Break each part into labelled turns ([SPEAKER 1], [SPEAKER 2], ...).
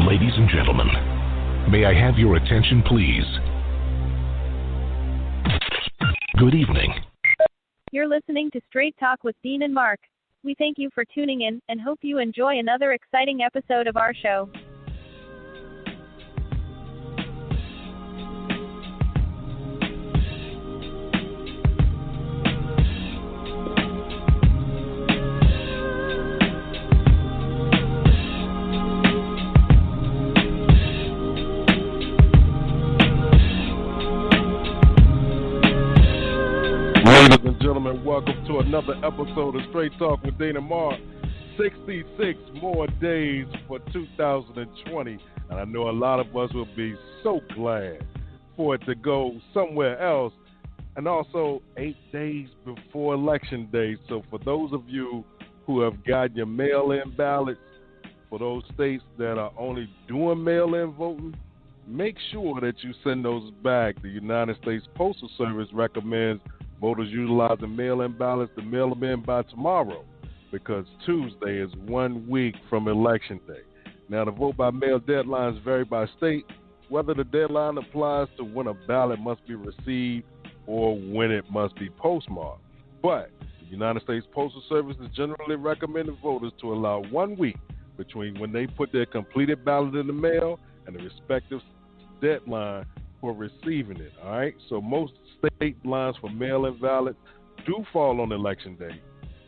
[SPEAKER 1] Ladies and gentlemen, may I have your attention, please? Good evening.
[SPEAKER 2] You're listening to Straight Talk with Dean and Mark. We thank you for tuning in and hope you enjoy another exciting episode of our show.
[SPEAKER 3] Ladies and gentlemen, welcome to another episode of Straight Talk with Dean and Mark. 66 more days for 2020, and I know a lot of us will be so glad for it to go somewhere else. And also 8 days before Election Day. So for those of you who have got your mail-in ballots, for those states that are only doing mail-in voting, make sure that you send those back. The United States Postal Service recommends voters utilizing mail-in ballots to mail them in by tomorrow, because Tuesday is 1 week from Election Day. Now, the vote-by-mail deadlines vary by state, whether the deadline applies to when a ballot must be received or when it must be postmarked. But the United States Postal Service is generally recommending voters to allow 1 week between when they put their completed ballot in the mail and the respective deadline for receiving it, all right? So most state lines for mail-in ballots do fall on Election Day,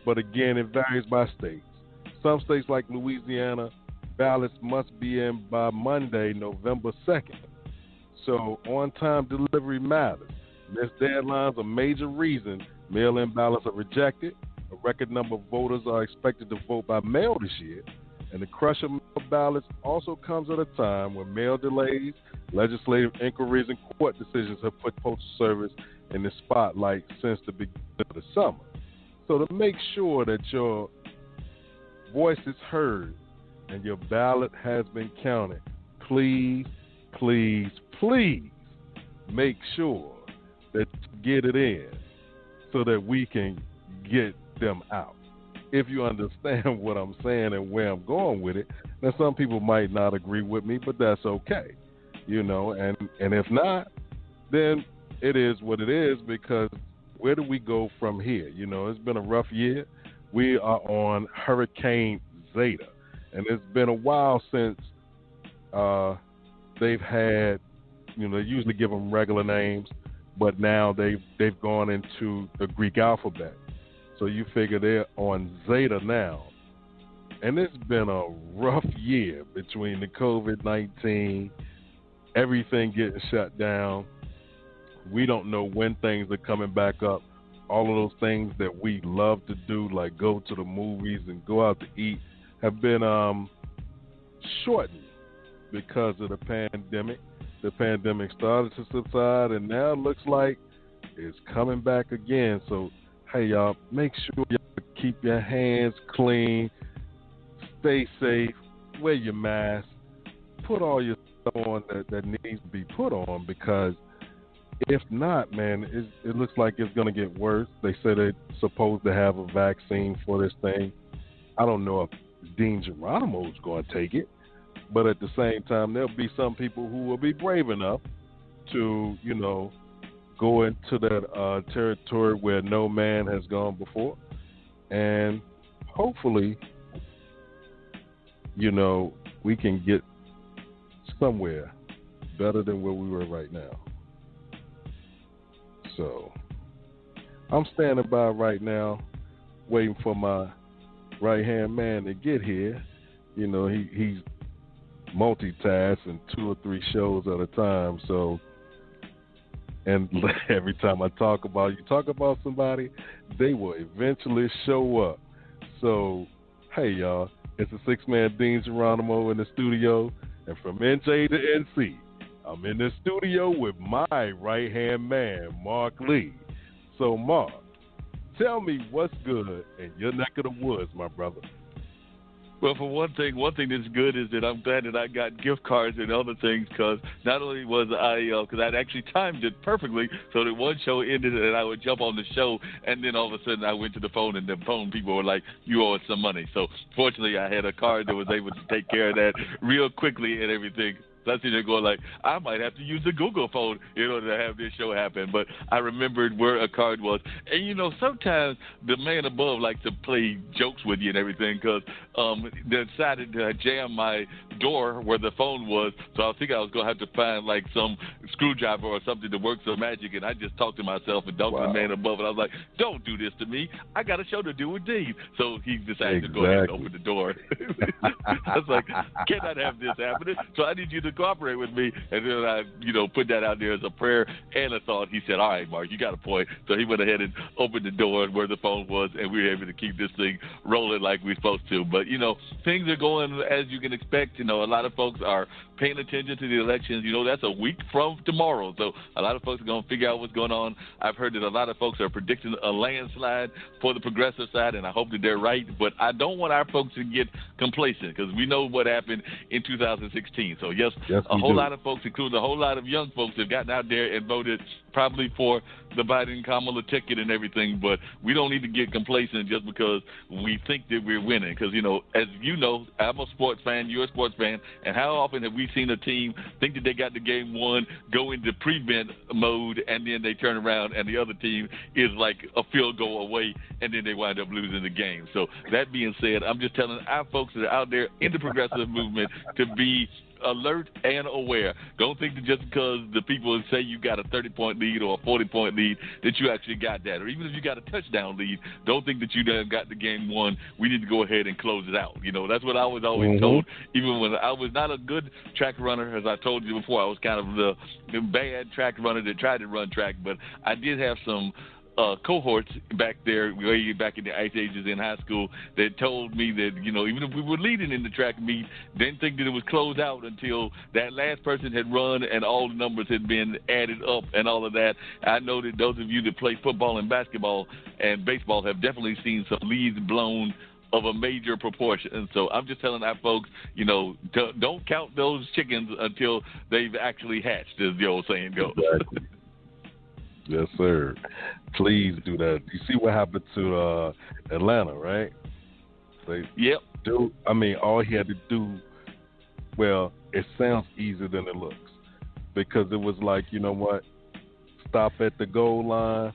[SPEAKER 3] but again, it varies by states. Some states like Louisiana, ballots must be in by Monday, November 2nd. So on-time delivery matters. Missed deadlines are a major reason mail-in ballots are rejected. A record number of voters are expected to vote by mail this year, and the crush of mail ballots also comes at a time when mail delays, legislative inquiries, and court decisions have put Postal Service in the spotlight since the beginning of the summer. So to make sure that your voice is heard and your ballot has been counted, please, please, please make sure that you get it in so that we can get them out. If you understand what I'm saying and where I'm going with it, now some people might not agree with me, but that's okay, you know, and if not, then it is what it is, because where do we go from here? You know, it's been a rough year. We are on Hurricane Zeta, and it's been a while since they've had, you know, they usually give them regular names, but now they've gone into the Greek alphabet. So you figure they're on Zeta now. And it's been a rough year between the COVID-19, everything getting shut down. We don't know when things are coming back up. All of those things that we love to do, like go to the movies and go out to eat, have been shortened because of the pandemic. The pandemic started to subside, and now it looks like it's coming back again. So, hey, y'all, make sure y'all keep your hands clean, stay safe, wear your mask, put all your stuff on that needs to be put on, because if not, man, it looks like it's going to get worse. They say they're supposed to have a vaccine for this thing. I don't know if Dean Geronimo's going to take it, but at the same time, there'll be some people who will be brave enough to, you know, go into that territory where no man has gone before. And hopefully, you know, we can get somewhere better than where we were right now. So I'm standing by right now, waiting for my right-hand man to get here. You know, he's multitasking 2 or 3 shows at a time. So, and every time I talk about somebody, they will eventually show up. So, hey, y'all, it's a 6-man Dean Geronimo in the studio. And from NJ to NC, I'm in the studio with my right-hand man, Mark Lee. So, Mark, tell me what's good in your neck of the woods, my brother.
[SPEAKER 4] Well, for one thing that's good is that I'm glad that I got gift cards and other things because not only was because I'd actually timed it perfectly so that one show ended and I would jump on the show, and then all of a sudden I went to the phone and the phone people were like, you owe us some money. So fortunately I had a card that was able to take care of that real quickly and everything. So I was sitting there going like, I might have to use the Google phone in order to have this show happen. But I remembered where a card was. And, you know, sometimes the man above likes to play jokes with you and everything because they decided to jam my door where the phone was. So I think I was going to have to find like some screwdriver or something to work some magic. And I just talked to myself and talked to the man above. And I was like, don't do this to me. I got a show to do with Dave. So he decided to go ahead and open the door. I was like, cannot have this happening. So I need you to cooperate with me. And then I, you know, put that out there as a prayer and a thought. He said, all right, Mark, you got a point. So he went ahead and opened the door where the phone was, and we were able to keep this thing rolling like we're supposed to. But, you know, things are going as you can expect. You know, a lot of folks are paying attention to the elections. You know, that's a week from tomorrow. So a lot of folks are going to figure out what's going on. I've heard that a lot of folks are predicting a landslide for the progressive side, and I hope that they're right. But I don't want our folks to get complacent because we know what happened in 2016. So, yes, a whole lot of folks, including a whole lot of young folks, have gotten out there and voted probably for the Biden-Kamala ticket and everything, but we don't need to get complacent just because we think that we're winning. Because, you know, as you know, I'm a sports fan, you're a sports fan, and how often have we seen a team think that they got the game won, go into prevent mode, and then they turn around and the other team is like a field goal away, and then they wind up losing the game. So that being said, I'm just telling our folks that are out there in the progressive movement to be alert and aware. Don't think that just because the people say you got a 30-point lead or a 40-point lead that you actually got that. Or even if you got a touchdown lead, don't think that you done got the game won. We need to go ahead and close it out. You know, that's what I was always told. Even when I was not a good track runner, as I told you before, I was kind of the bad track runner that tried to run track, but I did have some cohorts back there, way back in the ice ages in high school, that told me that, you know, even if we were leading in the track meet, didn't think that it was closed out until that last person had run and all the numbers had been added up and all of that. I know that those of you that play football and basketball and baseball have definitely seen some leads blown of a major proportion. And so I'm just telling our folks, you know, don't count those chickens until they've actually hatched, as the old saying goes.
[SPEAKER 3] Exactly. Yes, sir. Please do that. You see what happened to Atlanta, right? I mean, all he had to do, well, it sounds easier than it looks. Because it was like, you know what? Stop at the goal line,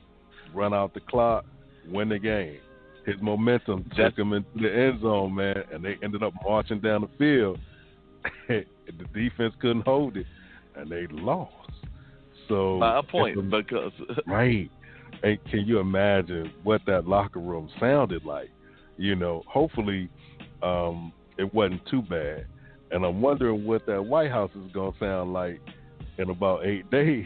[SPEAKER 3] run out the clock, win the game. His momentum took him into the end zone, man, and they ended up marching down the field. The defense couldn't hold it, and they lost. So
[SPEAKER 4] my point, because
[SPEAKER 3] right. And can you imagine what that locker room sounded like? You know, hopefully it wasn't too bad. And I'm wondering what that White House is going to sound like in about 8 days.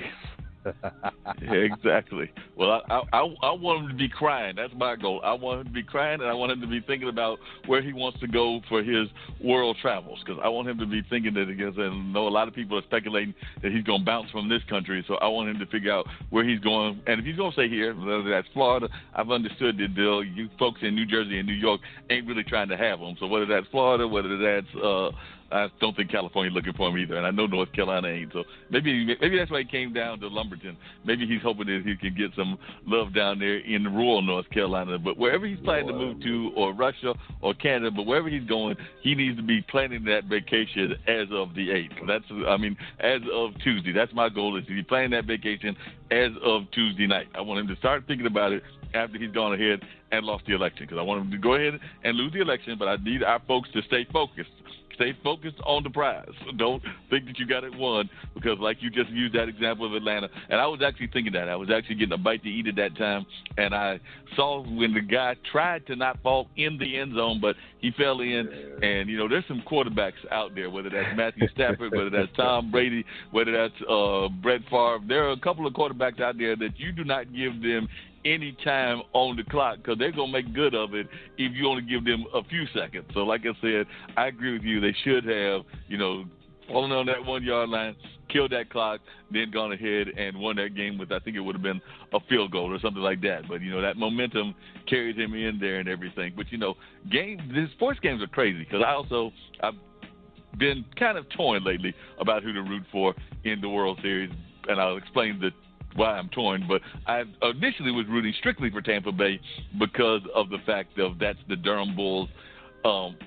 [SPEAKER 4] Yeah, exactly. Well, I want him to be crying. That's my goal. I want him to be crying, and I want him to be thinking about where he wants to go for his world travels. Because I want him to be thinking that, because I know a lot of people are speculating that he's going to bounce from this country. So I want him to figure out where he's going. And if he's going to stay here, whether that's Florida, I've understood that you folks in New Jersey and New York ain't really trying to have him. So whether that's Florida, whether that's I don't think California's looking for him either, and I know North Carolina ain't. So maybe that's why he came down to Lumberton. Maybe he's hoping that he can get some love down there in rural North Carolina. But wherever he's planning to move to, or Russia or Canada, but wherever he's going, he needs to be planning that vacation as of the 8th. As of Tuesday. That's my goal, is to be planning that vacation as of Tuesday night. I want him to start thinking about it after he's gone ahead and lost the election, because I want him to go ahead and lose the election, but I need our folks to stay focused. Stay focused on the prize. Don't think that you got it won, because like you just used that example of Atlanta, and I was actually thinking that. I was actually getting a bite to eat at that time, and I saw when the guy tried to not fall in the end zone, but he fell in, and, you know, there's some quarterbacks out there, whether that's Matthew Stafford, whether that's Tom Brady, whether that's Brett Favre. There are a couple of quarterbacks out there that you do not give them any time on the clock, because they're going to make good of it if you only give them a few seconds. So like I said, I agree with you. They should have, you know, falling on that 1 yard line, killed that clock, then gone ahead and won that game with, I think it would have been a field goal or something like that. But, that momentum carried him in there and everything. But, the sports games are crazy because I've been kind of torn lately about who to root for in the World Series, and I'll explain why I'm torn. But I initially was rooting strictly for Tampa Bay because of the fact of that's the Durham Bulls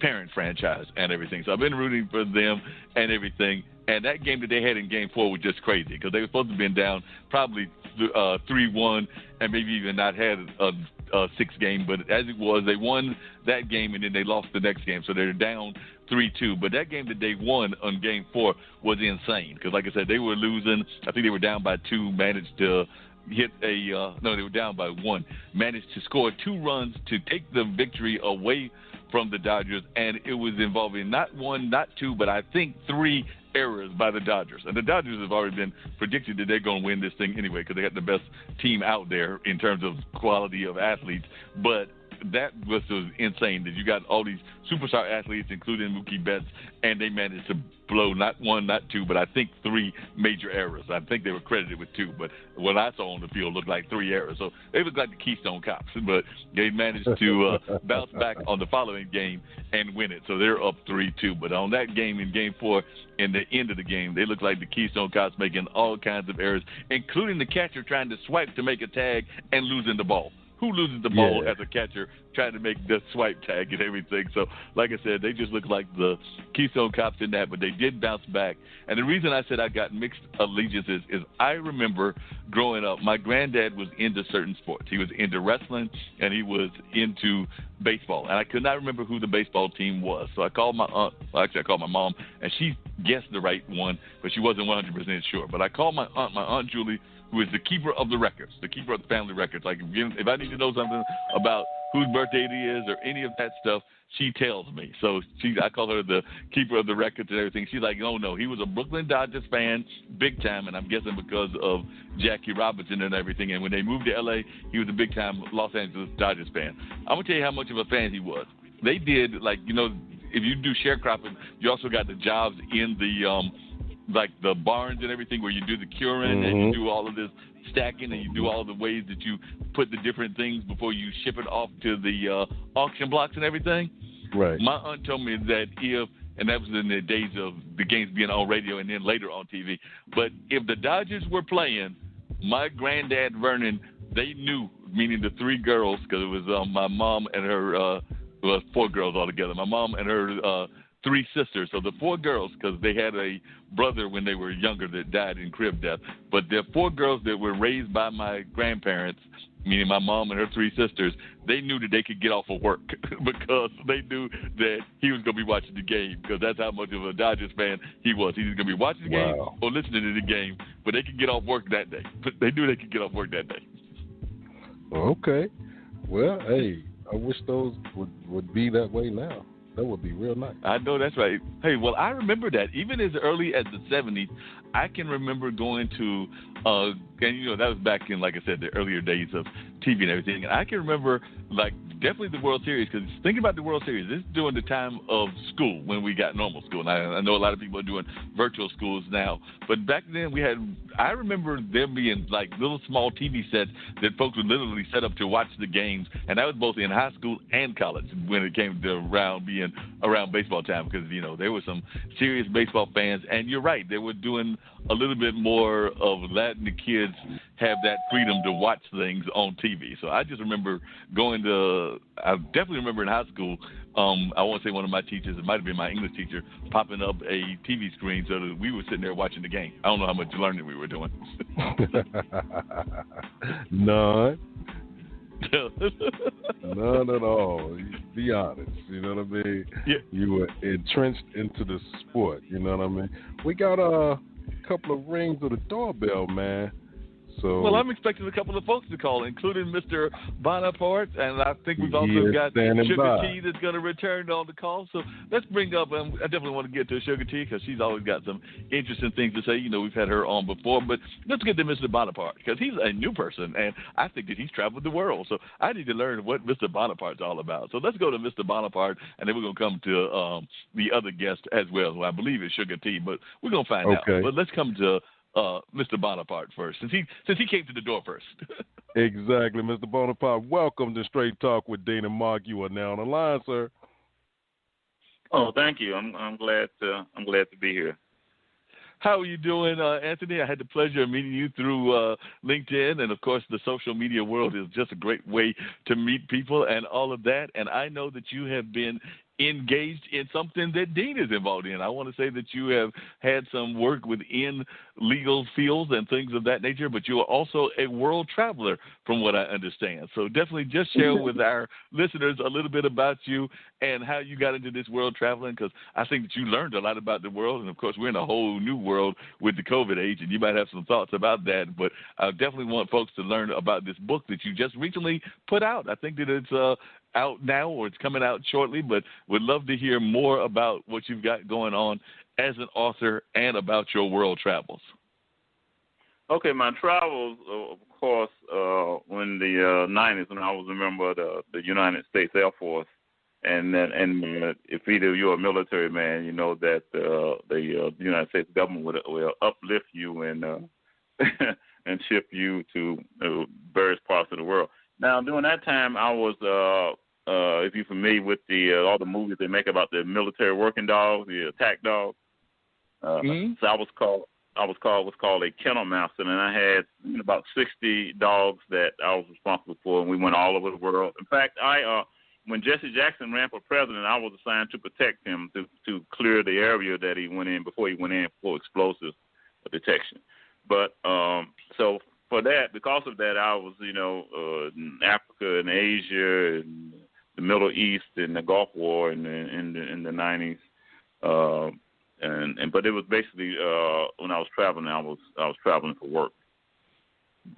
[SPEAKER 4] parent franchise and everything. So I've been rooting for them and everything. And that game that they had in Game 4 was just crazy because they were supposed to have been down probably 3-1 and maybe even not had a 6 game. But as it was, they won that game and then they lost the next game. So they're down 3-2. But that game that they won on Game 4 was insane because, like I said, they were losing. I think they were down by 2, managed to hit they were down by 1, managed to score 2 runs to take the victory away from the Dodgers, and it was involving not 1, not 2, but I think 3 errors by the Dodgers. And the Dodgers have already been predicted that they're going to win this thing anyway because they got the best team out there in terms of quality of athletes. But that was insane that you got all these superstar athletes, including Mookie Betts, and they managed to blow not 1, not 2, but I think 3 major errors. I think they were credited with 2, but what I saw on the field looked like 3 errors. So they looked like the Keystone Cops, but they managed to bounce back on the following game and win it. So they're up 3-2. But on that game in Game 4, in the end of the game, they looked like the Keystone Cops making all kinds of errors, including the catcher trying to swipe to make a tag and losing the ball. Who loses the ball as a catcher trying to make the swipe tag and everything? So, like I said, they just look like the Keystone Cops in that, but they did bounce back. And the reason I said I got mixed allegiances is I remember growing up, my granddad was into certain sports. He was into wrestling, and he was into baseball. And I could not remember who the baseball team was. So I called my aunt. Well, actually, I called my mom, and she guessed the right one, but she wasn't 100% sure. But I called my Aunt Julie, who is the keeper of the records, the keeper of the family records. Like, if I need to know something about whose birthday it is or any of that stuff, she tells me. So I call her the keeper of the records and everything. She's like, oh, no, he was a Brooklyn Dodgers fan big time, and I'm guessing because of Jackie Robinson and everything. And when they moved to L.A., he was a big-time Los Angeles Dodgers fan. I'm going to tell you how much of a fan he was. They did, like, if you do sharecropping, you also got the jobs in the like the barns and everything where you do the curing and you do all of this stacking and you do all the ways that you put the different things before you ship it off to the auction blocks and everything. Right. My aunt told me that and that was in the days of the games being on radio and then later on TV, but if the Dodgers were playing, my granddad Vernon, they knew, meaning the 3 girls, because it was my mom and her, 4 girls altogether, my mom and her 3 sisters. So the 4 girls, because they had a brother when they were younger that died in crib death, but the 4 girls that were raised by my grandparents, meaning my mom and her 3 sisters, they knew that they could get off of work because they knew that he was going to be watching the game, because that's how much of a Dodgers fan he was. He was going to be watching the game or listening to the game, but they could get off work that day. But they knew they could get off work that day.
[SPEAKER 3] Okay. Well, hey, I wish those would be that way now. That would be real nice.
[SPEAKER 4] I know, that's right. Hey, well, I remember that. Even as early as the 70s, I can remember going to, and that was back in, like I said, the earlier days of TV and everything. And I can remember, like, definitely the World Series, because thinking about the World Series, this is during the time of school when we got normal school. And I know a lot of people are doing virtual schools now, but back then I remember there being like little small TV sets that folks would literally set up to watch the games, and that was both in high school and college when it came to being around baseball time, because there were some serious baseball fans, and you're right, they were doing a little bit more of letting the kids have that freedom to watch things on TV. So I just remember I definitely remember in high school, I won't say one of my teachers, it might have been my English teacher, popping up a TV screen so that we were sitting there watching the game. I don't know how much learning we were doing.
[SPEAKER 3] None. None at all. Be honest. You know what I mean? Yeah. You were entrenched into the sport. You know what I mean? We got a couple of rings of the doorbell, man. So,
[SPEAKER 4] well, I'm expecting a couple of folks to call, including Mr. Bonapart, and I think we've also got
[SPEAKER 3] standing
[SPEAKER 4] Suga
[SPEAKER 3] by.
[SPEAKER 4] T that's going to return on the call. So let's bring up, I definitely want to get to Suga T because she's always got some interesting things to say. You know, we've had her on before, but let's get to Mr. Bonapart because he's a new person, and I think that he's traveled the world. So I need to learn what Mr. Bonapart's all about. So let's go to Mr. Bonapart, and then we're going to come to the other guest as well, who I believe is Suga T, but we're going to find out. But let's come to Mr. Bonapart first, since he came to the door first.
[SPEAKER 3] Exactly, Mr. Bonaparte. Welcome to Straight Talk with Dean and Mark. You are now on the line, sir.
[SPEAKER 5] Oh, thank you. I'm glad to be here.
[SPEAKER 4] How are you doing, Anthony? I had the pleasure of meeting you through LinkedIn, and of course, the social media world is just a great way to meet people and all of that. And I know that you have been engaged in something that Dean is involved in. I want to say that you have had some work within legal fields and things of that nature, but you are also a world traveler from what I understand. So definitely just share with our listeners a little bit about you and how you got into this world traveling, because I think that you learned a lot about the world, and of course we're in a whole new world with the COVID age, and you might have some thoughts about that, but I definitely want folks to learn about this book that you just recently put out. I think that it's out now, or it's coming out shortly, but would love to hear more about what you've got going on as an author and about your world travels.
[SPEAKER 5] Okay, my travels, of course, in the 90s, when I was a member of the United States Air Force, and if either you're a military man, you know that the United States government will uplift you and and ship you to various parts of the world. Now, during that time, I was if you're familiar with all the movies they make about the military working dogs, the attack dogs. So I was called a kennel master, and I had about 60 dogs that I was responsible for, and we went all over the world. In fact, when Jesse Jackson ran for president, I was assigned to protect him to clear the area that he went in before for explosive detection. But so for that, because of that, I was in Africa and Asia and the Middle East and the Gulf War in the 90s, but it was basically when I was traveling, I was traveling for work.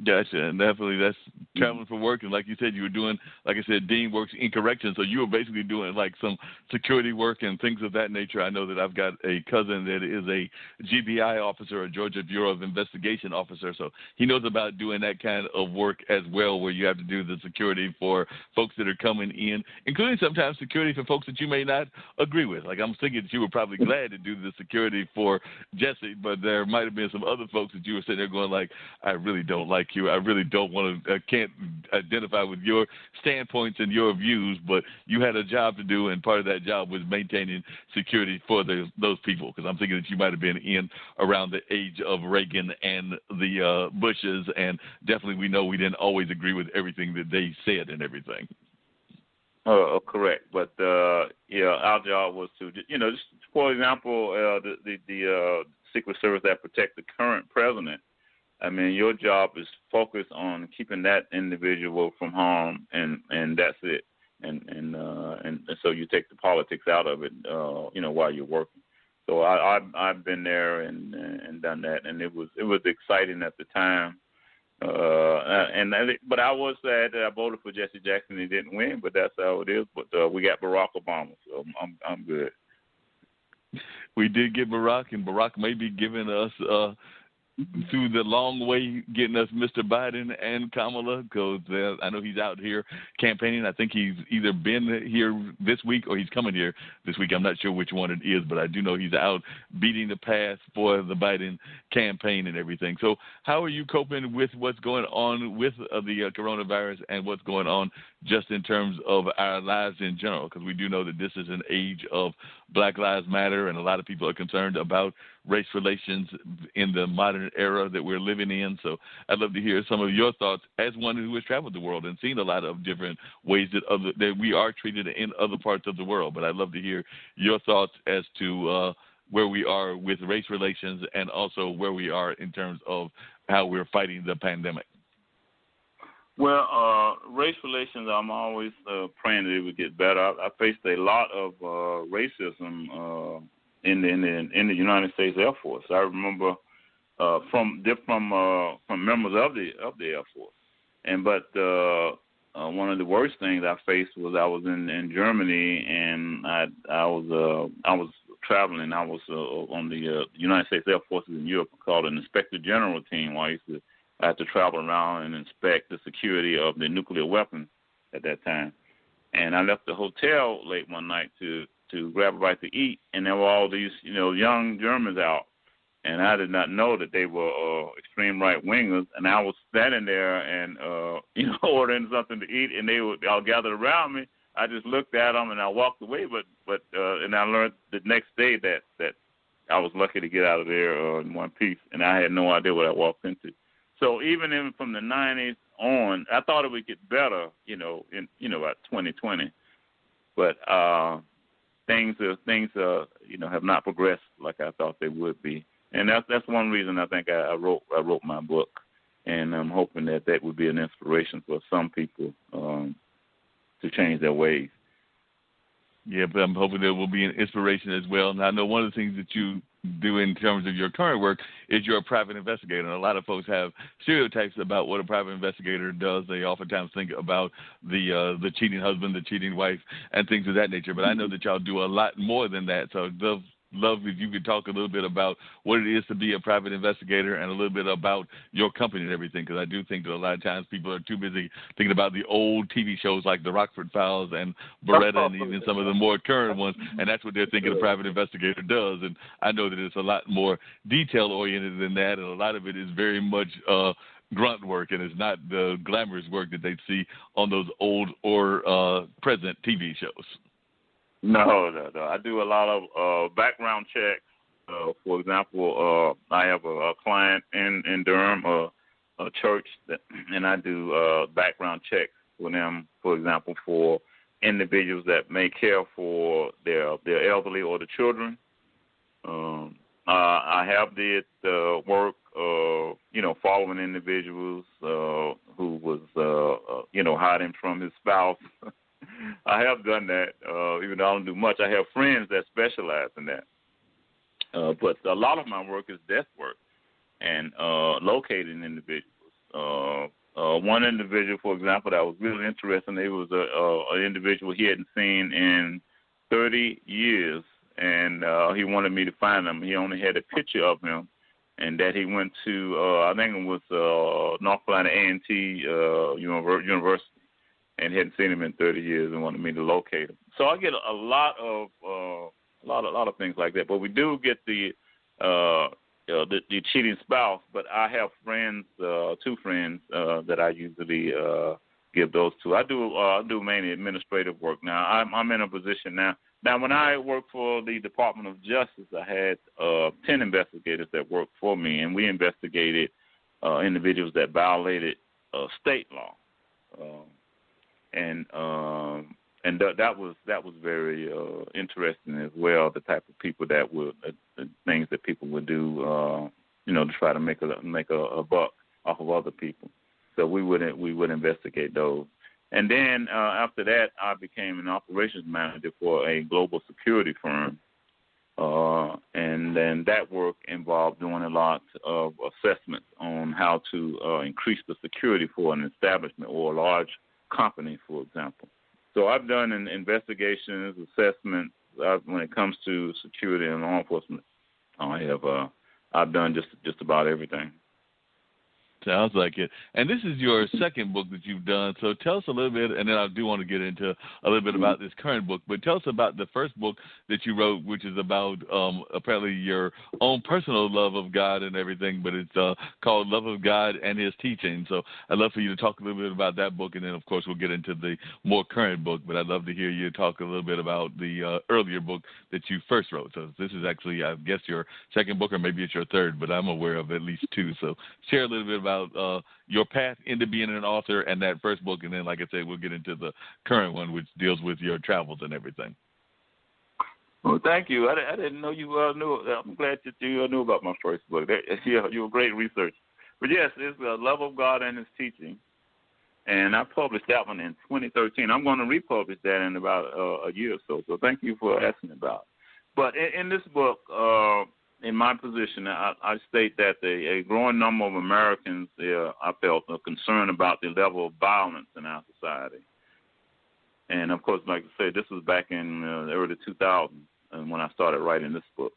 [SPEAKER 4] Gotcha, and definitely that's traveling for work, and like you said, you were doing, like I said, Dean works in corrections, so you were basically doing like some security work and things of that nature. I know that I've got a cousin that is a GBI officer, a Georgia Bureau of Investigation officer, so he knows about doing that kind of work as well, where you have to do the security for folks that are coming in, including sometimes security for folks that you may not agree with. Like I'm thinking that you were probably glad to do the security for Jesse, but there might have been some other folks that you were sitting there going like, I really don't like you. I really don't want to, can't identify with your standpoints and your views, but you had a job to do, and part of that job was maintaining security for those people, because I'm thinking that you might have been in around the age of Reagan and the Bushes, and definitely we know we didn't always agree with everything that they said and everything.
[SPEAKER 5] Correct, but our job was to, just for example, the Secret Service that protect the current president. I mean, your job is focused on keeping that individual from harm, and that's it. And so you take the politics out of it, while you're working. So I've been there and done that, and it was exciting at the time. But I was sad that I voted for Jesse Jackson. He didn't win, but that's how it is. But we got Barack Obama, so I'm good.
[SPEAKER 4] We did get Barack, and Barack may be giving us through the long way getting us Mr. Biden and Kamala, because I know he's out here campaigning. I think he's either been here this week or he's coming here this week. I'm not sure which one it is, but I do know he's out beating the path for the Biden campaign and everything. So how are you coping with what's going on with the coronavirus and what's going on just in terms of our lives in general? Because we do know that this is an age of Black Lives Matter, and a lot of people are concerned about race relations in the modern era that we're living in. So I'd love to hear some of your thoughts as one who has traveled the world and seen a lot of different ways that we are treated in other parts of the world. But I'd love to hear your thoughts as to where we are with race relations, and also where we are in terms of how we're fighting the pandemic.
[SPEAKER 5] Well, race relations, I'm always praying that it would get better. I faced a lot of racism in the United States Air Force. I remember from members of the Air Force. But one of the worst things I faced was I was in Germany, and I was traveling. I was on the United States Air Forces in Europe called an Inspector General team, where I had to travel around and inspect the security of the nuclear weapons at that time. And I left the hotel late one night to grab a bite to eat, and there were all these young Germans out. And I did not know that they were extreme right-wingers. And I was standing there and, ordering something to eat, and they were all gathered around me. I just looked at them, and I walked away. But and I learned the next day that I was lucky to get out of there in one piece, and I had no idea what I walked into. So even from the 90s on, I thought it would get better, in about 2020. But things have not progressed like I thought they would be. And that's one reason I think I wrote my book, and I'm hoping that would be an inspiration for some people to change their ways.
[SPEAKER 4] Yeah, but I'm hoping there will be an inspiration as well. And I know one of the things that you do in terms of your current work is you're a private investigator. And a lot of folks have stereotypes about what a private investigator does. They oftentimes think about the cheating husband, the cheating wife, and things of that nature. But I know that y'all do a lot more than that. So I'd love if you could talk a little bit about what it is to be a private investigator and a little bit about your company and everything, because I do think that a lot of times people are too busy thinking about the old TV shows like The Rockford Files and Beretta and even some of the more current ones, and that's what they're thinking a private investigator does. And I know that it's a lot more detail-oriented than that, and a lot of it is very much grunt work, and it's not the glamorous work that they see on those old or present TV shows.
[SPEAKER 5] No. I do a lot of background checks. For example, I have a client in Durham, a church, and I do background checks for them, for example, for individuals that may care for their elderly or the children. I have did work, following individuals who was, hiding from his spouse. I have done that, even though I don't do much. I have friends that specialize in that. But a lot of my work is death work and locating individuals. One individual, for example, that was really interesting, it was an individual he hadn't seen in 30 years, and he wanted me to find him. He only had a picture of him, and that he went to, I think it was North Carolina A&T University, and hadn't seen him in 30 years and wanted me to locate him. So I get a lot of things like that. But we do get the cheating spouse. But I have friends, two friends that I usually give those to. I do mainly administrative work now. I'm in a position now. Now, when I worked for the Department of Justice, I had 10 investigators that worked for me, and we investigated individuals that violated state law. And that was very interesting as well. The type of people that would things that people would do, to try to make a buck off of other people. So we would investigate those. And then after that, I became an operations manager for a global security firm. And then that work involved doing a lot of assessments on how to increase the security for an establishment or a large company, for example. So I've done investigations, assessments when it comes to security and law enforcement. I've done just about everything.
[SPEAKER 4] Sounds like it. And this is your second book that you've done. So tell us a little bit, and then I do want to get into a little bit about this current book. But tell us about the first book that you wrote, which is about apparently your own personal love of God and everything, but it's called Love of God and His Teaching. So I'd love for you to talk a little bit about that book, and then, of course, we'll get into the more current book. But I'd love to hear you talk a little bit about the earlier book that you first wrote. So this is actually, I guess, your second book, or maybe it's your third, but I'm aware of at least two. So share a little bit about your path into being an author and that first book, and then, like I said, we'll get into the current one, which deals with your travels and everything.
[SPEAKER 5] Well, thank you. I didn't know you knew. I'm glad that you knew about my first book. You're a great researcher. But yes, it's The Love of God and His Teaching, and I published that one in 2013. I'm going to republish that in about a year or so. So thank you for asking about it. But in this book, in my position, I state that a growing number of Americans, I felt, are concerned about the level of violence in our society. And, of course, like I said, this was back in the early 2000s when I started writing this book.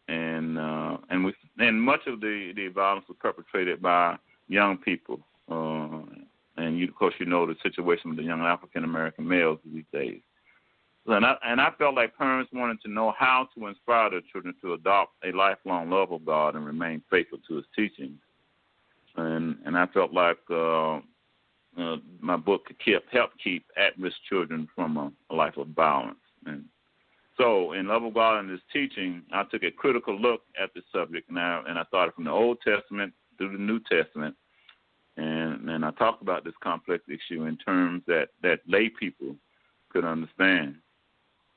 [SPEAKER 5] And much of the violence was perpetrated by young people. And, of course, you know the situation with the young African-American males these days. And I felt like parents wanted to know how to inspire their children to adopt a lifelong love of God and remain faithful to His teachings. And I felt like my book could help keep at-risk children from a life of violence. And so, in Love of God and His teaching, I took a critical look at the subject now, and I started from the Old Testament through the New Testament, and I talked about this complex issue in terms that lay people could understand.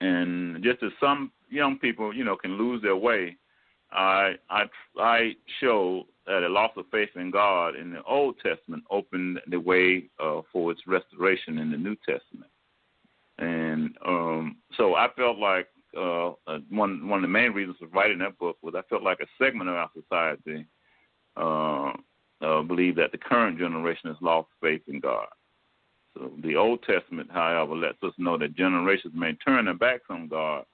[SPEAKER 5] And just as some young people, can lose their way, I show that a loss of faith in God in the Old Testament opened the way for its restoration in the New Testament. And so I felt like one of the main reasons for writing that book was I felt like a segment of our society believed that the current generation has lost faith in God. So the Old Testament, however, lets us know that generations may turn their backs on God,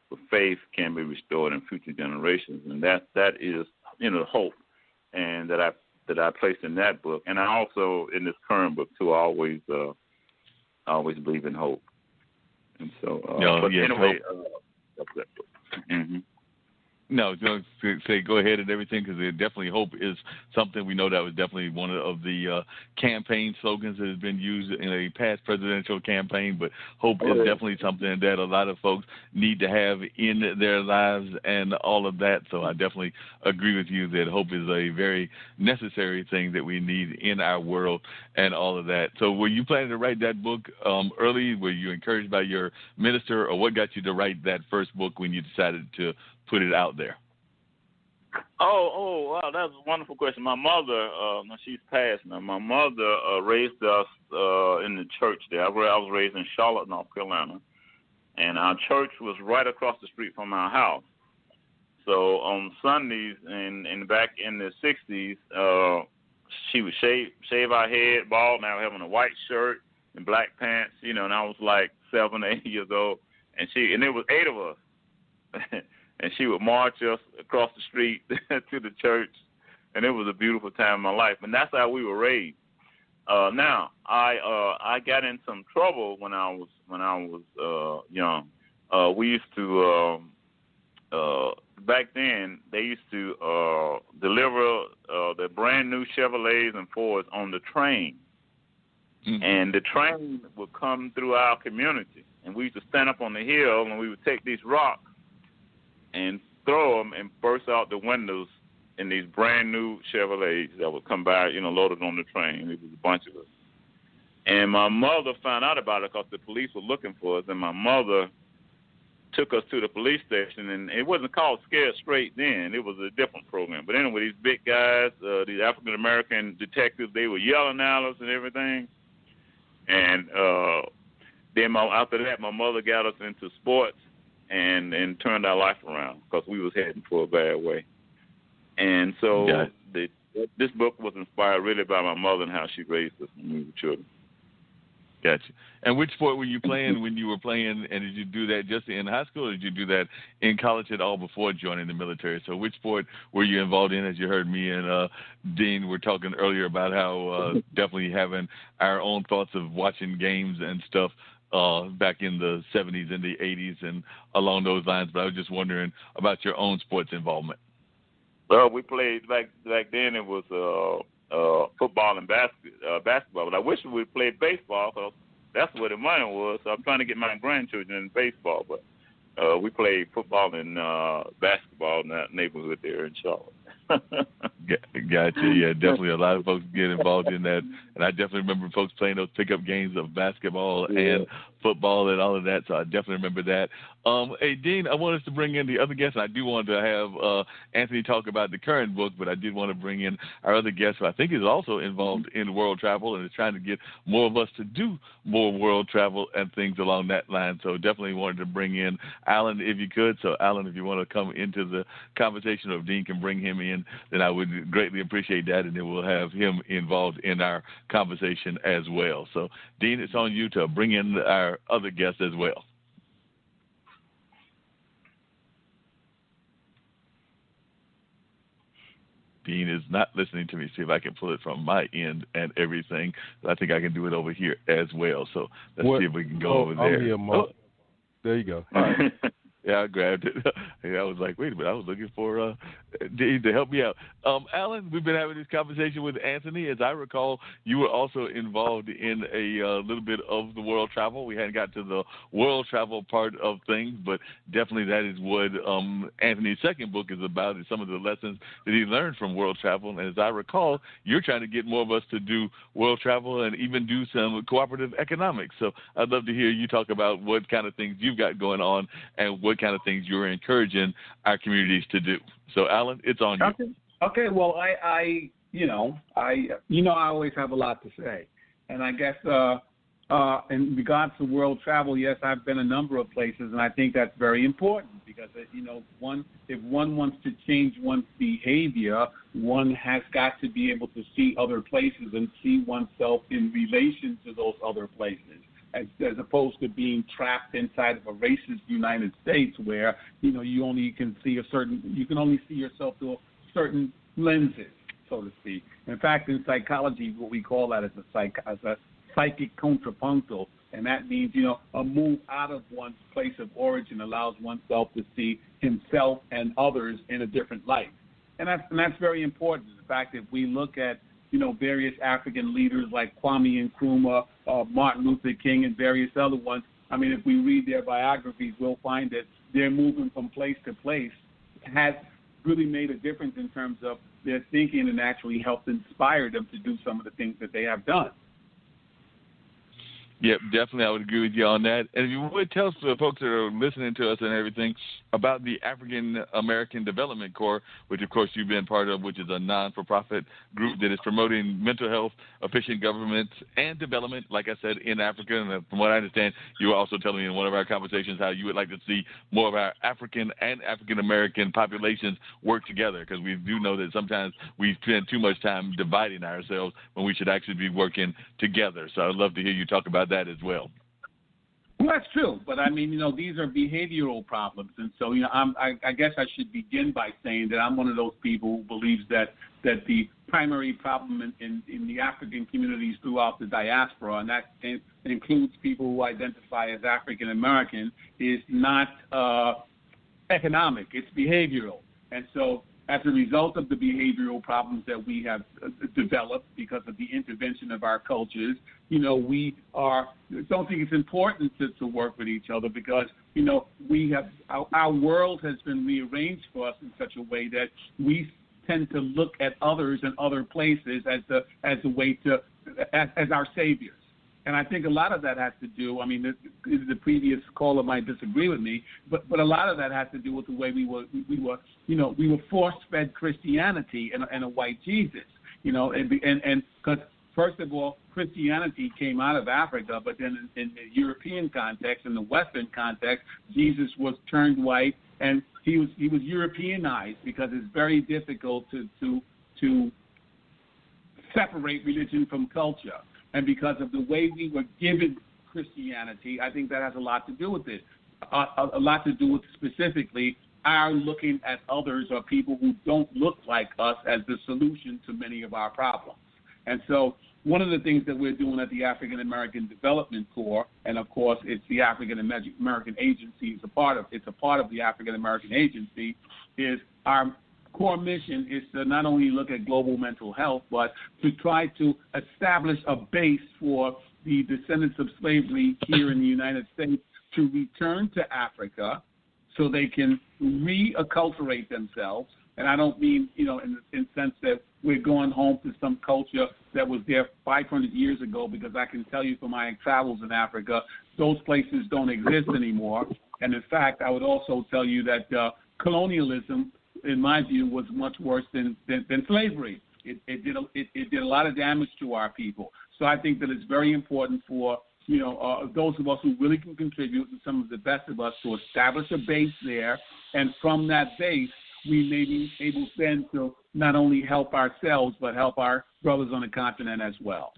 [SPEAKER 5] but faith can be restored in future generations, and that is hope, and that I placed in that book, and I also in this current book too. I always believe in hope, and so anyway, that's that book. Mm-hmm.
[SPEAKER 4] No, say go ahead and everything, because definitely hope is something we know that was definitely one of the campaign slogans that has been used in a past presidential campaign. But hope is definitely something that a lot of folks need to have in their lives and all of that. So I definitely agree with you that hope is a very necessary thing that we need in our world and all of that. So were you planning to write that book early? Were you encouraged by your minister, or what got you to write that first book when you decided to put it out there?
[SPEAKER 5] Oh, wow, that's a wonderful question. My mother, she's passed now. My mother raised us in the church there. I was raised in Charlotte, North Carolina, and our church was right across the street from our house. So on Sundays and back in the 60s, she would shave our head bald. Now having a white shirt and black pants, and I was like 7 or 8 years old, and it was 8 of us. And she would march us across the street to the church, and it was a beautiful time in my life. And that's how we were raised. Now, I got in some trouble when I was young. We used to back then they used to deliver the brand new Chevrolets and Fords on the train, and the train would come through our community, and we used to stand up on the hill and we would take these rocks and throw them and burst out the windows in these brand new Chevrolets that would come by, loaded on the train. It was a bunch of us. And my mother found out about it because the police were looking for us, and my mother took us to the police station, and it wasn't called Scared Straight then. It was a different program. But anyway, these big guys, these African-American detectives, they were yelling at us and everything. And then after that, my mother got us into sports, and turned our life around because we was heading for a bad way. And so this book was inspired really by my mother and how she raised us when we were children.
[SPEAKER 4] Gotcha. And which sport were you playing when you were playing, and did you do that just in high school, or did you do that in college at all before joining the military? So which sport were you involved in? As you heard me and Dean were talking earlier about how definitely having our own thoughts of watching games and stuff back in the 70s and the 80s and along those lines, but I was just wondering about your own sports involvement.
[SPEAKER 5] Well, we played back then. It was football and basketball, but I wish we would play baseball because that's where the money was. So I'm trying to get my grandchildren in baseball, but we played football and basketball in that neighborhood there in Charlotte.
[SPEAKER 4] Gotcha. Yeah, definitely a lot of folks get involved in that, and I definitely remember folks playing those pickup games of basketball and football and all of that. So I definitely remember that. Hey, Dean, I want us to bring in the other guests. I do want to have Anthony talk about the current book, but I did want to bring in our other guest who I think is also involved in world travel and is trying to get more of us to do more world travel and things along that line. So definitely wanted to bring in Alan if you could. So, Alan, if you want to come into the conversation, or if Dean can bring him in, then I would greatly appreciate that, and then we'll have him involved in our conversation as well. So, Dean, it's on you to bring in our other guests as well. Dean is not listening to me. See if I can pull it from my end and everything. I think I can do it over here as well. So let's see if we can go over there.
[SPEAKER 3] I'm here, Mark. There you go.
[SPEAKER 4] All right. Yeah, I grabbed it. I was like, wait a minute. I was looking for Dean to help me out. Alan, we've been having this conversation with Anthony. As I recall, you were also involved in a little bit of the world travel. We hadn't got to the world travel part of things, but definitely that is what Anthony's second book is about, is some of the lessons that he learned from world travel. And as I recall, you're trying to get more of us to do world travel and even do some cooperative economics. So I'd love to hear you talk about what kind of things you've got going on and what kind of things you're encouraging our communities to do. So, Alan, it's on you.
[SPEAKER 6] Okay. Well, I always have a lot to say, and I guess in regards to world travel, yes, I've been a number of places, and I think that's very important because if one wants to change one's behavior, one has got to be able to see other places and see oneself in relation to those other places. As opposed to being trapped inside of a racist United States where, you can only see yourself through certain lenses, so to speak. In fact, in psychology, what we call that is a psychic contrapuntal, and that means, a move out of one's place of origin allows oneself to see himself and others in a different light. And that's very important. In fact, if we look at various African leaders like Kwame Nkrumah, Martin Luther King, and various other ones. I mean, if we read their biographies, we'll find that their moving from place to place has really made a difference in terms of their thinking and actually helped inspire them to do some of the things that they have done.
[SPEAKER 4] Yep, definitely. I would agree with you on that. And if you would tell the folks that are listening to us and everything about the African American Development Corps, which, of course, you've been part of, which is a non-for-profit group that is promoting mental health, efficient government, and development, like I said, in Africa. And from what I understand, you were also telling me in one of our conversations how you would like to see more of our African and African American populations work together, because we do know that sometimes we spend too much time dividing ourselves when we should actually be working together. So I'd love to hear you talk about that as well.
[SPEAKER 6] Well, that's true, but I mean, these are behavioral problems, and so I guess I should begin by saying that I'm one of those people who believes that the primary problem in the African communities throughout the diaspora, and that includes people who identify as African American, is not economic; it's behavioral, and so. As a result of the behavioral problems that we have developed because of the intervention of our cultures, we don't think it's important to work with each other because, we have our world has been rearranged for us in such a way that we tend to look at others and other places as a way as our saviors. And I think a lot of that has to do, I mean, the previous caller might disagree with me, but a lot of that has to do with the way we were force-fed Christianity and a white Jesus, and because first of all, Christianity came out of Africa, but then in the European context, in the Western context, Jesus was turned white and he was Europeanized because it's very difficult to separate religion from culture. And because of the way we were given Christianity, I think that has a lot to do with it. A lot to do with specifically our looking at others or people who don't look like us as the solution to many of our problems. And so one of the things that we're doing at the African American Development Corps, and of course it's the African American Agency, it's a part of the African American Agency, is our core mission is to not only look at global mental health, but to try to establish a base for the descendants of slavery here in the United States to return to Africa so they can reacculturate themselves. And I don't mean, in the sense that we're going home to some culture that was there 500 years ago, because I can tell you from my travels in Africa, those places don't exist anymore. And in fact, I would also tell you that colonialism, in my view, was much worse than slavery. It did a lot of damage to our people. So I think that it's very important for those of us who really can contribute, and some of the best of us, to establish a base there, and from that base, we may be able then to not only help ourselves, but help our brothers on the continent as well.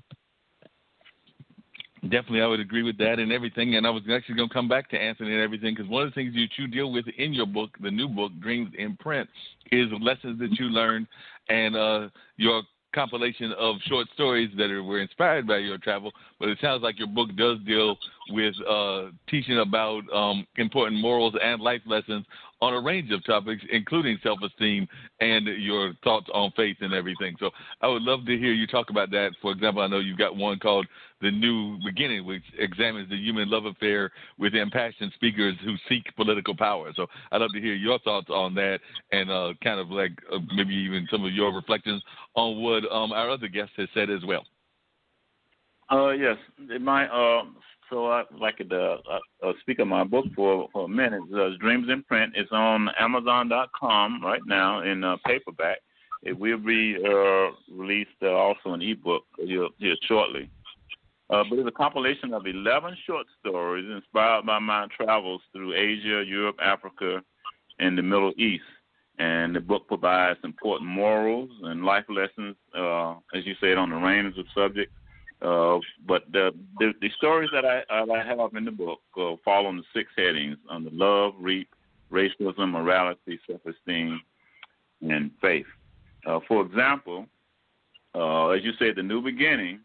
[SPEAKER 4] Definitely, I would agree with that and everything. And I was actually going to come back to Anthony and everything, because one of the things that you deal with in your book, the new book, Dreams in Print, is lessons that you learned and your compilation of short stories that were inspired by your travel. But it sounds like your book does deal with teaching about important morals and life lessons on a range of topics, including self-esteem and your thoughts on faith and everything. So I would love to hear you talk about that. For example, I know you've got one called The New Beginning, which examines the human love affair with impassioned speakers who seek political power. So I'd love to hear your thoughts on that and kind of like maybe even some of your reflections on what our other guest has said as well.
[SPEAKER 5] Yes. So I'd like to speak of my book for a minute. Dreams in Print. It's on Amazon.com right now in paperback. It will be released also in ebook here shortly. But it's a compilation of 11 short stories inspired by my travels through Asia, Europe, Africa, and the Middle East. And the book provides important morals and life lessons, as you said, on a range of subjects. But the stories that I have in the book fall on the 6 headings: on the love, racism, morality, self-esteem, and faith. For example, as you said, The New Beginning.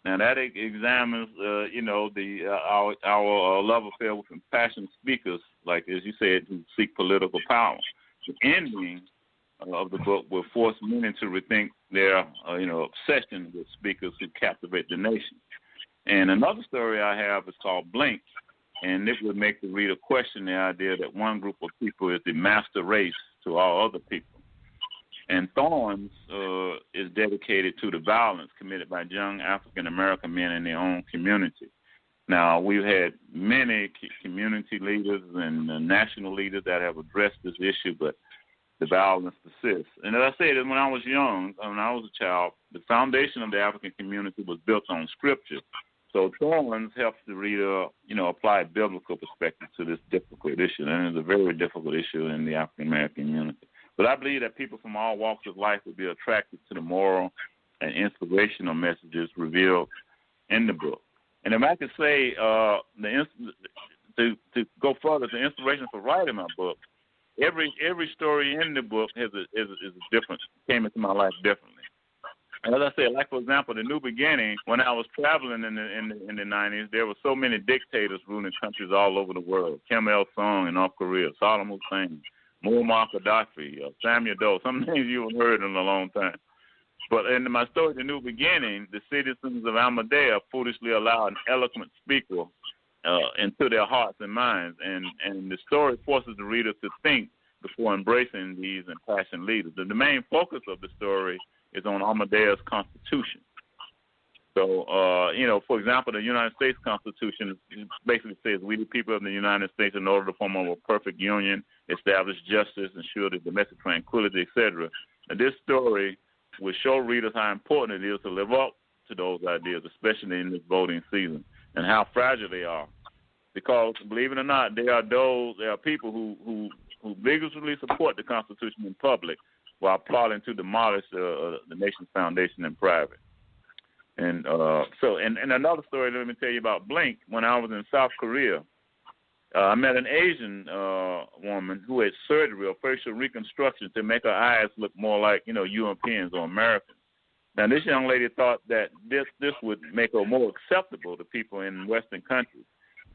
[SPEAKER 5] Now that examines, our love affair with impassioned speakers, like as you said, who seek political power. The ending of the book will force many to rethink their, obsession with speakers who captivate the nation. And another story I have is called Blink, and it would make the reader question the idea that one group of people is the master race to all other people. And Thorns is dedicated to the violence committed by young African-American men in their own community. Now, we've had many community leaders and national leaders that have addressed this issue, but the violence persists. And as I said, when I was young, when I was a child, the foundation of the African community was built on scripture. So Thorns helps the reader, apply a biblical perspective to this difficult issue. And it's a very difficult issue in the African-American community. But I believe that people from all walks of life would be attracted to the moral and inspirational messages revealed in the book. And if I could say, to go further, the inspiration for writing my book, every story in the book is a different, came into my life differently. And as I said, like for example, The New Beginning, when I was traveling in the 90s, there were so many dictators ruling countries all over the world. Kim Il-sung in North Korea, Saddam Hussein, Muammar Gaddafi, Samuel Doe, some names you haven't heard in a long time. But in my story, The New Beginning, the citizens of Amadea foolishly allowed an eloquent speaker into their hearts and minds. And the story forces the reader to think before embracing these impassioned leaders. The main focus of the story is on Amadea's Constitution. So, for example, the United States Constitution basically says we the people of the United States, in order to form a perfect union, establish justice, ensure the domestic tranquility, etc. And this story will show readers how important it is to live up to those ideas, especially in this voting season, and how fragile they are. Because, believe it or not, there are people who vigorously support the Constitution in public while plotting to demolish the nation's foundation in private. And and another story, let me tell you about Blink. When I was in South Korea, I met an Asian woman who had surgery or facial reconstruction to make her eyes look more like, Europeans or Americans. Now, this young lady thought that this would make her more acceptable to people in Western countries.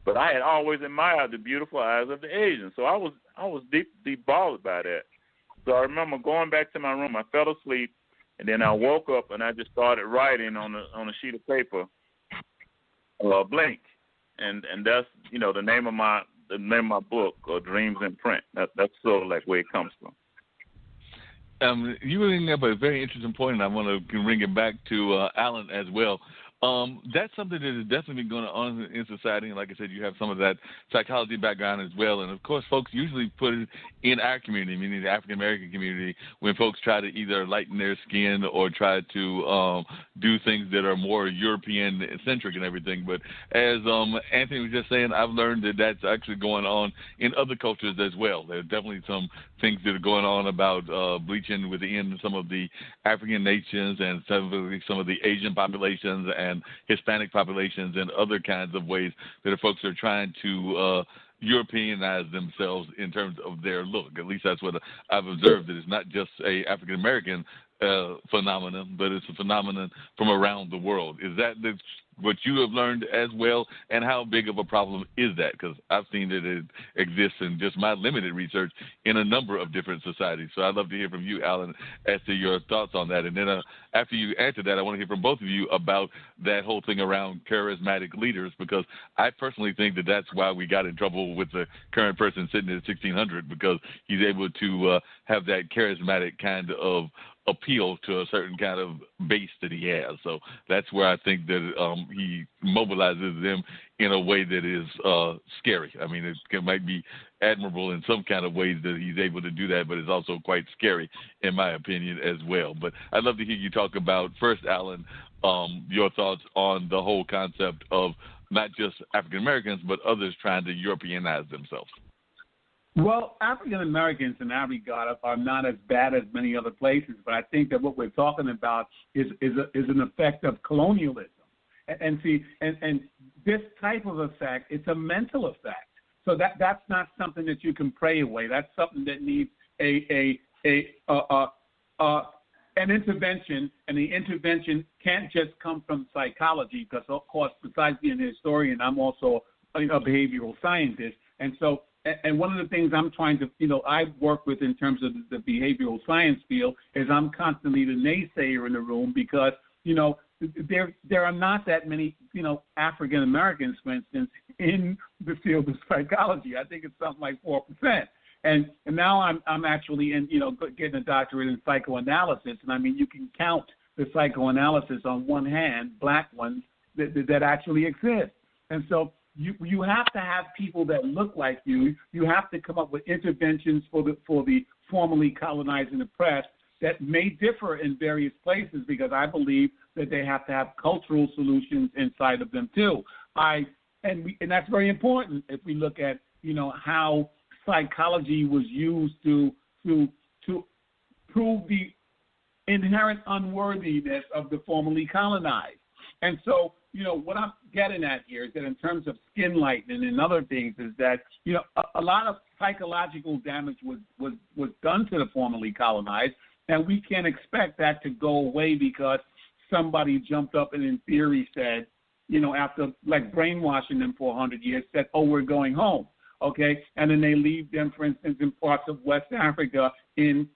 [SPEAKER 5] But I had always admired the beautiful eyes of the Asians, so I was deeply bothered by that. So I remember going back to my room. I fell asleep, and then I woke up and I just started writing on a sheet of paper, Blink, and that's the name of my book, Dreams in Print. That's sort of like where it comes from.
[SPEAKER 4] You bring up a very interesting point, and I want to bring it back to Alan as well. That's something that has definitely been going on in society. And like I said, you have some of that psychology background as well. And, of course, folks usually put it in our community, meaning the African-American community, when folks try to either lighten their skin or try to do things that are more European-centric and everything. But as Anthony was just saying, I've learned that that's actually going on in other cultures as well. There are definitely some things that are going on about bleaching within some of the African nations and some of the Asian populations and Hispanic populations and other kinds of ways that the folks are trying to Europeanize themselves in terms of their look. At least that's what I've observed. That it's not just a African American phenomenon, but it's a phenomenon from around the world. Is that what you have learned as well, and how big of a problem is that? Because I've seen that it exists in just my limited research in a number of different societies. So I'd love to hear from you, Alan, as to your thoughts on that. And then after you answer that, I want to hear from both of you about that whole thing around charismatic leaders, because I personally think that that's why we got in trouble with the current person sitting at 1600, because he's able to have that charismatic kind of appeal to a certain kind of base that he has. So that's where I think that he mobilizes them in a way that is scary. I mean, it might be admirable in some kind of ways that he's able to do that, but it's also quite scary, in my opinion, as well. But I'd love to hear you talk about, first, Alan, your thoughts on the whole concept of not just African Americans, but others trying to Europeanize themselves.
[SPEAKER 6] Well, African Americans in that regard are not as bad as many other places, but I think that what we're talking about is an effect of colonialism. And this type of effect, it's a mental effect. So that's not something that you can pray away. That's something that needs an intervention, and the intervention can't just come from psychology, because, of course, besides being a historian, I'm also a behavioral scientist. And so, and one of the things I'm trying to, I work with in terms of the behavioral science field is I'm constantly the naysayer in the room, because, there are not that many, African Americans, for instance, in the field of psychology. I think it's something like 4%. And now I'm actually getting a doctorate in psychoanalysis, and I mean, you can count the psychoanalysis on one hand, black ones that actually exist. And so you have to have people that look like you. You have to come up with interventions for the formerly colonized and oppressed that may differ in various places, because I believe that they have to have cultural solutions inside of them too. And that's very important if we look at how psychology was used to prove the inherent unworthiness of the formerly colonized. And so, what I'm getting at here is that in terms of skin lightening and other things is that, a lot of psychological damage was done to the formerly colonized, and we can't expect that to go away because somebody jumped up and in theory said, after like brainwashing them for 100 years, said, oh, we're going home. Okay, and then they leave them, for instance, in parts of West Africa, in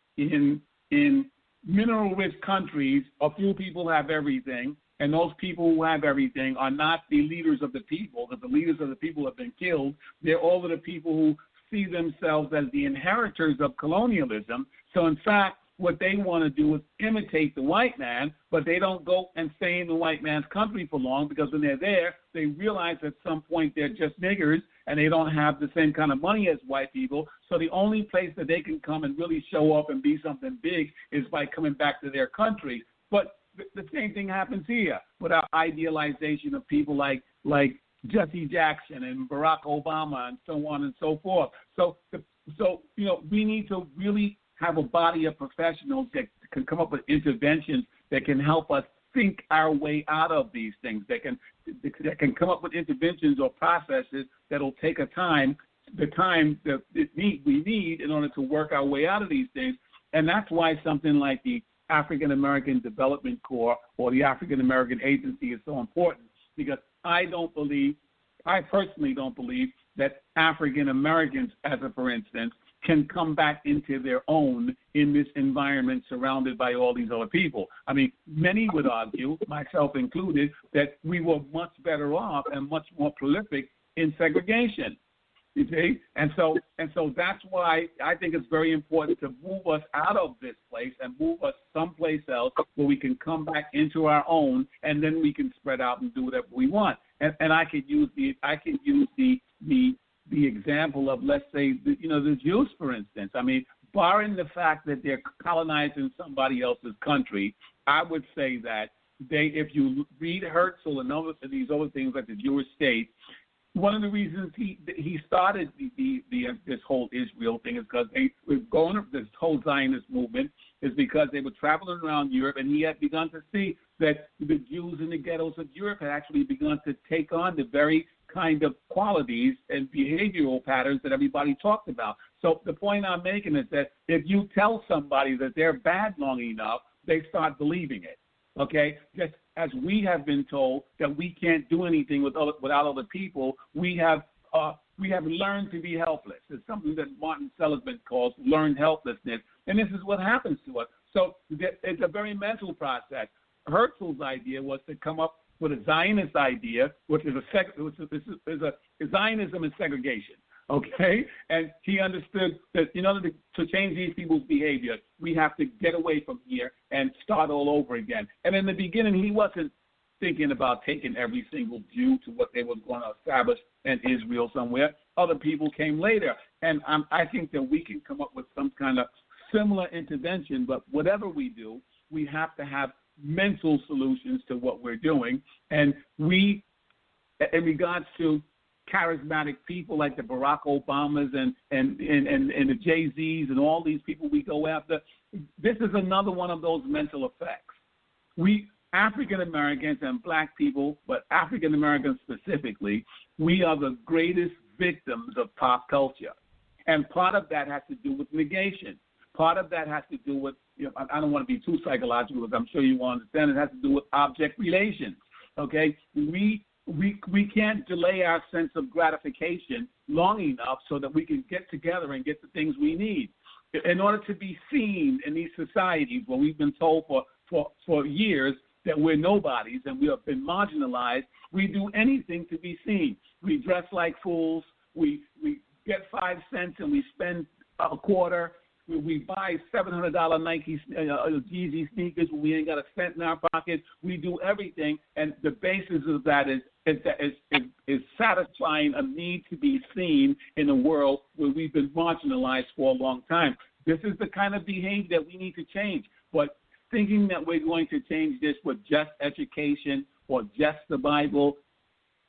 [SPEAKER 6] mineral-rich countries. A few people have everything, and those people who have everything are not the leaders of the people. Because the leaders of the people have been killed. They're all of the people who see themselves as the inheritors of colonialism. So, in fact, what they want to do is imitate the white man, but they don't go and stay in the white man's country for long, because when they're there, they realize at some point they're just niggers and they don't have the same kind of money as white people. So the only place that they can come and really show up and be something big is by coming back to their country. But the same thing happens here with our idealization of people like Jesse Jackson and Barack Obama and so on and so forth. So we need to really have a body of professionals that can come up with interventions that can help us think our way out of these things, that can come up with interventions or processes that will take the time that we need in order to work our way out of these things. And that's why something like the African American Development Corps or the African American Agency is so important, because I personally don't believe that African Americans, for instance, can come back into their own in this environment surrounded by all these other people. I mean, many would argue, myself included, that we were much better off and much more prolific in segregation. You see? And so that's why I think it's very important to move us out of this place and move us someplace else where we can come back into our own, and then we can spread out and do whatever we want. And I could use the example of, let's say, the Jews, for instance. I mean, barring the fact that they're colonizing somebody else's country, I would say that if you read Herzl and these other things like the Jewish state, one of the reasons he started this whole Israel thing is because they were going up this whole Zionist movement is because they were traveling around Europe, and he had begun to see that the Jews in the ghettos of Europe had actually begun to take on the very kind of qualities and behavioral patterns that everybody talked about. So the point I'm making is that if you tell somebody that they're bad long enough, they start believing it. Okay, just as we have been told that we can't do anything without other people, we have learned to be helpless. It's something that Martin Seligman calls learned helplessness, and this is what happens to us. So it's a very mental process. Herzl's idea was to come up with a Zionist idea, which is a Zionism and segregation. Okay, and he understood that in order to change these people's behavior, we have to get away from here and start all over again. And in the beginning, he wasn't thinking about taking every single Jew to what they were going to establish in Israel somewhere. Other people came later, and I think that we can come up with some kind of similar intervention. But whatever we do, we have to have mental solutions to what we're doing, and we, in regards to charismatic people like the Barack Obamas and the Jay-Z's and all these people we go after, this is another one of those mental effects. We, African Americans and black people, but African Americans specifically, we are the greatest victims of pop culture. And part of that has to do with negation. Part of that has to do with, I don't want to be too psychological, because I'm sure you will understand, it has to do with object relations. Okay? We can't delay our sense of gratification long enough so that we can get together and get the things we need. In order to be seen in these societies where we've been told for years that we're nobodies and we have been marginalized, we do anything to be seen. We dress like fools. We get 5 cents and we spend a quarter. We buy $700 Nike Yeezy sneakers when we ain't got a cent in our pocket. We do everything, and the basis of that is satisfying a need to be seen in a world where we've been marginalized for a long time. This is the kind of behavior that we need to change. But thinking that we're going to change this with just education or just the Bible,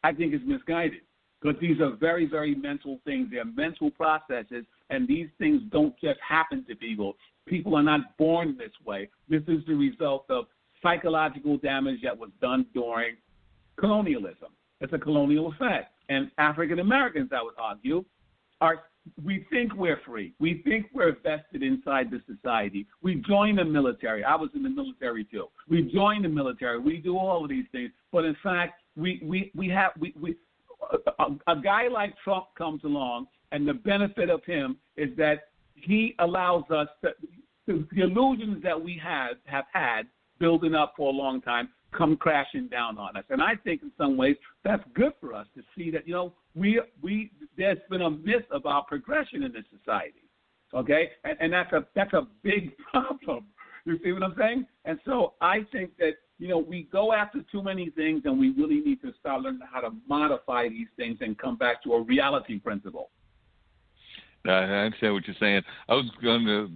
[SPEAKER 6] I think is misguided. Because these are very, very mental things. They're mental processes, and these things don't just happen to people. People are not born this way. This is the result of psychological damage that was done during colonialism. It's a colonial effect. And African Americans, I would argue, we think we're free. We think we're vested inside the society. We join the military. I was in the military too. We join the military. We do all of these things. But in fact, a guy like Trump comes along, and the benefit of him is that he allows us the illusions that we have had building up for a long time come crashing down on us. And I think in some ways that's good for us to see that, there's been a myth about progression in this society. Okay? And that's a big problem. You see what I'm saying? And so I think that, we go after too many things, and we really need to start learning how to modify these things and come back to a reality principle.
[SPEAKER 4] I understand what you're saying. I was going to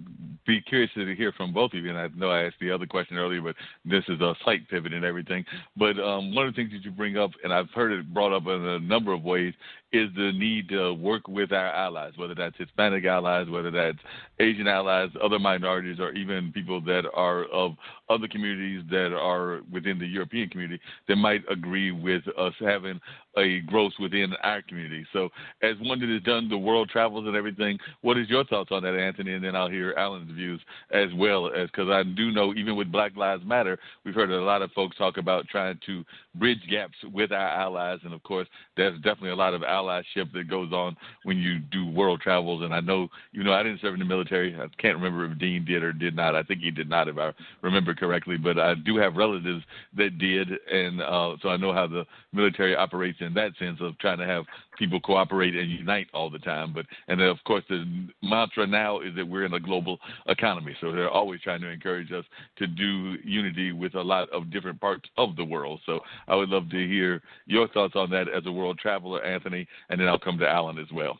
[SPEAKER 4] be curious to hear from both of you, and I know I asked the other question earlier, but this is a slight pivot and everything. But one of the things that you bring up, and I've heard it brought up in a number of ways, is the need to work with our allies, whether that's Hispanic allies, whether that's Asian allies, other minorities, or even people that are of other communities that are within the European community that might agree with us having a growth within our community. So as one that has done the world travels and everything, what is your thoughts on that, Anthony? And then I'll hear Alan's views as well, as because I do know even with Black Lives Matter, we've heard a lot of folks talk about trying to bridge gaps with our allies. And, of course, there's definitely a lot of allyship that goes on when you do world travels. And I know, I didn't serve in the military. I can't remember if Dean did or did not. I think he did not, if I remember correctly. But I do have relatives that did, and so I know how the military operates in that sense of trying to have people cooperate and unite all the time. And then, of course, the mantra now is that we're in a global economy, so they're always trying to encourage us to do unity with a lot of different parts of the world. So I would love to hear your thoughts on that as a world traveler, Anthony, and then I'll come to Alan as well.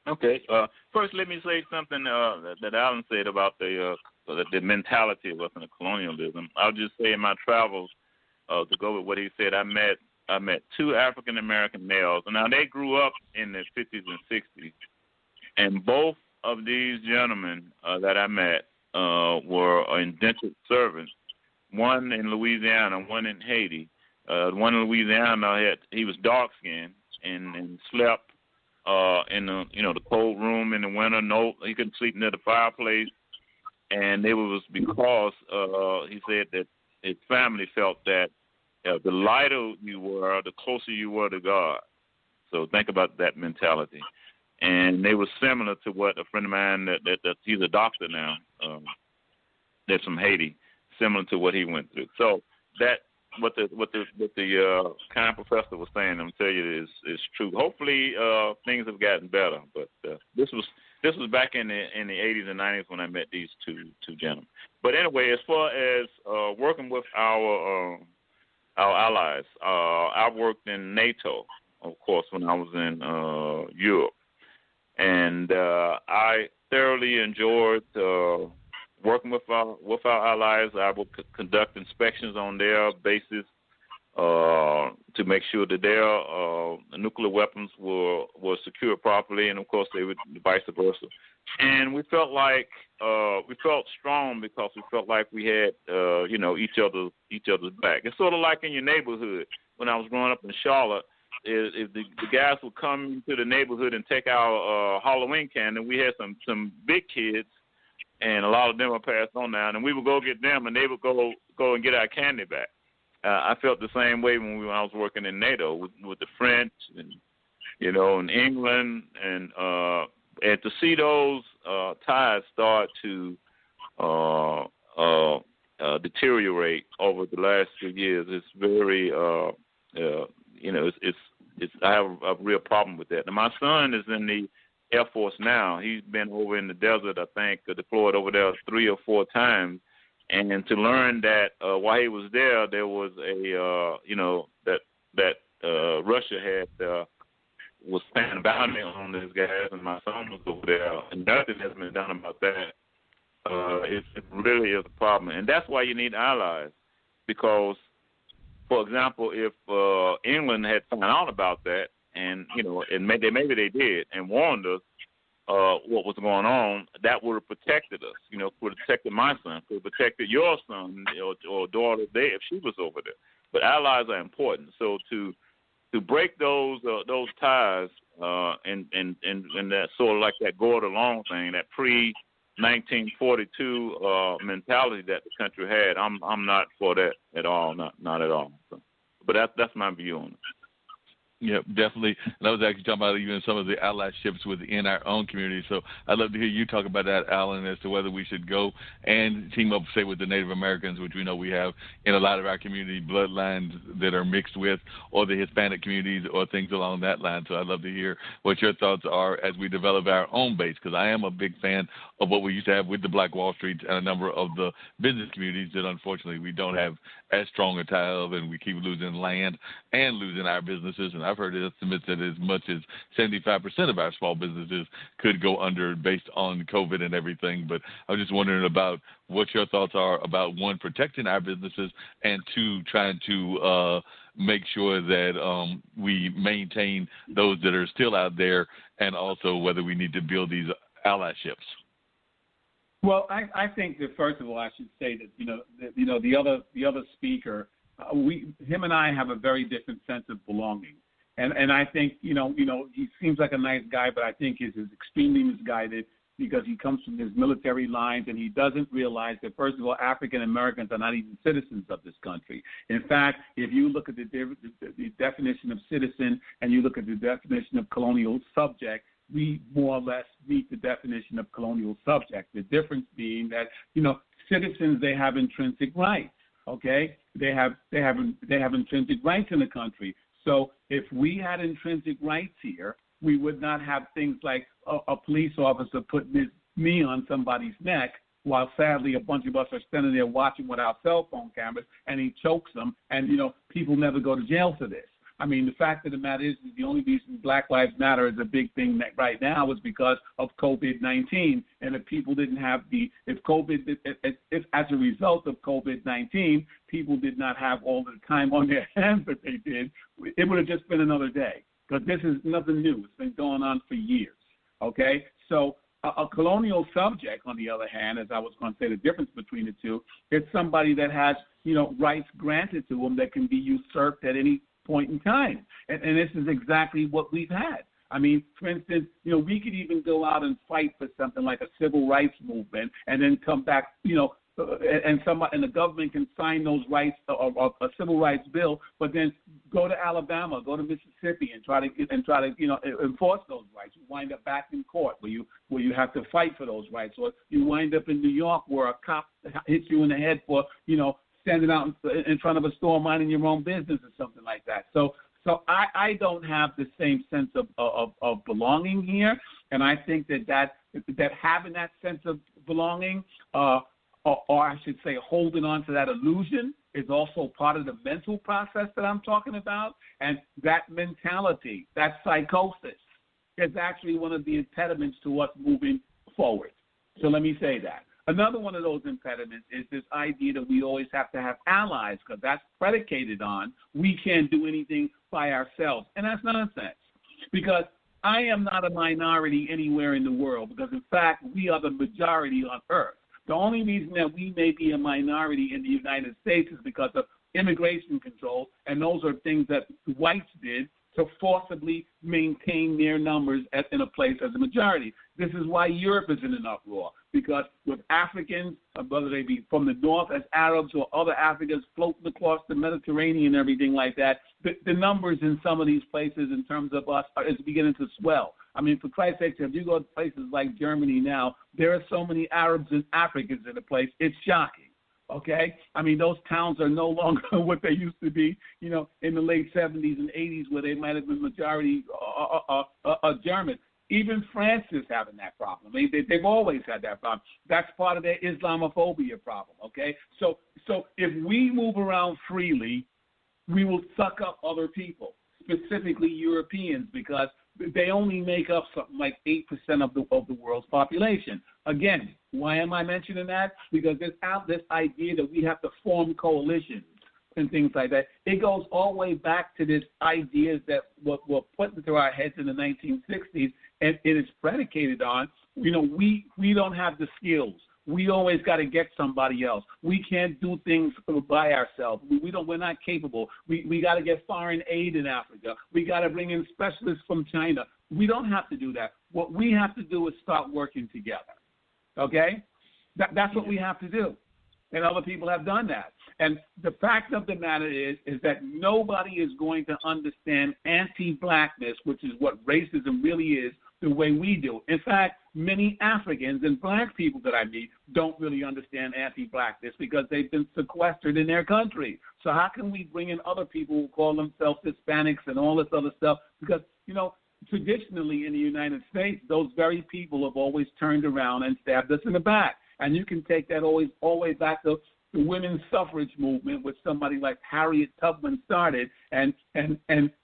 [SPEAKER 5] Okay. First, let me say something that Alan said about the mentality of us in the colonialism. I'll just say in my travels, to go with what he said, I met two African American males. Now they grew up in the 50s and 60s, and both of these gentlemen that I met were indentured servants. One in Louisiana, one in Haiti. One in Louisiana he was dark skinned and slept in the cold room in the winter. No, he couldn't sleep near the fireplace, and it was because he said that his family felt that the lighter you were, the closer you were to God. So think about that mentality. And they were similar to what a friend of mine that he's a doctor now, that's from Haiti, similar to what he went through. So that what the kind professor was saying, I'm telling you, is true. Hopefully things have gotten better, but this was back in the 80s and 90s when I met these two gentlemen. But anyway, as far as working with our allies, I worked in NATO, of course, when I was in Europe, and I thoroughly enjoyed working with our allies. I would conduct inspections on their bases to make sure that their nuclear weapons were secured properly, and of course they would vice versa. And we felt strong because we felt like we had each other's back. It's sort of like in your neighborhood. When I was growing up in Charlotte, if the guys would come to the neighborhood and take our Halloween candy, we had some big kids, and a lot of them were passed on now, and we would go get them, and they would go and get our candy back. I felt the same way when I was working in NATO with the French, and in England, and to see those ties start to deteriorate over the last few years, it's very I have a real problem with that. Now, my son is in the Air Force now. He's been over in the desert, I think, deployed over there 3 or 4 times. And to learn that while he was there was Russia had was standing bounty on these guys, and my son was over there, and nothing has been done about that. It really is a problem, and that's why you need allies, because, for example, if England had found out about that, and maybe they did, and warned us what was going on, that would have protected us. Would have protected my son, could have protected your son or daughter there if she was over there. But allies are important. So to break those ties and that sort of like that go it along thing, that pre-1942 mentality that the country had, I'm not for that at all, not at all. So, but that's my view on it.
[SPEAKER 4] Yeah, definitely. And I was actually talking about even some of the allyships within our own community. So I'd love to hear you talk about that, Alan, as to whether we should go and team up, say, with the Native Americans, which we know we have in a lot of our community bloodlines that are mixed with, or the Hispanic communities, or things along that line. So I'd love to hear what your thoughts are as we develop our own base, because I am a big fan of what we used to have with the Black Wall Street and a number of the business communities that unfortunately we don't have as strong a tie of, and we keep losing land and losing our businesses. And I've heard estimates that as much as 75% of our small businesses could go under based on COVID and everything. But I'm just wondering about what your thoughts are about, 1, protecting our businesses, and 2, trying to make sure that we maintain those that are still out there, and also whether we need to build these allyships.
[SPEAKER 6] Well, I think that first of all, I should say that the other speaker, him and I have a very different sense of belonging, and I think he seems like a nice guy, but I think he's extremely misguided because he comes from his military lines and he doesn't realize that first of all, African Americans are not even citizens of this country. In fact, if you look at the definition of citizen and you look at the definition of colonial subject, we more or less meet the definition of colonial subject. The difference being that, citizens, they have intrinsic rights, okay? They have intrinsic rights in the country. So if we had intrinsic rights here, we would not have things like a police officer putting his knee on somebody's neck while sadly a bunch of us are standing there watching with our cell phone cameras, and he chokes them, and, people never go to jail for this. I mean, the fact of the matter is the only reason Black Lives Matter is a big thing right now is because of COVID-19. And if people didn't have if as a result of COVID-19, people did not have all the time on their hands that they did, it would have just been another day. Because this is nothing new. It's been going on for years. Okay? So a colonial subject, on the other hand, as I was going to say the difference between the two, is somebody that has, rights granted to them that can be usurped at any point in time. And this is exactly what we've had. I mean, for instance, we could even go out and fight for something like a civil rights movement and then come back, and the government can sign those rights or a civil rights bill, but then go to Alabama, go to Mississippi, and try to enforce those rights. You wind up back in court where you have to fight for those rights, or you wind up in New York where a cop hits you in the head for standing out in front of a store minding your own business or something like that. So I don't have the same sense of belonging here, and I think that having that sense of belonging, or I should say holding on to that illusion, is also part of the mental process that I'm talking about. And that mentality, that psychosis, is actually one of the impediments to us moving forward. So let me say that. Another one of those impediments is this idea that we always have to have allies, because that's predicated on we can't do anything by ourselves. And that's nonsense, because I am not a minority anywhere in the world, because, in fact, we are the majority on Earth. The only reason that we may be a minority in the United States is because of immigration control, and those are things that the whites did to forcibly maintain their numbers in a place as a majority. This is why Europe is in an uproar, because with Africans, whether they be from the north as Arabs or other Africans floating across the Mediterranean and everything like that, the numbers in some of these places in terms of us is beginning to swell. I mean, for Christ's sake, if you go to places like Germany now, there are so many Arabs and Africans in the place, it's shocking. Okay? I mean, those towns are no longer what they used to be, in the late 70s and 80s, where they might have been majority German. Even France is having that problem. They've always had that problem. That's part of their Islamophobia problem, okay? So if we move around freely, we will suck up other people, specifically Europeans, because they only make up something like 8% of the world's population. Again, why am I mentioning that? Because there's this idea that we have to form coalitions and things like that. It goes all the way back to this ideas that were put into our heads in the 1960s, and it is predicated on, we don't have the skills. We always got to get somebody else. We can't do things by ourselves. We're not capable. We got to get foreign aid in Africa. We got to bring in specialists from China. We don't have to do that. What we have to do is start working together. Okay? That's what we have to do. And other people have done that. And the fact of the matter is that nobody is going to understand anti-blackness, which is what racism really is, the way we do. In fact, many Africans and black people that I meet don't really understand anti-blackness because they've been sequestered in their country. So how can we bring in other people who call themselves Hispanics and all this other stuff? Because, traditionally in the United States, those very people have always turned around and stabbed us in the back. And you can take that all the way back to the women's suffrage movement, which somebody like Harriet Tubman started, and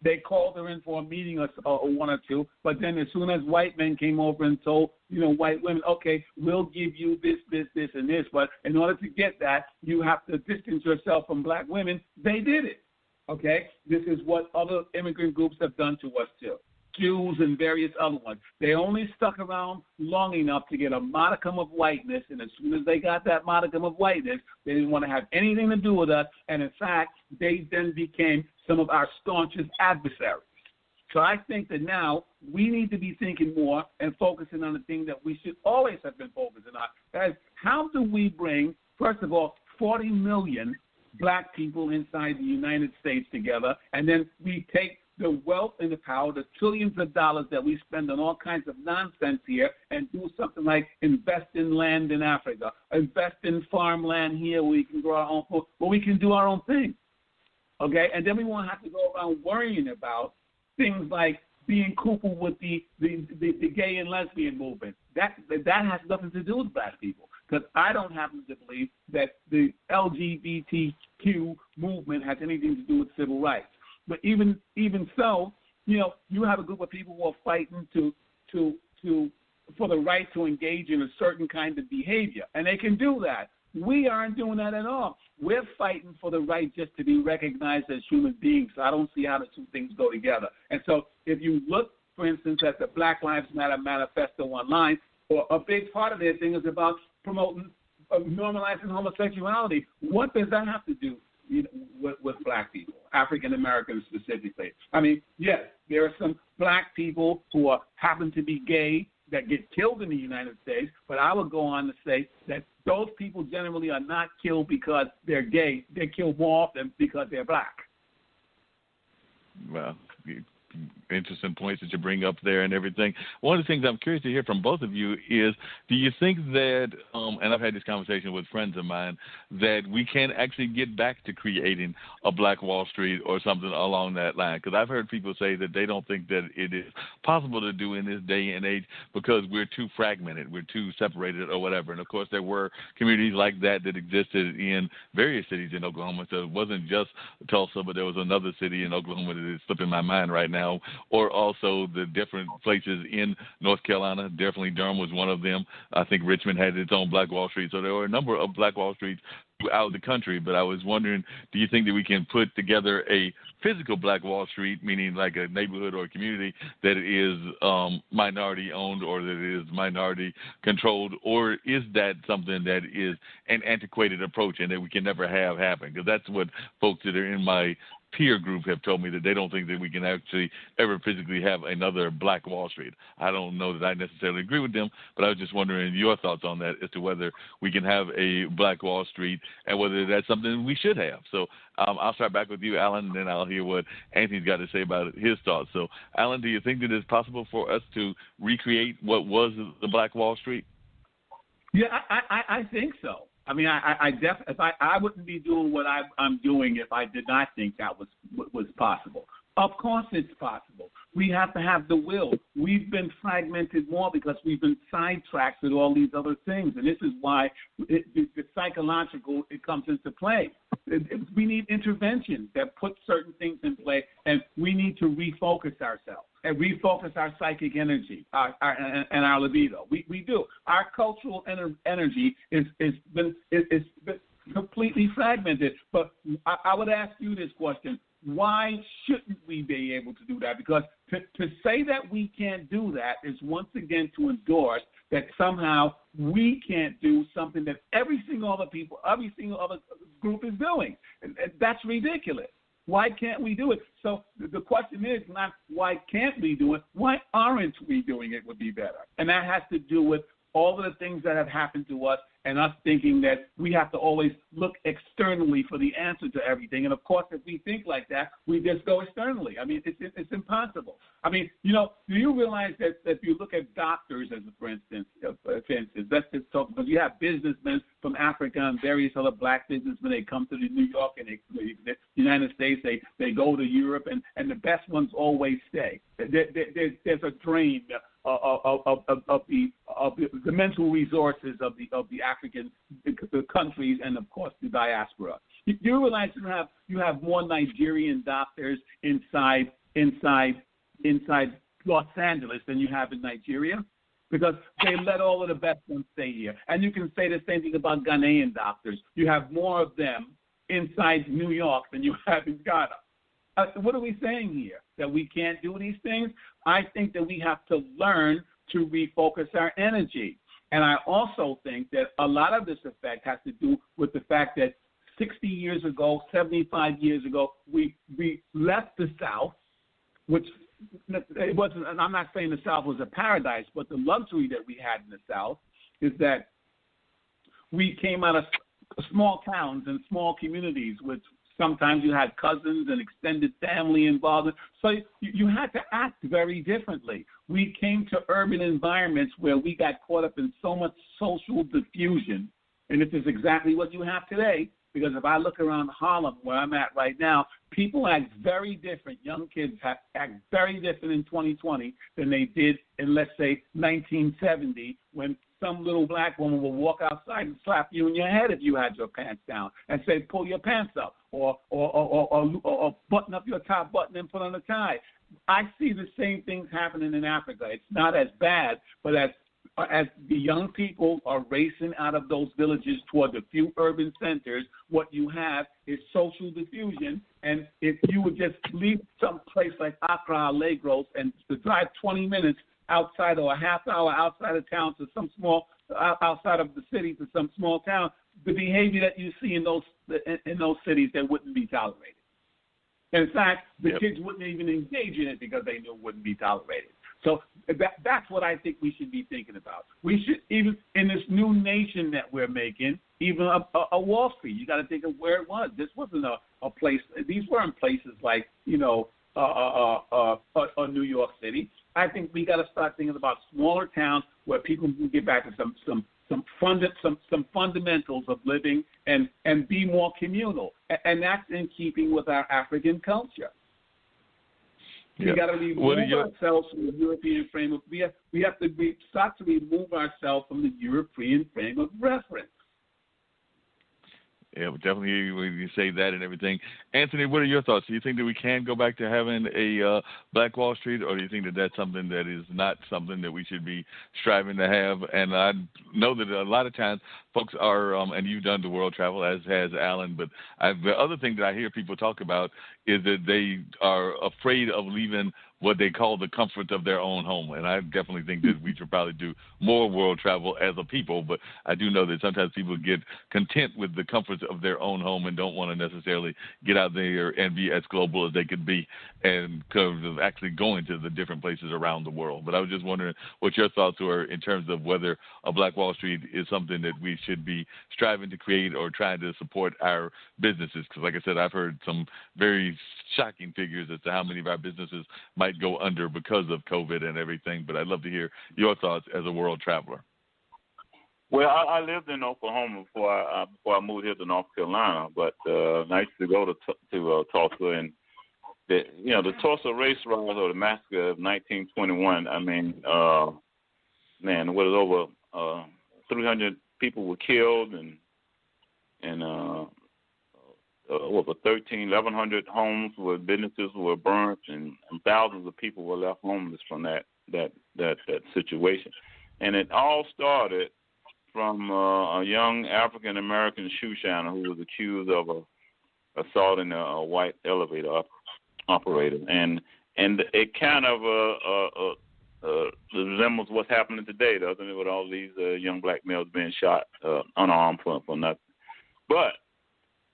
[SPEAKER 6] they called her in for a meeting or one or two, but then as soon as white men came over and told, white women, okay, we'll give you this, and this, but in order to get that, you have to distance yourself from black women, they did it, okay? This is what other immigrant groups have done to us too. Jews and various other ones. They only stuck around long enough to get a modicum of whiteness, and as soon as they got that modicum of whiteness, they didn't want to have anything to do with us, and in fact, they then became some of our staunchest adversaries. So I think that now we need to be thinking more and focusing on the thing that we should always have been focusing on. That is, how do we bring, first of all, 40 million black people inside the United States together, and then we take the wealth and the power, the trillions of dollars that we spend on all kinds of nonsense here, and do something like invest in land in Africa, invest in farmland here where we can grow our own food, where we can do our own thing. okay? And then we won't have to go around worrying about things like being cuckoo with the gay and lesbian movement. That has nothing to do with black people, because I don't happen to believe that the LGBTQ movement has anything to do with civil rights. But even so, you have a group of people who are fighting for the right to engage in a certain kind of behavior, and they can do that. We aren't doing that at all. We're fighting for the right just to be recognized as human beings. So I don't see how the two things go together. And so if you look, for instance, at the Black Lives Matter manifesto online, or a big part of their thing is about promoting, normalizing homosexuality. What does that have to do with black people, African Americans specifically? I mean, yes, there are some black people who happen to be gay that get killed in the United States, but I would go on to say that those people generally are not killed because they're gay. They're killed more often because they're black.
[SPEAKER 4] Well, interesting points that you bring up there and everything. One of the things I'm curious to hear from both of you is, do you think that, and I've had this conversation with friends of mine, that we can actually get back to creating a Black Wall Street or something along that line? Because I've heard people say that they don't think that it is possible to do in this day and age because we're too fragmented, we're too separated or whatever. And, of course, there were communities like that existed in various cities in Oklahoma. So it wasn't just Tulsa, but there was another city in Oklahoma that is slipping my mind right now, or also the different places in North Carolina. Definitely Durham was one of them. I think Richmond had its own Black Wall Street. So there were a number of Black Wall Streets throughout the country. But I was wondering, do you think that we can put together a physical Black Wall Street, meaning like a neighborhood or a community that is minority owned or that is minority controlled, or is that something that is an antiquated approach and that we can never have happen? Because that's what folks that are in my peer group have told me, that they don't think that we can actually ever physically have another Black Wall Street. I don't know that I necessarily agree with them, but I was just wondering your thoughts on that as to whether we can have a Black Wall Street and whether that's something we should have. So I'll start back with you, Alan, and then I'll hear what Anthony's got to say about his thoughts. So, Alan, do you think that it's possible for us to recreate what was the Black Wall Street?
[SPEAKER 6] Yeah, I think so. I mean, I wouldn't be doing what I'm doing if I did not think that was possible. Of course it's possible. We have to have the will. We've been fragmented more because we've been sidetracked with all these other things, and this is why the psychological, it comes into play. We need intervention that puts certain things in play, and we need to refocus ourselves and refocus our psychic energy and our libido. We do. Our cultural energy is completely fragmented. But I would ask you this question. Why shouldn't we be able to do that? Because to say that we can't do that is once again to endorse that somehow we can't do something that every single other group is doing. And that's ridiculous. Why can't we do it? So the question is not why can't we do it, why aren't we doing it would be better. And that has to do with all of the things that have happened to us and us thinking that we have to always look externally for the answer to everything. And, of course, if we think like that, we just go externally. I mean, it's impossible. I mean, do you realize that if you look at doctors, for instance, let's just talk, because you have businessmen from Africa and various other black businessmen, they come to New York and the United States, they go to Europe, and the best ones always stay. There's a drain of the mental resources of the African countries and, of course, the diaspora. You realize you have more Nigerian doctors inside Los Angeles than you have in Nigeria, because they let all of the best ones stay here. And you can say the same thing about Ghanaian doctors. You have more of them inside New York than you have in Ghana. What are we saying here? That we can't do these things? I think that we have to learn to refocus our energy. And I also think that a lot of this effect has to do with the fact that 60 years ago, 75 years ago, we left the South, which it wasn't, and I'm not saying the South was a paradise, but the luxury that we had in the South is that we came out of small towns and small communities, which sometimes you had cousins and extended family involvement. So you had to act very differently. We came to urban environments where we got caught up in so much social diffusion, and this is exactly what you have today. Because if I look around Harlem, where I'm at right now, people act very different. Young kids act very different in 2020 than they did in, let's say, 1970, when some little black woman will walk outside and slap you in your head if you had your pants down and say, pull your pants up, or button up your top button and put on a tie. I see the same things happening in Africa. It's not as bad, but as the young people are racing out of those villages toward the few urban centers, what you have is social diffusion. And if you would just leave some place like Accra or Lagos and to drive 20 minutes outside or a half hour outside of town to some small, outside of the city to some small town, the behavior that you see in those cities, that wouldn't be tolerated. In fact, the kids wouldn't even engage in it because they knew it wouldn't be tolerated. So that's what I think we should be thinking about. We should, even in this new nation that we're making, even a Wall Street, you got to think of where it was. This wasn't a place. These weren't places like, New York City. I think we got to start thinking about smaller towns where people can get back to some fundamentals of living and be more communal, and that's in keeping with our African culture. We got to remove ourselves from the European frame of. We have to start to remove ourselves from the European frame of reference.
[SPEAKER 4] Yeah, we definitely hear you when you say that and everything. Anthony, what are your thoughts? Do you think that we can go back to having a Black Wall Street, or do you think that that's something that is not something that we should be striving to have? And I know that a lot of times folks are, and you've done the world travel, as has Alan, but the other thing that I hear people talk about is that they are afraid of leaving what they call the comfort of their own home. And I definitely think that we should probably do more world travel as a people, but I do know that sometimes people get content with the comforts of their own home and don't want to necessarily get out there and be as global as they could be, and because of actually going to the different places around the world. But I was just wondering what your thoughts were in terms of whether a Black Wall Street is something that we should be striving to create or trying to support our businesses. Because like I said, I've heard some very shocking figures as to how many of our businesses might go under because of COVID and everything. But I'd love to hear your thoughts as a world traveler.
[SPEAKER 5] Well, I lived in Oklahoma before I moved here to North Carolina, but I used to go to Tulsa, and the Tulsa race riots or the massacre of 1921. I mean, man, what is over 300 people were killed, and over 1,100 homes businesses were burnt, and thousands of people were left homeless from that situation. And it all started from a young African American shoe shiner who was accused of assaulting a white elevator operator, and it kind of resembles what's happening today, doesn't it? With all these young black males being shot unarmed for nothing. But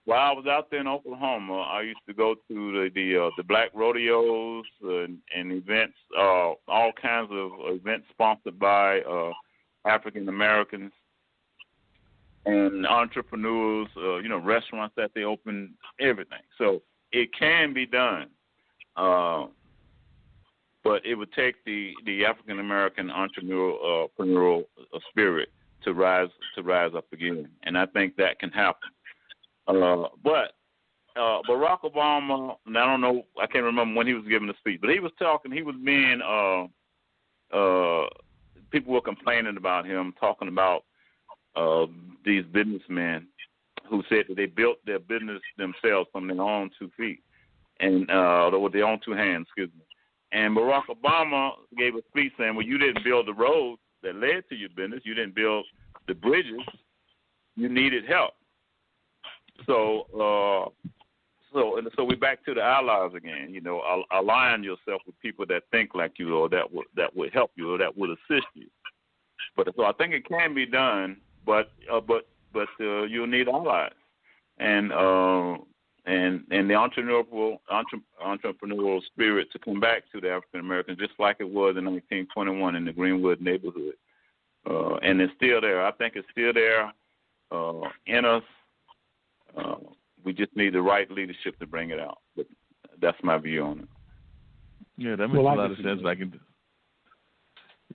[SPEAKER 5] while I was out there in Oklahoma, I used to go to the black rodeos and events, all kinds of events sponsored by African Americans and entrepreneurs, restaurants that they open, everything. So it can be done, but it would take the African American entrepreneurial spirit to rise up again, and I think that can happen. But Barack Obama, and I don't know, I can't remember when he was giving the speech, but he was talking. He was being people were complaining about him, talking about these businessmen who said that they built their business themselves from their own 2 feet and with their own 2 hands, excuse me. And Barack Obama gave a speech saying, "Well, you didn't build the roads that led to your business. You didn't build the bridges. You needed help." So we're back to the allies again. Align yourself with people that think like you, or that would help you, or that would assist you. But so I think it can be done, but you'll need allies, and the entrepreneurial spirit to come back to the African Americans, just like it was in 1921 in the Greenwood neighborhood, and it's still there. I think it's still there in us. We just need the right leadership to bring it out. But that's my view on it.
[SPEAKER 4] Yeah, that makes a lot of sense.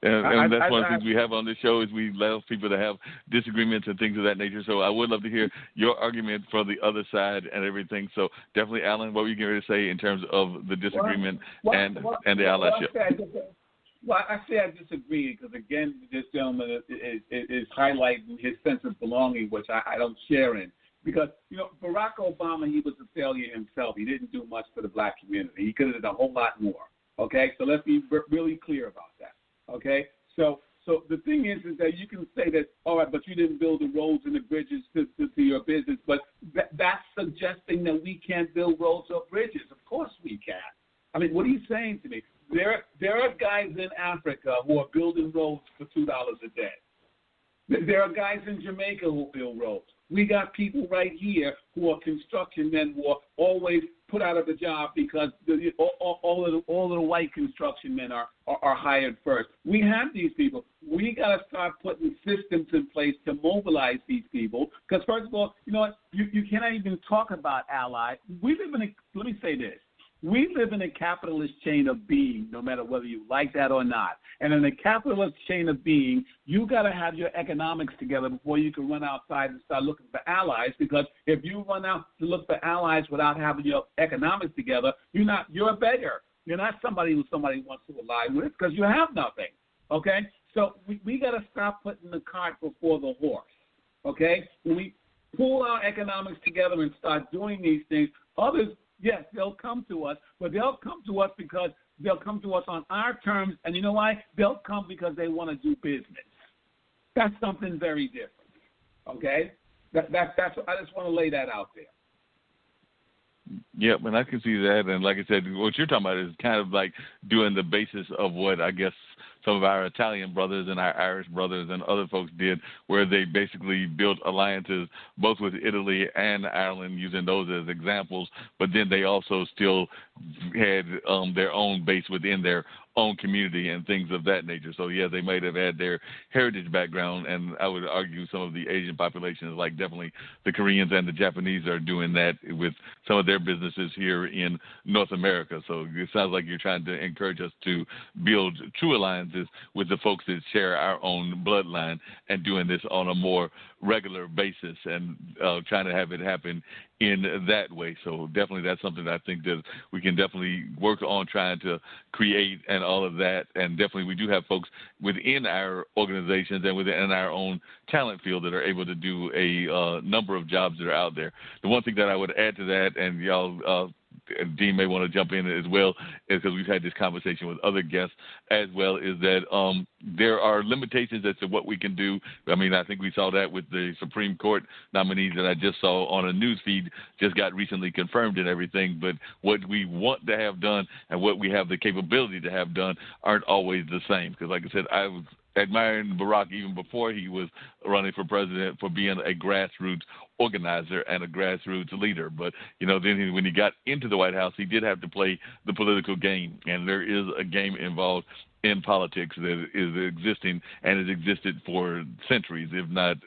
[SPEAKER 4] And that's one of the things we have on the show is we allow people to have disagreements and things of that nature. So I would love to hear your argument for the other side and everything. So definitely, Alan, what were you going to say in terms of the disagreement and the allyship?
[SPEAKER 6] I disagree because, again, this gentleman is highlighting his sense of belonging, which I don't share in. Because, Barack Obama, he was a failure himself. He didn't do much for the black community. He could have done a whole lot more. Okay? So let's be really clear about that. Okay? So the thing is that you can say that, all right, but you didn't build the roads and the bridges to your business. But that's suggesting that we can't build roads or bridges. Of course we can. I mean, what are you saying to me? There are guys in Africa who are building roads for $2 a day. There are guys in Jamaica who build roads. We got people right here who are construction men who are always put out of a job because all of the white construction men are hired first. We have these people. We got to start putting systems in place to mobilize these people because, first of all, you know what? You cannot even talk about allies. Let me say this. We live in a capitalist chain of being, no matter whether you like that or not. And in a capitalist chain of being, you got to have your economics together before you can run outside and start looking for allies. Because if you run out to look for allies without having your economics together, you're a beggar. You're not somebody who somebody wants to ally with because you have nothing. Okay? So we got to stop putting the cart before the horse. Okay? When we pull our economics together and start doing these things, others. Yes, they'll come to us, but they'll come to us because they'll come to us on our terms, and you know why? They'll come because they want to do business. That's something very different, okay? That's I just want to lay that out there.
[SPEAKER 4] Yeah, and I can see that, and like I said, what you're talking about is kind of like doing the basis of what I guess some of our Italian brothers and our Irish brothers and other folks did, where they basically built alliances both with Italy and Ireland, using those as examples, but then they also still had their own base within their own community and things of that nature. So, yeah, they might have had their heritage background, and I would argue some of the Asian populations, like definitely the Koreans and the Japanese, are doing that with some of their businesses here in North America. So it sounds like you're trying to encourage us to build true alliances with the folks that share our own bloodline and doing this on a more regular basis and trying to have it happen in that way. So definitely that's something that I think that we can definitely work on trying to create and all of that. And definitely we do have folks within our organizations and within our own talent field that are able to do a number of jobs that are out there. The one thing that I would add to that, and y'all Dean may want to jump in as well, is because we've had this conversation with other guests as well, is that there are limitations as to what we can do. I mean, I think we saw that with the Supreme Court nominees that I just saw on a news feed, just got recently confirmed and everything. But what we want to have done and what we have the capability to have done aren't always the same. Because like I said, I was admiring Barack even before he was running for president for being a grassroots organizer and a grassroots leader. But, you know, then when he got into the White House, he did have to play the political game. And there is a game involved in politics that is existing and has existed for centuries, if not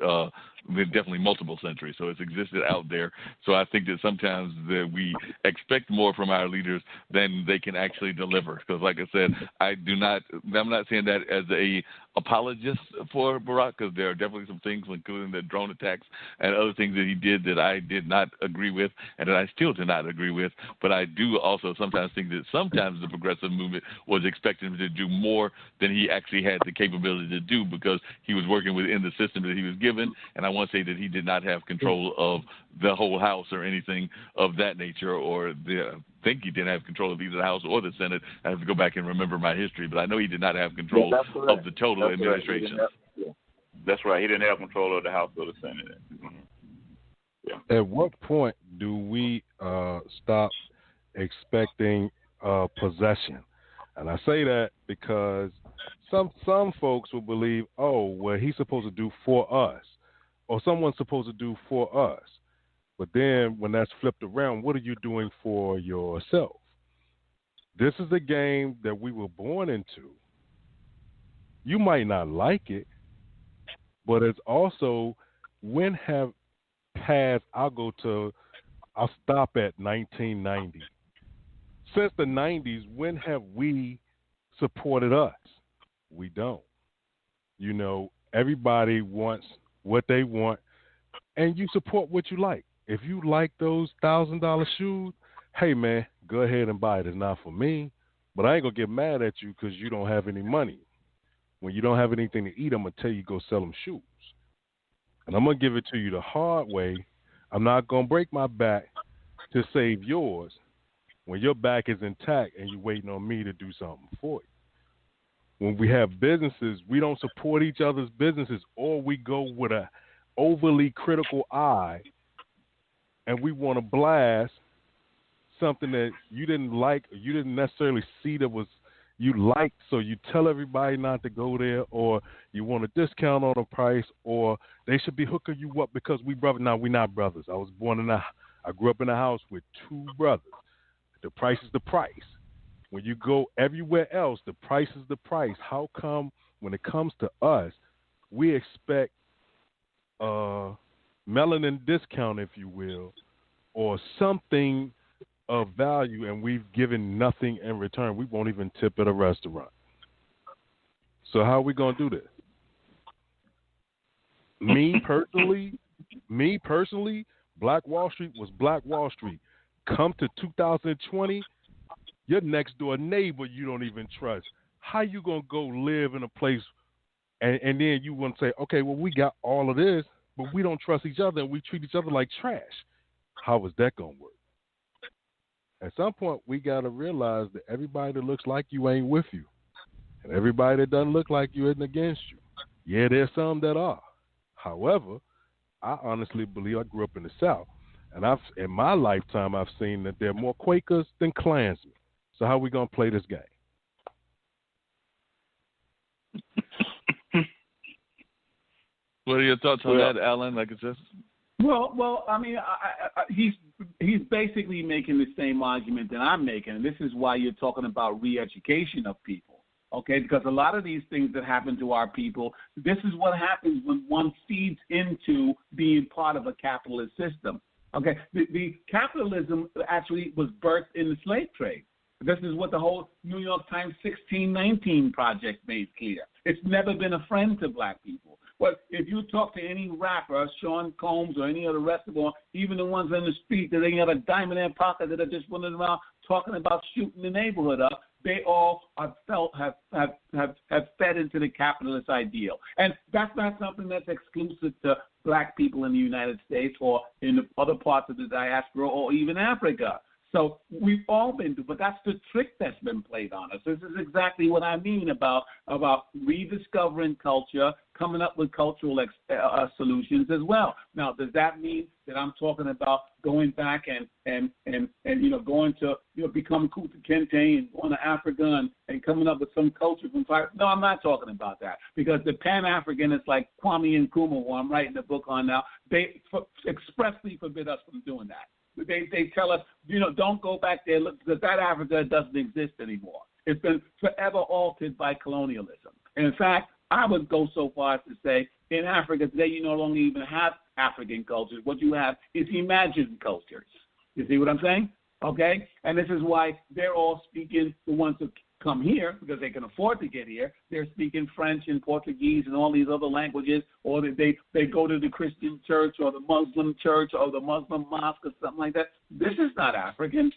[SPEAKER 4] definitely multiple centuries. So it's existed out there. So I think that sometimes that we expect more from our leaders than they can actually deliver. Because like I said, I'm not saying that as a apologist for Barack, because there are definitely some things, including the drone attacks and other things that he did that I did not agree with and that I still do not agree with. But I do also sometimes think that sometimes the progressive movement was expecting him to do more than he actually had the capability to do, because he was working within the system that he was given. And I want to say that he did not have control of the whole House or anything of that nature, or think he didn't have control of either the House or the Senate. I have to go back and remember my history, but I know he did not have control of the total administration.
[SPEAKER 5] That's right. He didn't have control of the House or the Senate. Mm-hmm.
[SPEAKER 3] Yeah. At what point do we stop expecting possession? And I say that because some folks will believe, oh, well, he's supposed to do for us, or someone's supposed to do for us. But then when that's flipped around, what are you doing for yourself? This is a game that we were born into. You might not like it, but it's also, when have paths, I'll stop at 1990. Since the 90s, when have we supported us? We don't. You know, everybody wants what they want, and you support what you like. If you like those $1,000 shoes, hey man, go ahead and buy it. It's not for me, but I ain't gonna get mad at you because you don't have any money. When you don't have anything to eat, I'm gonna tell you go sell them shoes, and I'm gonna give it to you the hard way. I'm not gonna break my back to save yours when your back is intact and you're waiting on me to do something for you. When we have businesses, we don't support each other's businesses, or we go with a overly critical eye and we want to blast something that you didn't like or you didn't necessarily see that was you liked, so you tell everybody not to go there, or you want a discount on the price, or they should be hooking you up because we brothers. Now, we're not brothers. I grew up in a house with two brothers. The price is the price. When you go everywhere else, the price is the price. How come when it comes to us, we expect melanin discount, if you will, or something of value, and we've given nothing in return? We won't even tip at a restaurant. So how are we going to do this? Me personally, Black Wall Street was Black Wall Street. Come to 2020, your next door neighbor you don't even trust. How you going to go live in a place and then you want to say, okay, well, we got all of this, but we don't trust each other and we treat each other like trash. How is that going to work? At some point, we got to realize that everybody that looks like you ain't with you. And everybody that doesn't look like you isn't against you. Yeah, there's some that are. However, I honestly believe I grew up in the South. And in my lifetime, I've seen that there are more Quakers than Klansmen. So how are we going to play this game?
[SPEAKER 4] What are your thoughts on that, Alan? Like, is this?
[SPEAKER 6] Well, I mean, he's basically making the same argument that I'm making, and this is why you're talking about re-education of people, okay? Because a lot of these things that happen to our people, this is what happens when one feeds into being part of a capitalist system, okay? The capitalism actually was birthed in the slave trade. This is what the whole New York Times 1619 project made clear. It's never been a friend to black people. But if you talk to any rapper, Sean Combs or any of the rest of them, even the ones in the street that ain't got a dime in their pocket that are just running around talking about shooting the neighborhood up, they all have fed into the capitalist ideal. And that's not something that's exclusive to black people in the United States or in the other parts of the diaspora or even Africa. So we've all been through, but that's the trick that's been played on us. This is exactly what I mean about rediscovering culture, coming up with cultural solutions as well. Now, does that mean that I'm talking about going back and going to become Kunta Kinte and going to Africa and coming up with some culture from fire? No, I'm not talking about that, because the Pan-Africanists like Kwame Nkrumah, who I'm writing a book on now, they expressly forbid us from doing that. They tell us, don't go back there, look, because that Africa doesn't exist anymore. It's been forever altered by colonialism. And in fact, I would go so far as to say, in Africa today, you no longer even have African cultures. What you have is imagined cultures. You see what I'm saying? Okay? And this is why they're all speaking, the ones who come here because they can afford to get here. They're speaking French and Portuguese and all these other languages, or they go to the Christian church or the Muslim church or the Muslim mosque or something like that. This is not African,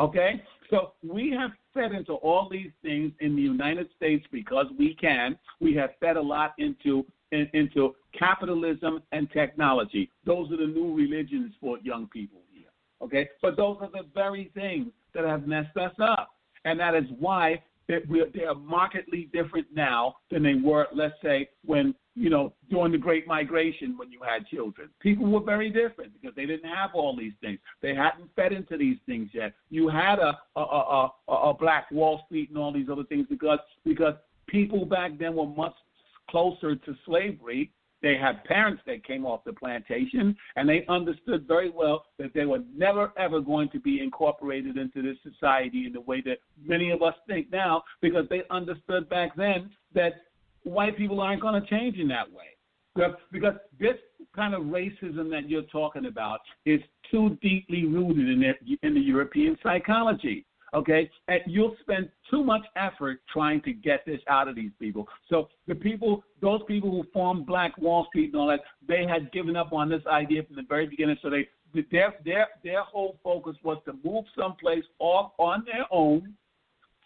[SPEAKER 6] okay? So we have fed into all these things in the United States because we can. We have fed a lot into capitalism and technology. Those are the new religions for young people here, okay? But those are the very things that have messed us up. And that is why they are markedly different now than they were, let's say, when, during the Great Migration when you had children. People were very different because they didn't have all these things. They hadn't fed into these things yet. You had a Black Wall Street and all these other things because people back then were much closer to slavery. They had parents that came off the plantation, and they understood very well that they were never, ever going to be incorporated into this society in the way that many of us think now, because they understood back then that white people aren't going to change in that way. Because this kind of racism that you're talking about is too deeply rooted in the European psychology. okay? And you'll spend too much effort trying to get this out of these people. So those people who formed Black Wall Street and all that, they had given up on this idea from the very beginning. So their whole focus was to move someplace off on their own,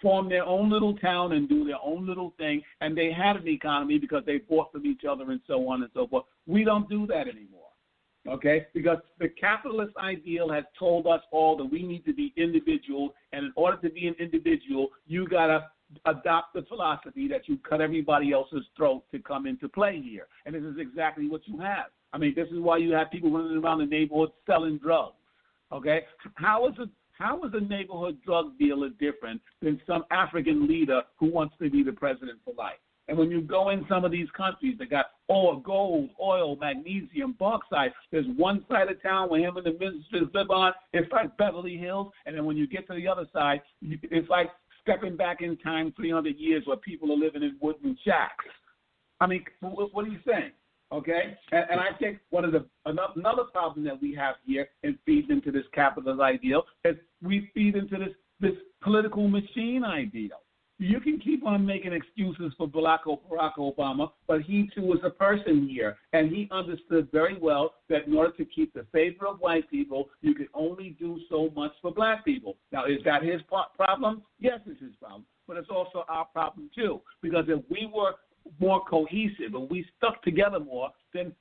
[SPEAKER 6] form their own little town and do their own little thing, and they had an economy because they fought from each other and so on and so forth. We don't do that anymore, okay? Because the capitalist ideal has told us all that we need to be individuals, and in order to be an individual, you got to adopt the philosophy that you cut everybody else's throat to come into play here. And this is exactly what you have. I mean, this is why you have people running around the neighborhood selling drugs, okay? How is a neighborhood drug dealer different than some African leader who wants to be the president for life? And when you go in some of these countries that got gold, oil, magnesium, bauxite, there's one side of town where him and the ministers live on. It's like Beverly Hills. And then when you get to the other side, it's like stepping back in time 300 years where people are living in wooden shacks. I mean, what are you saying? Okay? And I think another problem that we have here and feeds into this capitalist ideal is we feed into this political machine ideal. You can keep on making excuses for Barack Obama, but he too was a person here, and he understood very well that in order to keep the favor of white people, you can only do so much for black people. Now, is that his problem? Yes, it's his problem, but it's also our problem too, because if we were more cohesive and we stuck together more, then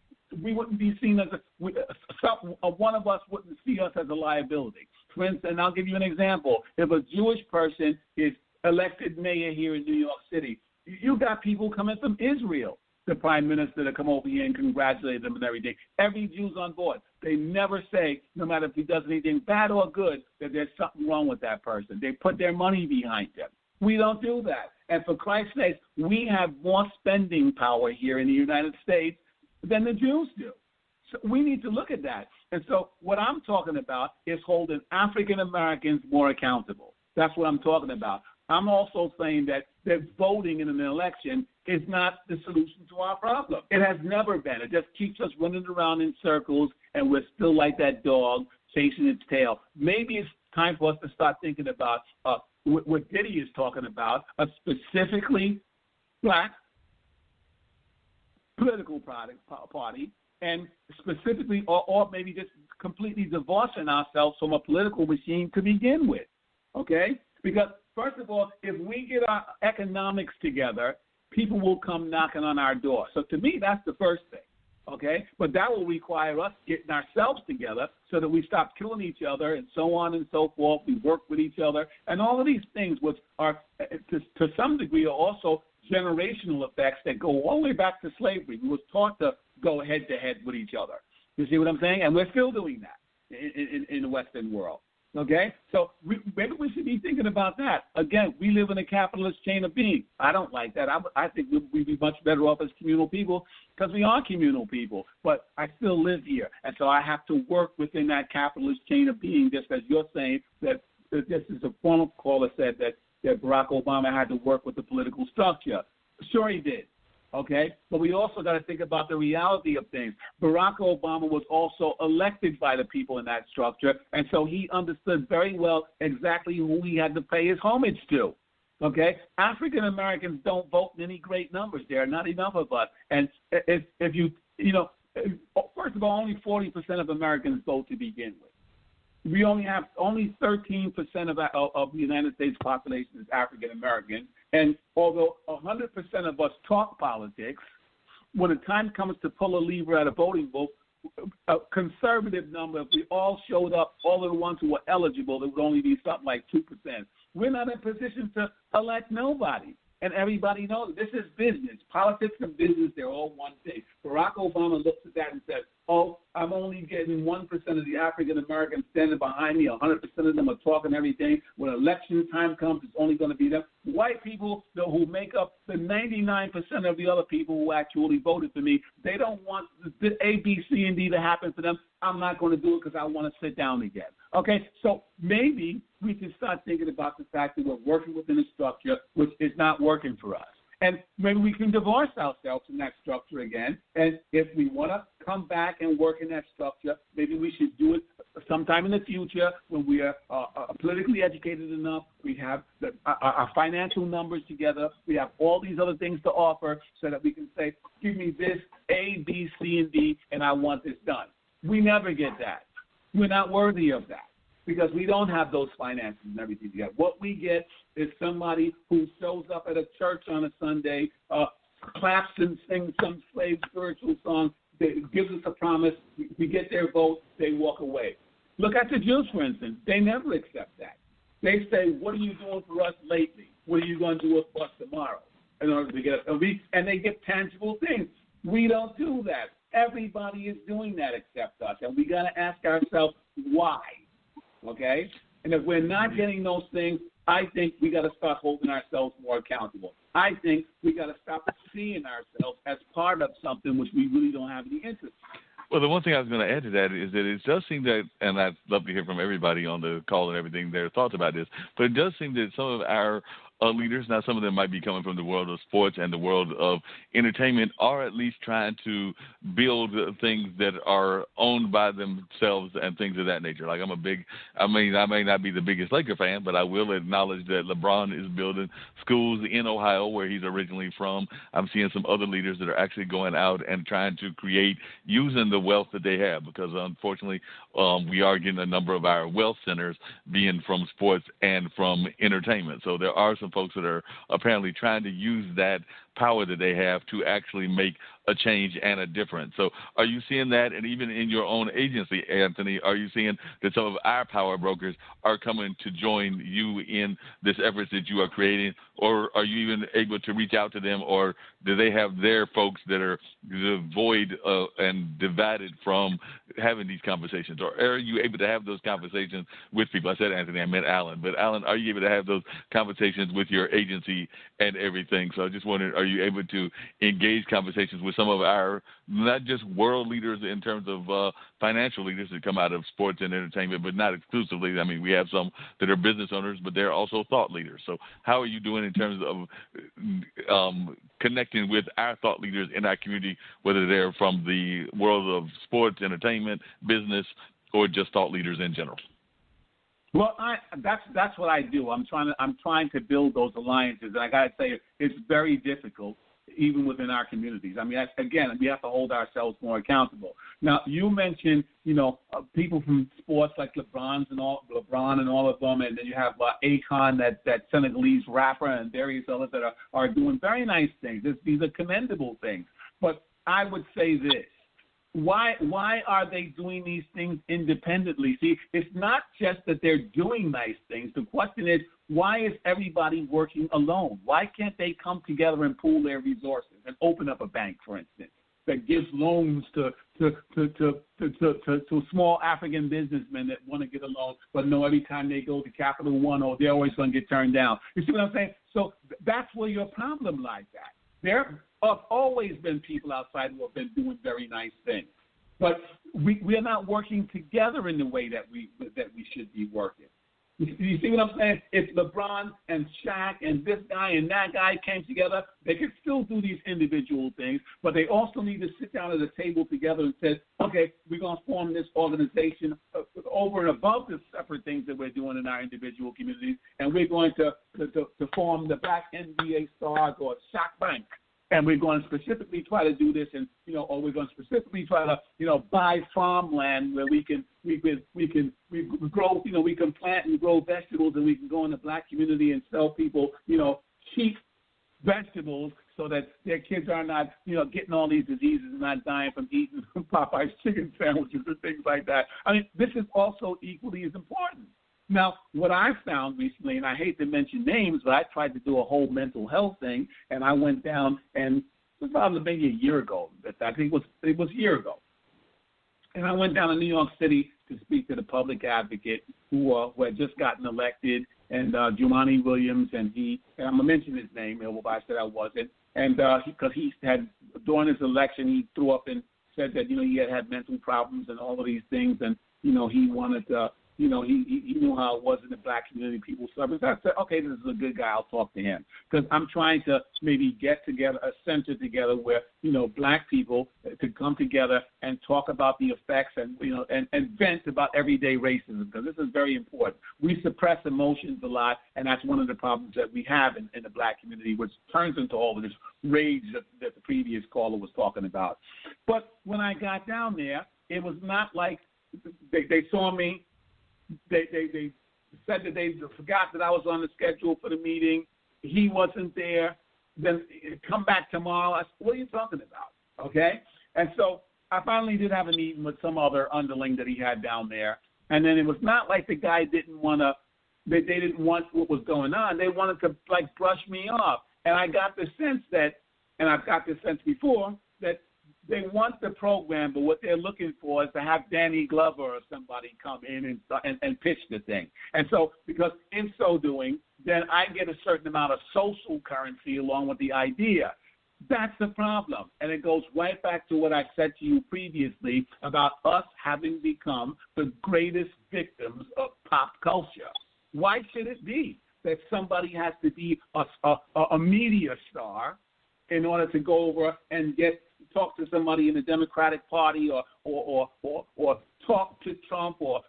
[SPEAKER 6] we wouldn't be seen as one of us wouldn't see us as a liability. For instance, and I'll give you an example. If a Jewish person is elected mayor here in New York City, you got people coming from Israel, the prime minister, to come over here and congratulate them and everything. Every Jew's on board. They never say, no matter if he does anything bad or good, that there's something wrong with that person. They put their money behind him. We don't do that. And for Christ's sake, we have more spending power here in the United States than the Jews do. So we need to look at that. And so what I'm talking about is holding African Americans more accountable. That's what I'm talking about. I'm also saying that voting in an election is not the solution to our problem. It has never been. It just keeps us running around in circles, and we're still like that dog chasing its tail. Maybe it's time for us to start thinking about what Diddy is talking about, a specifically black political party, and specifically, or maybe just completely divorcing ourselves from a political machine to begin with, okay? Because, first of all, if we get our economics together, people will come knocking on our door. So to me, that's the first thing, okay? But that will require us getting ourselves together so that we stop killing each other and so on and so forth. We work with each other. And all of these things, which are, to some degree, are also generational effects that go all the way back to slavery. We were taught to go head-to-head with each other. You see what I'm saying? And we're still doing that in the Western world. Okay? So maybe we should be thinking about that. Again, we live in a capitalist chain of being. I don't like that. I think we'd be much better off as communal people because we are communal people. But I still live here. And so I have to work within that capitalist chain of being, just as you're saying, that this is a former caller said that Barack Obama had to work with the political structure. Sure he did. Okay? But we also got to think about the reality of things. Barack Obama was also elected by the people in that structure, and so he understood very well exactly who he had to pay his homage to. Okay? African Americans don't vote in any great numbers. There are not enough of us. And if first of all, only 40% of Americans vote to begin with. We only 13% of the United States population is African American, and although 100% of us talk politics, when the time comes to pull a lever at a voting vote, a conservative number, if we all showed up, all of the ones who were eligible, it would only be something like 2%. We're not in a position to elect nobody. And everybody knows this is business. Politics and business, they're all one thing. Barack Obama looks at that and says, I'm only getting 1% of the African Americans standing behind me. 100% of them are talking everything. When election time comes, it's only going to be them. White people who make up the 99% of the other people who actually voted for me, they don't want the A, B, C, and D to happen for them. I'm not going to do it because I want to sit down again. Okay, so maybe we can start thinking about the fact that we're working within a structure which is not working for us. And maybe we can divorce ourselves from that structure again. And if we want to come back and work in that structure, maybe we should do it sometime in the future, when we are politically educated enough, we have our financial numbers together, we have all these other things to offer so that we can say, give me this A, B, C, and D, and I want this done. We never get that. We're not worthy of that because we don't have those finances and everything together. What we get is somebody who shows up at a church on a Sunday, claps and sings some slave spiritual song, gives us a promise, we get their vote, they walk away. Look at the Jews, for instance. They never accept that. They say, what are you doing for us lately? What are you going to do for us tomorrow? In order to get and they get tangible things. We don't do that. Everybody is doing that except us, and we got to ask ourselves why, okay? And if we're not getting those things, I think we got to start holding ourselves more accountable. I think we got to stop seeing ourselves as part of something which we really don't have any interest in.
[SPEAKER 4] Well, the one thing I was going to add to that is that it does seem that, and I'd love to hear from everybody on the call and everything, their thoughts about this, but it does seem that some of our leaders, now some of them might be coming from the world of sports and the world of entertainment, are at least trying to build things that are owned by themselves and things of that nature. Like I may not be the biggest Laker fan, but I will acknowledge that LeBron is building schools in Ohio where he's originally from. I'm seeing some other leaders that are actually going out and trying to create using the wealth that they have, because unfortunately we are getting a number of our wealth centers being from sports and from entertainment. So there are some folks that are apparently trying to use that power that they have to actually make a change and a difference. So are you seeing that? And even in your own agency, Anthony, are you seeing that some of our power brokers are coming to join you in this effort that you are creating? Or are you even able to reach out to them, or do they have their folks that are devoid and divided from having these conversations? Or are you able to have those conversations with people? I said Anthony, I meant Alan. But Alan, are you able to have those conversations with your agency and everything? So I just wondered, are you able to engage conversations with some of our, not just world leaders in terms of financial leaders that come out of sports and entertainment, but not exclusively? I mean, we have some that are business owners, but they're also thought leaders. So how are you doing in terms of connecting with our thought leaders in our community, whether they're from the world of sports, entertainment, business, or just thought leaders in general?
[SPEAKER 6] Well, that's what I do. I'm trying to build those alliances, and I got to tell you, it's very difficult, even within our communities. I mean, again, we have to hold ourselves more accountable. Now, you mentioned, people from sports like LeBron and all of them, and then you have Akon, that Senegalese rapper, and various others that are doing very nice things. These are commendable things. But I would say this. Why are they doing these things independently? See, it's not just that they're doing nice things. The question is, why is everybody working alone? Why can't they come together and pool their resources and open up a bank, for instance, that gives loans to small African businessmen that want to get a loan, but know every time they go to Capital One, they're always going to get turned down. You see what I'm saying? So that's where your problem lies at. There have always been people outside who have been doing very nice things, but we are not working together in the way that we should be working. You see what I'm saying? If LeBron and Shaq and this guy and that guy came together, they could still do these individual things, but they also need to sit down at a table together and say, okay, we're going to form this organization over and above the separate things that we're doing in our individual communities, and we're going to form the Black NBA Stars or Shaq Bank. And we're going to specifically try to do this, and or we're going to specifically try to, buy farmland where we can grow, we can plant and grow vegetables, and we can go in the Black community and sell people, cheap vegetables so that their kids are not, getting all these diseases and not dying from eating Popeye's chicken sandwiches and things like that. I mean, this is also equally as important. Now, what I found recently, and I hate to mention names, but I tried to do a whole mental health thing, and I went down, and it was probably maybe a year ago. I think it was a year ago. And I went down to New York City to speak to the public advocate who had just gotten elected, and Jumaane Williams, and I'm going to mention his name, but I said I wasn't, and because he had, during his election, he threw up and said that, he had mental problems and all of these things, and, he wanted to he knew how it was in the black community, people service. I said, okay, this is a good guy. I'll talk to him because I'm trying to maybe get together, a center together where black people could come together and talk about the effects and and vent about everyday racism because this is very important. We suppress emotions a lot, and that's one of the problems that we have in the black community, which turns into all of this rage that the previous caller was talking about. But when I got down there, it was not like they saw me. They said that they forgot that I was on the schedule for the meeting. He wasn't there. Then come back tomorrow. I said, what are you talking about? Okay? And so I finally did have a meeting with some other underling that he had down there. And then it was not like the guy didn't want to, they didn't want what was going on. They wanted to, brush me off. And I got the sense that, and I've got this sense before, that they want the program, but what they're looking for is to have Danny Glover or somebody come in and pitch the thing. And so, because in so doing, then I get a certain amount of social currency along with the idea. That's the problem. And it goes right back to what I said to you previously about us having become the greatest victims of pop culture. Why should it be that somebody has to be a media star in order to go over and talk to somebody in the Democratic Party or talk to Trump or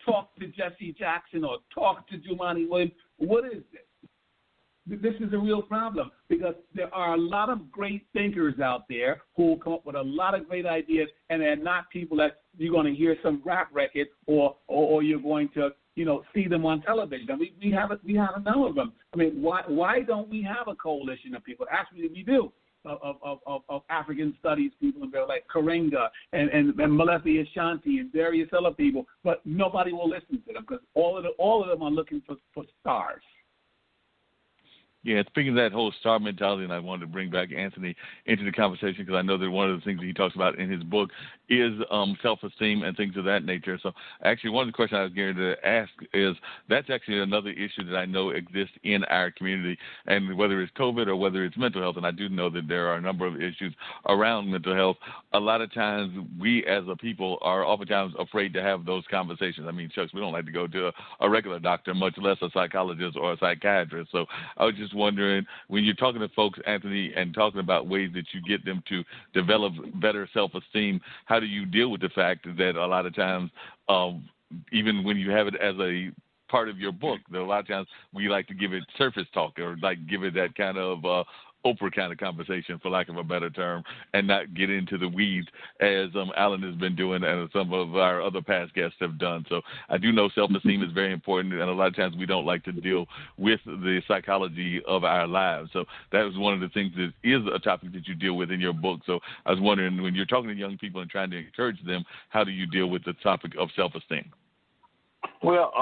[SPEAKER 6] talk to Jesse Jackson or talk to Jumaane Williams? What is this? This is a real problem because there are a lot of great thinkers out there who will come up with a lot of great ideas, and they're not people that you're going to hear some rap record or you're going to see them on television. We have a number of them. I mean, why don't we have a coalition of people? Actually, we do. Of African studies people like Karenga and Malefi Ashanti and various other people, but nobody will listen to them because all of them are looking for stars.
[SPEAKER 4] Yeah, speaking of that whole star mentality, and I wanted to bring back Anthony into the conversation because I know that one of the things that he talks about in his book is self-esteem and things of that nature. So actually one of the questions I was going to ask is that's actually another issue that I know exists in our community, and whether it's COVID or whether it's mental health, and I do know that there are a number of issues around mental health. A lot of times we as a people are oftentimes afraid to have those conversations. I mean, Chucks, we don't like to go to a regular doctor, much less a psychologist or a psychiatrist. So I was just wondering, when you're talking to folks, Anthony, and talking about ways that you get them to develop better self-esteem, how do you deal with the fact that a lot of times, even when you have it as a part of your book, that a lot of times we like to give it surface talk or give it that kind of Oprah kind of conversation, for lack of a better term, and not get into the weeds as Alan has been doing and some of our other past guests have done. So I do know self-esteem is very important, and a lot of times we don't like to deal with the psychology of our lives. So that was one of the things that is a topic that you deal with in your book. So I was wondering, when you're talking to young people and trying to encourage them, how do you deal with the topic of self-esteem?
[SPEAKER 5] Well,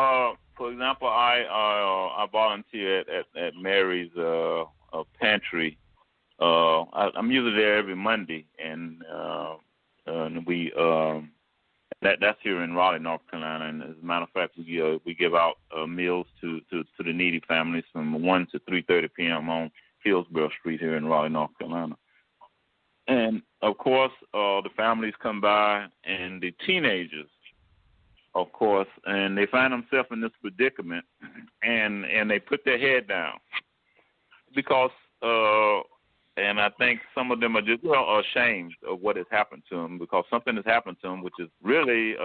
[SPEAKER 5] for example, I volunteer at Mary's pantry. I'm usually there every Monday, and we that's here in Raleigh, North Carolina. And as a matter of fact, we give out meals to the needy families from 1 to 3:30 p.m. on Hillsborough Street here in Raleigh, North Carolina. And of course, the families come by, and the teenagers, of course, and they find themselves in this predicament, and they put their head down because, and I think some of them are just ashamed of what has happened to them because something has happened to them which is really is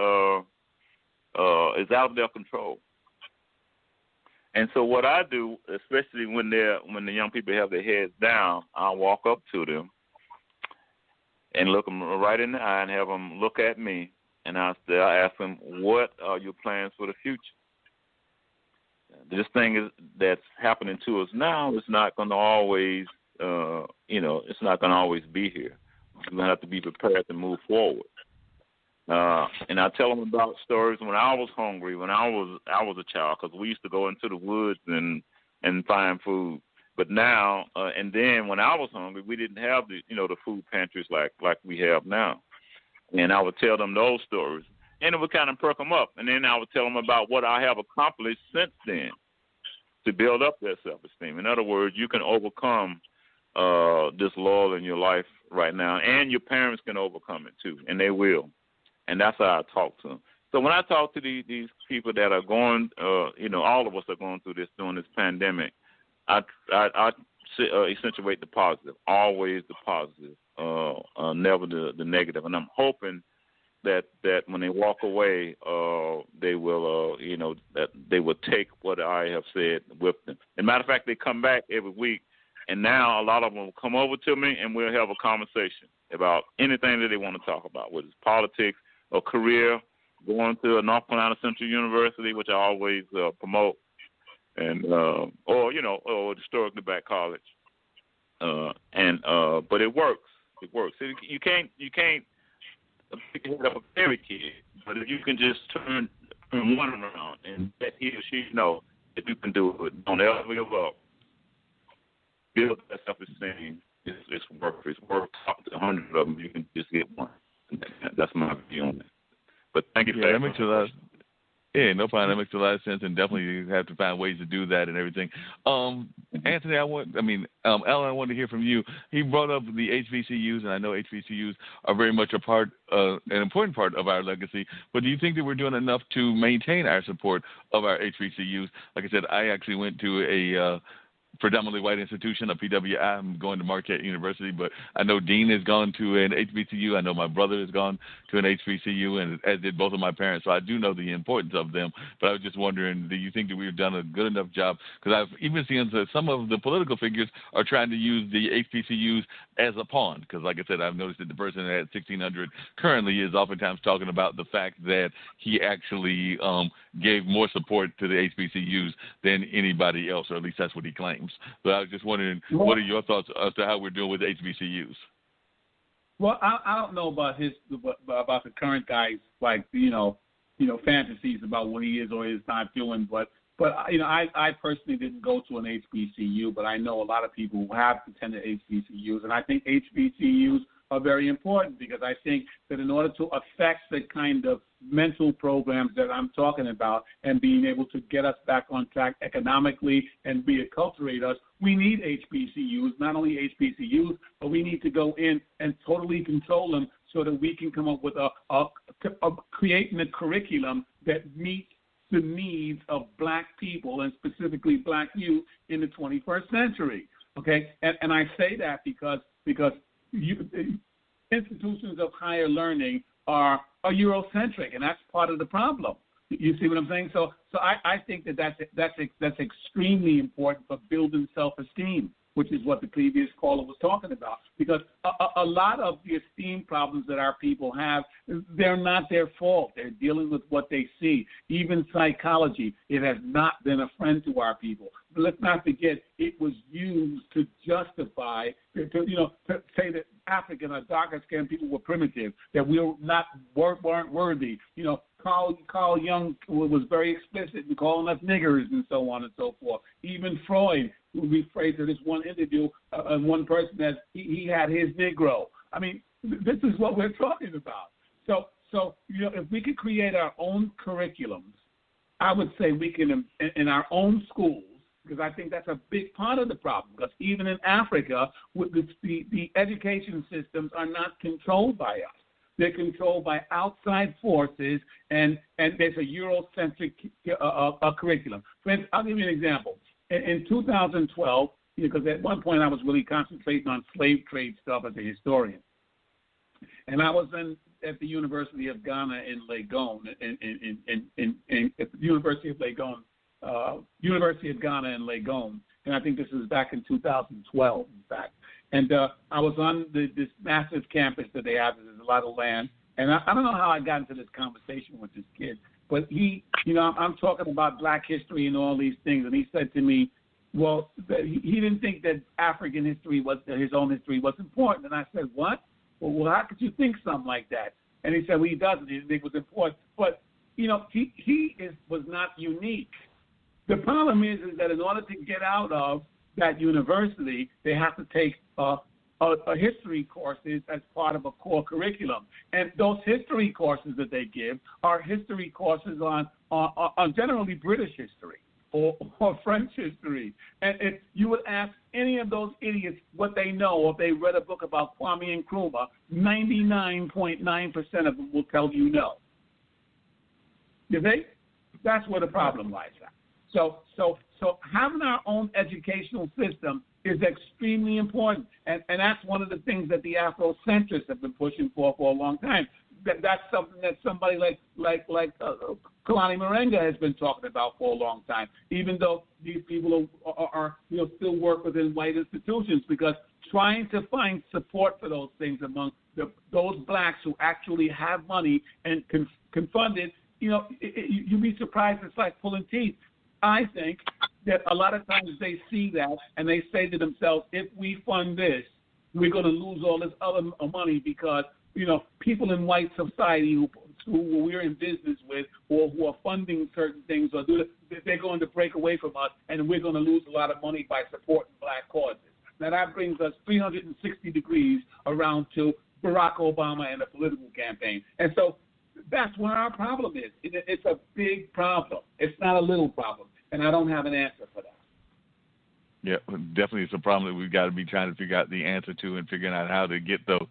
[SPEAKER 5] out of their control. And so what I do, especially when the young people have their heads down, I walk up to them and look them right in the eye and have them look at me, and I ask them, what are your plans for the future? This thing that's happening to us now is not going to always, it's not going to always be here. We're going to have to be prepared to move forward. And I tell them about stories when I was hungry, when I was a child, because we used to go into the woods and find food. But now, and then when I was hungry, we didn't have the food pantries like we have now. And I would tell them those stories, and it would kind of perk them up. And then I would tell them about what I have accomplished since then to build up their self-esteem. In other words, you can overcome this lull in your life right now, and your parents can overcome it too, and they will. And that's how I talk to them. So when I talk to these people that are going, all of us are going through this during this pandemic, I accentuate the positive, always the positive, never the negative. And I'm hoping that when they walk away, they will, that they will take what I have said with them. As a matter of fact, they come back every week, and now a lot of them will come over to me, and we'll have a conversation about anything that they want to talk about, whether it's politics or career, going to a North Carolina Central University, which I always promote, and or historically black college, but it works. It works. You can't pick the head up of every kid, but if you can just turn one around and let he or she know that you can do it, don't ever give up. Build that self-esteem. It's worth it. It's worth talking to 100 of them. You can just get one. That's my view on that. But thank you for
[SPEAKER 4] that. Makes a lot. Yeah, no problem. That makes a lot of sense, and definitely you have to find ways to do that and everything. Anthony, Alan, I wanted to hear from you. He brought up the HBCUs, and I know HBCUs are very much an important part of our legacy. But do you think that we're doing enough to maintain our support of our HBCUs? Like I said, I actually went to a predominantly white institution, a PWI. I'm going to Marquette University, but I know Dean has gone to an HBCU. I know my brother has gone to an HBCU, and as did both of my parents. So I do know the importance of them. But I was just wondering, do you think that we've done a good enough job? Because I've even seen that some of the political figures are trying to use the HBCUs as a pawn. Because, like I said, I've noticed that the person at 1600 currently is oftentimes talking about the fact that he actually gave more support to the HBCUs than anybody else, or at least that's what he claims. So I was just wondering, what are your thoughts as to how we're doing with HBCUs?
[SPEAKER 6] Well, I don't know about the current guy's fantasies about what he is or is not doing, but I personally didn't go to an HBCU, but I know a lot of people who have attended HBCUs, and I think HBCUs are very important because I think that in order to affect the kind of mental programs that I'm talking about and being able to get us back on track economically and reacculturate us, we need HBCUs, not only HBCUs, but we need to go in and totally control them so that we can come up with creating a curriculum that meets the needs of black people and specifically black youth in the 21st century. Okay, and I say that because institutions of higher learning are Eurocentric, and that's part of the problem. You see what I'm saying? So I think that's extremely important for building self-esteem, which is what the previous caller was talking about. Because a lot of the esteem problems that our people have, they're not their fault. They're dealing with what they see. Even psychology, it has not been a friend to our people. But let's not forget, it was used to justify, to say that African or darker-skinned people were primitive, that we weren't worthy. Carl Jung was very explicit in calling us niggers and so on and so forth. Even Freud rephrased in this one interview, one person that he had his Negro. I mean, this is what we're talking about. So if we could create our own curriculums, I would say we can, in our own schools, because I think that's a big part of the problem. Because even in Africa, with the education systems are not controlled by us. They're controlled by outside forces, and there's a Eurocentric curriculum. For instance, I'll give you an example. In 2012, because at one point I was really concentrating on slave trade stuff as a historian, and I was at the University of Ghana in Legon, at the University of Ghana in Legon, and I think this was back in 2012, in fact. And I was on this massive campus that they have. There's a lot of land. And I don't know how I got into this conversation with this kid, but I'm talking about black history and all these things. And he said to me, well, he didn't think that African history his own history was important. And I said, what? Well, how could you think something like that? And he said, well, he doesn't. He didn't think it was important. But, he was not unique. The problem is that in order to get out of that university, they have to take a history courses as part of a core curriculum. And those history courses that they give are history courses on generally British history or French history. And if you would ask any of those idiots what they know, or if they read a book about Kwame Nkrumah, 99.9% of them will tell you no. You see? That's where the problem lies at. So having our own educational system is extremely important, and that's one of the things that the Afrocentrists have been pushing for a long time. That's something that somebody like Kalani Morenga has been talking about for a long time, even though these people are still work within white institutions, because trying to find support for those things among those blacks who actually have money and can fund it, you'd be surprised. It's like pulling teeth. I think that a lot of times they see that and they say to themselves, if we fund this, we're going to lose all this other money because, people in white society who we're in business with or who are funding certain things, or they're going to break away from us, and we're going to lose a lot of money by supporting black causes. Now, that brings us 360 degrees around to Barack Obama and the political campaign. And so that's where our problem is. It's a big problem. It's not a little problem, and I don't have an answer for that.
[SPEAKER 4] Yeah, definitely it's a problem that we've got to be trying to figure out the answer to and figuring out how to get those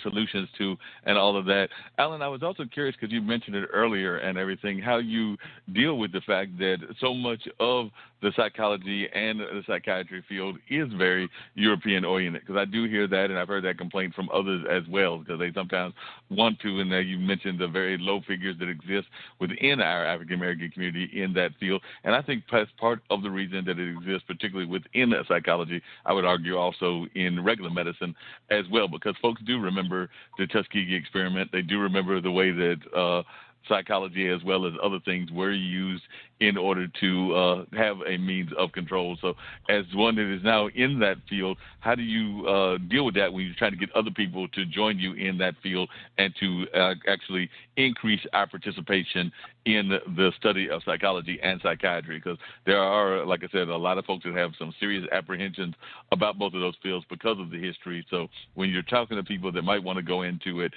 [SPEAKER 4] solutions to and all of that. Alan, I was also curious because you mentioned it earlier and everything, how you deal with the fact that so much of the psychology and the psychiatry field is very European-oriented, because I do hear that, and I've heard that complaint from others as well, because they sometimes want to, and you mentioned the very low figures that exist within our African-American community in that field, and I think that's part of the reason that it exists, particularly within psychology, I would argue also in regular medicine as well, because folks do remember the Tuskegee experiment. They do remember the way that psychology as well as other things were used in order to have a means of control. So as one that is now in that field, how do you deal with that when you're trying to get other people to join you in that field and to actually increase our participation in the study of psychology and psychiatry? Because there are, like I said, a lot of folks that have some serious apprehensions about both of those fields because of the history. So when you're talking to people that might want to go into it,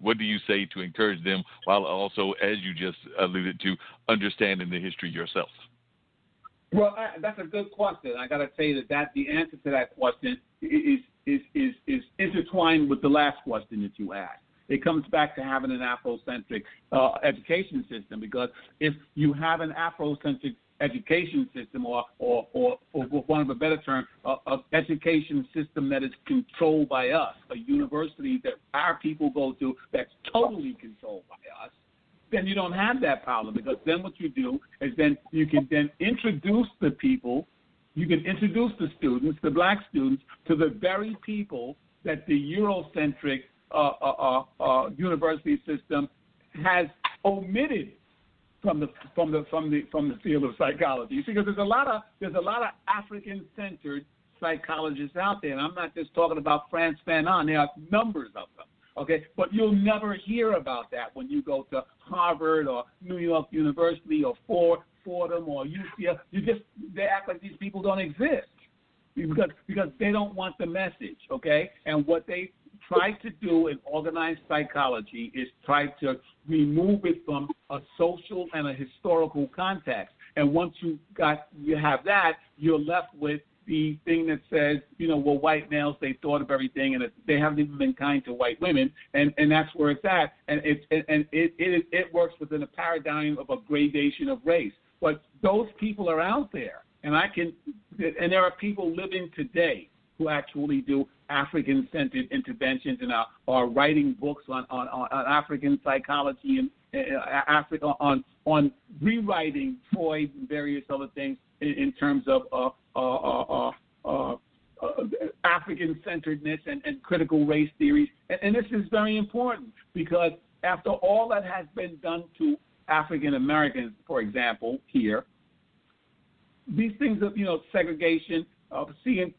[SPEAKER 4] what do you say to encourage them while also, as you just alluded to, understanding the history yourself?
[SPEAKER 6] Well, that's a good question. I got to say that the answer to that question is intertwined with the last question that you asked. It comes back to having an Afrocentric education system, because if you have an Afrocentric education system, or for want of a better term, an education system that is controlled by us, a university that our people go to that's totally controlled by us, then you don't have that problem, because then what you do is then you can then introduce the people, you can introduce the students, the black students, to the very people that the Eurocentric university system has omitted from the field of psychology. You see, because there's a lot of African-centered psychologists out there, and I'm not just talking about Frantz Fanon. There are numbers of them. Okay, but you'll never hear about that when you go to Harvard or New York University or Fordham or UCL. They act like these people don't exist because they don't want the message. Okay, and what they try to do in organized psychology is try to remove it from a social and a historical context. And once you have that, you're left with the thing that says, well, white males, they thought of everything, and they haven't even been kind to white women, and that's where it's at. And it works within a paradigm of a gradation of race. But those people are out there, and there are people living today who actually do African-centered interventions and are writing books on African psychology and on rewriting Freud and various other things in terms of African-centeredness and critical race theories. And this is very important, because after all that has been done to African Americans, for example, here, these things of segregation, seeing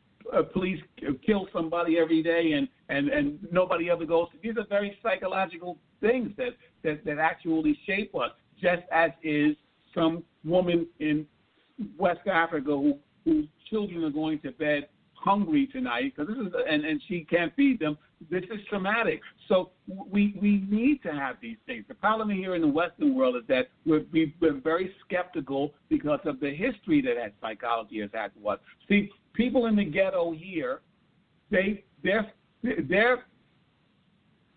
[SPEAKER 6] police kill somebody every day and nobody ever goes. These are very psychological things that actually shape us, just as is some woman in West Africa whose children are going to bed hungry tonight because and she can't feed them. This is traumatic. So we need to have these things. The problem here in the Western world is that we've been very skeptical because of the history that psychology has had to us. See, people in the ghetto here, their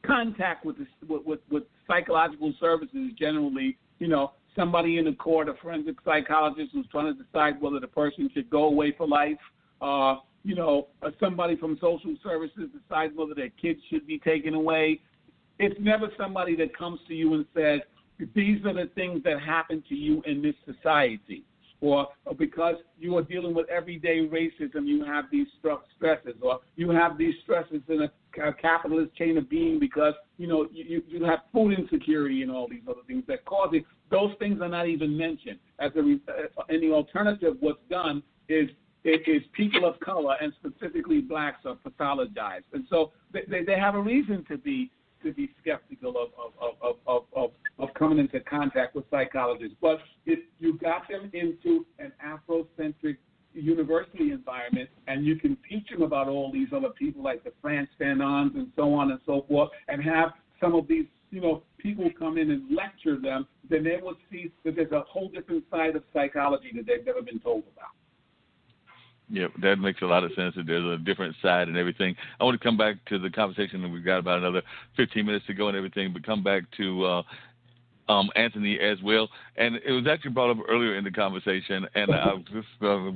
[SPEAKER 6] contact with psychological services generally somebody in the court, a forensic psychologist who's trying to decide whether the person should go away for life, somebody from social services decides whether their kids should be taken away. It's never somebody that comes to you and says, these are the things that happen to you in this society. Or because you are dealing with everyday racism, you have these stresses, or you have these stresses in a capitalist chain of being because, you have food insecurity and all these other things that cause it. Those things are not even mentioned. And the alternative, what's done is people of color, and specifically blacks, are pathologized. And so they have a reason to be skeptical of coming into contact with psychologists. But if you got them into an Afrocentric university environment and you can teach them about all these other people like the Frantz Fanons and so on and so forth, and have some of these people come in and lecture them, then they will see that there's a whole different side of psychology that they've never been told about.
[SPEAKER 4] Yeah, that makes a lot of sense, that there's a different side and everything. I want to come back to the conversation, and we've got about another 15 minutes to go and everything, but come back to Anthony as well. And it was actually brought up earlier in the conversation, and I'll just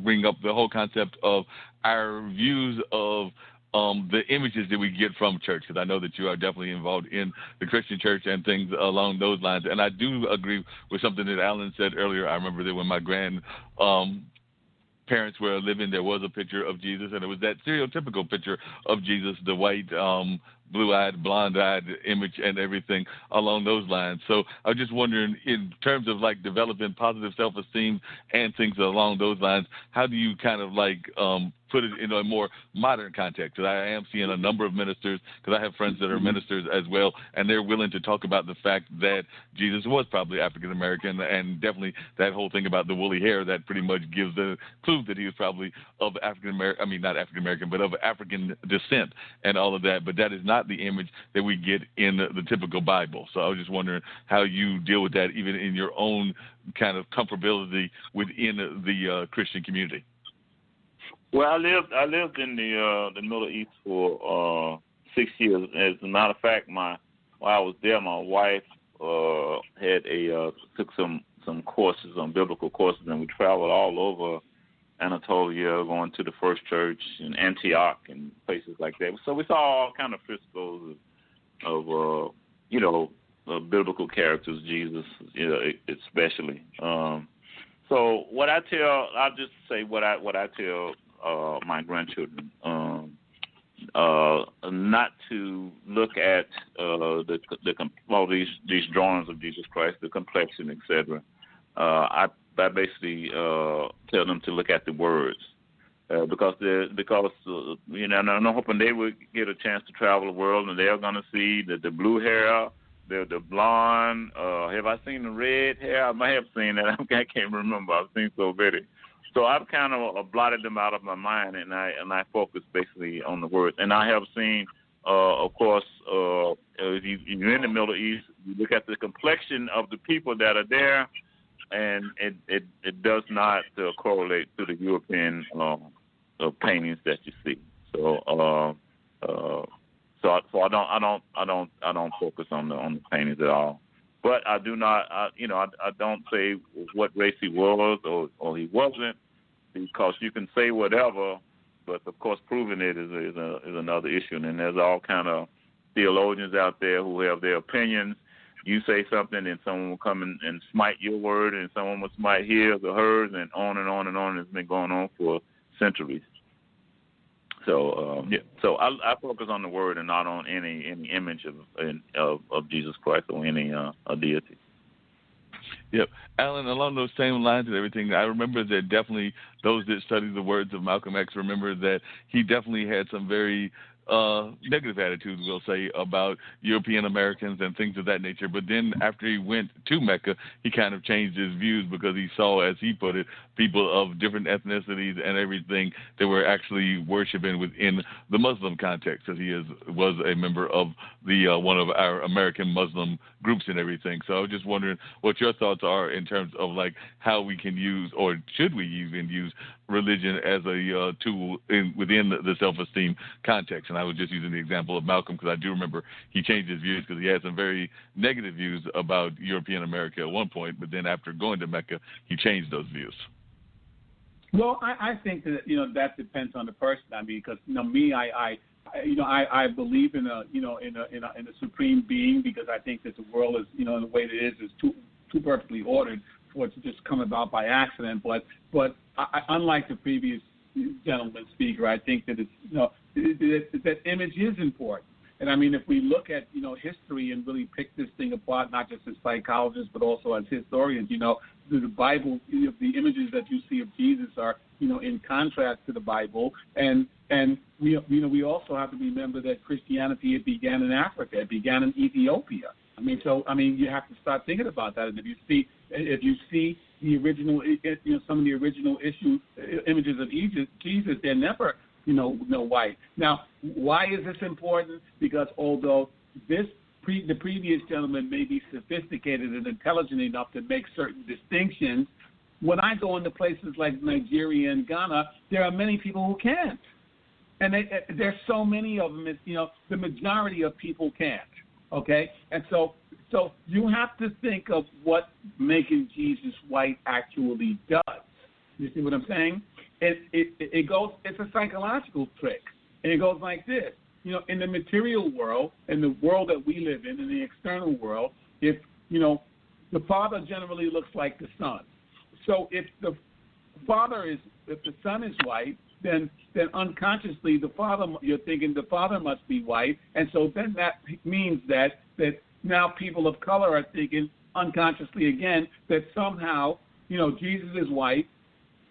[SPEAKER 4] bring up the whole concept of our views of the images that we get from church, because I know that you are definitely involved in the Christian church and things along those lines. And I do agree with something that Alan said earlier. I remember that when my parents were living, there was a picture of Jesus, and it was that stereotypical picture of Jesus, the white, blue-eyed, blonde-eyed image and everything along those lines. So I was just wondering, in terms of like developing positive self-esteem and things along those lines, how do you kind of like put it in a more modern context? Because I am seeing a number of ministers, because I have friends that are ministers as well, and they're willing to talk about the fact that Jesus was probably African-American, and definitely that whole thing about the woolly hair that pretty much gives the clue that he was probably of African-American, I mean not African-American, but of African descent and all of that. But that is not the image that we get in the typical Bible. So I was just wondering how you deal with that, even in your own kind of comfortability within the Christian community.
[SPEAKER 5] Well, I lived in the Middle East for 6 years. As a matter of fact, while I was there, my wife took some courses on biblical courses, and we traveled all over Anatolia, going to the First Church in Antioch and places like that. So we saw all kind of frescoes of biblical characters, Jesus, especially. So what I tell, I'll just say what I tell my grandchildren, not to look at these drawings of Jesus Christ, the complexion, etc. I basically tell them to look at the words, because I'm hoping they would get a chance to travel the world, and they're going to see the blue hair, the blonde. Have I seen the red hair? I might have seen that. I can't remember. I've seen so many. So I've kind of blotted them out of my mind, and I focus basically on the words. And I have seen, of course, if you're in the Middle East, you look at the complexion of the people that are there, and it does not correlate to the European paintings that you see. So I don't focus on the paintings at all. But I do not, I don't say what race he was or he wasn't, because you can say whatever, but of course proving it is another issue. And there's all kind of theologians out there who have their opinions. You say something, and someone will come and smite your word, and someone will smite his or hers, and on and on and on. It's been going on for centuries. So So I focus on the word and not on any image of Jesus Christ or any deity.
[SPEAKER 4] Yep. Alan, along those same lines and everything, I remember that definitely those that study the words of Malcolm X remember that he definitely had some very negative attitudes, we'll say, about European Americans and things of that nature. But then after he went to Mecca, he kind of changed his views because he saw, as he put it, people of different ethnicities and everything that were actually worshiping within the Muslim context, because he was a member of the one of our American Muslim groups and everything. So I was just wondering what your thoughts are in terms of like how we can use, or should we even use, religion as a tool within the self-esteem context. And I was just using the example of Malcolm because I do remember he changed his views because he had some very negative views about European America at one point, but then after going to Mecca, he changed those views.
[SPEAKER 6] Well, I think that that depends on the person. I mean, because me, I believe in a supreme being, because I think that the world is in the way it is too perfectly ordered for it to just come about by accident. But I, unlike the previous gentleman speaker, I think that that image is important. And I mean, if we look at history and really pick this thing apart, not just as psychologists but also as historians, the Bible, the images that you see of Jesus are in contrast to the Bible, and we also have to remember that Christianity, it began in Africa, it began in Ethiopia. I mean, you have to start thinking about that. And if you see the original, some of the original images of Jesus, they're never white. Now, why is this important? Because although the previous gentleman may be sophisticated and intelligent enough to make certain distinctions, when I go into places like Nigeria and Ghana, there are many people who can't. And there's so many of them, the majority of people can't. Okay? And so you have to think of what making Jesus white actually does. You see what I'm saying? It goes, it's a psychological trick. And it goes like this. In the material world, in the world that we live in the external world, if, the father generally looks like the son. So if the son is white, then unconsciously you're thinking the father must be white, and so then that means that now people of color are thinking unconsciously again that somehow Jesus is white.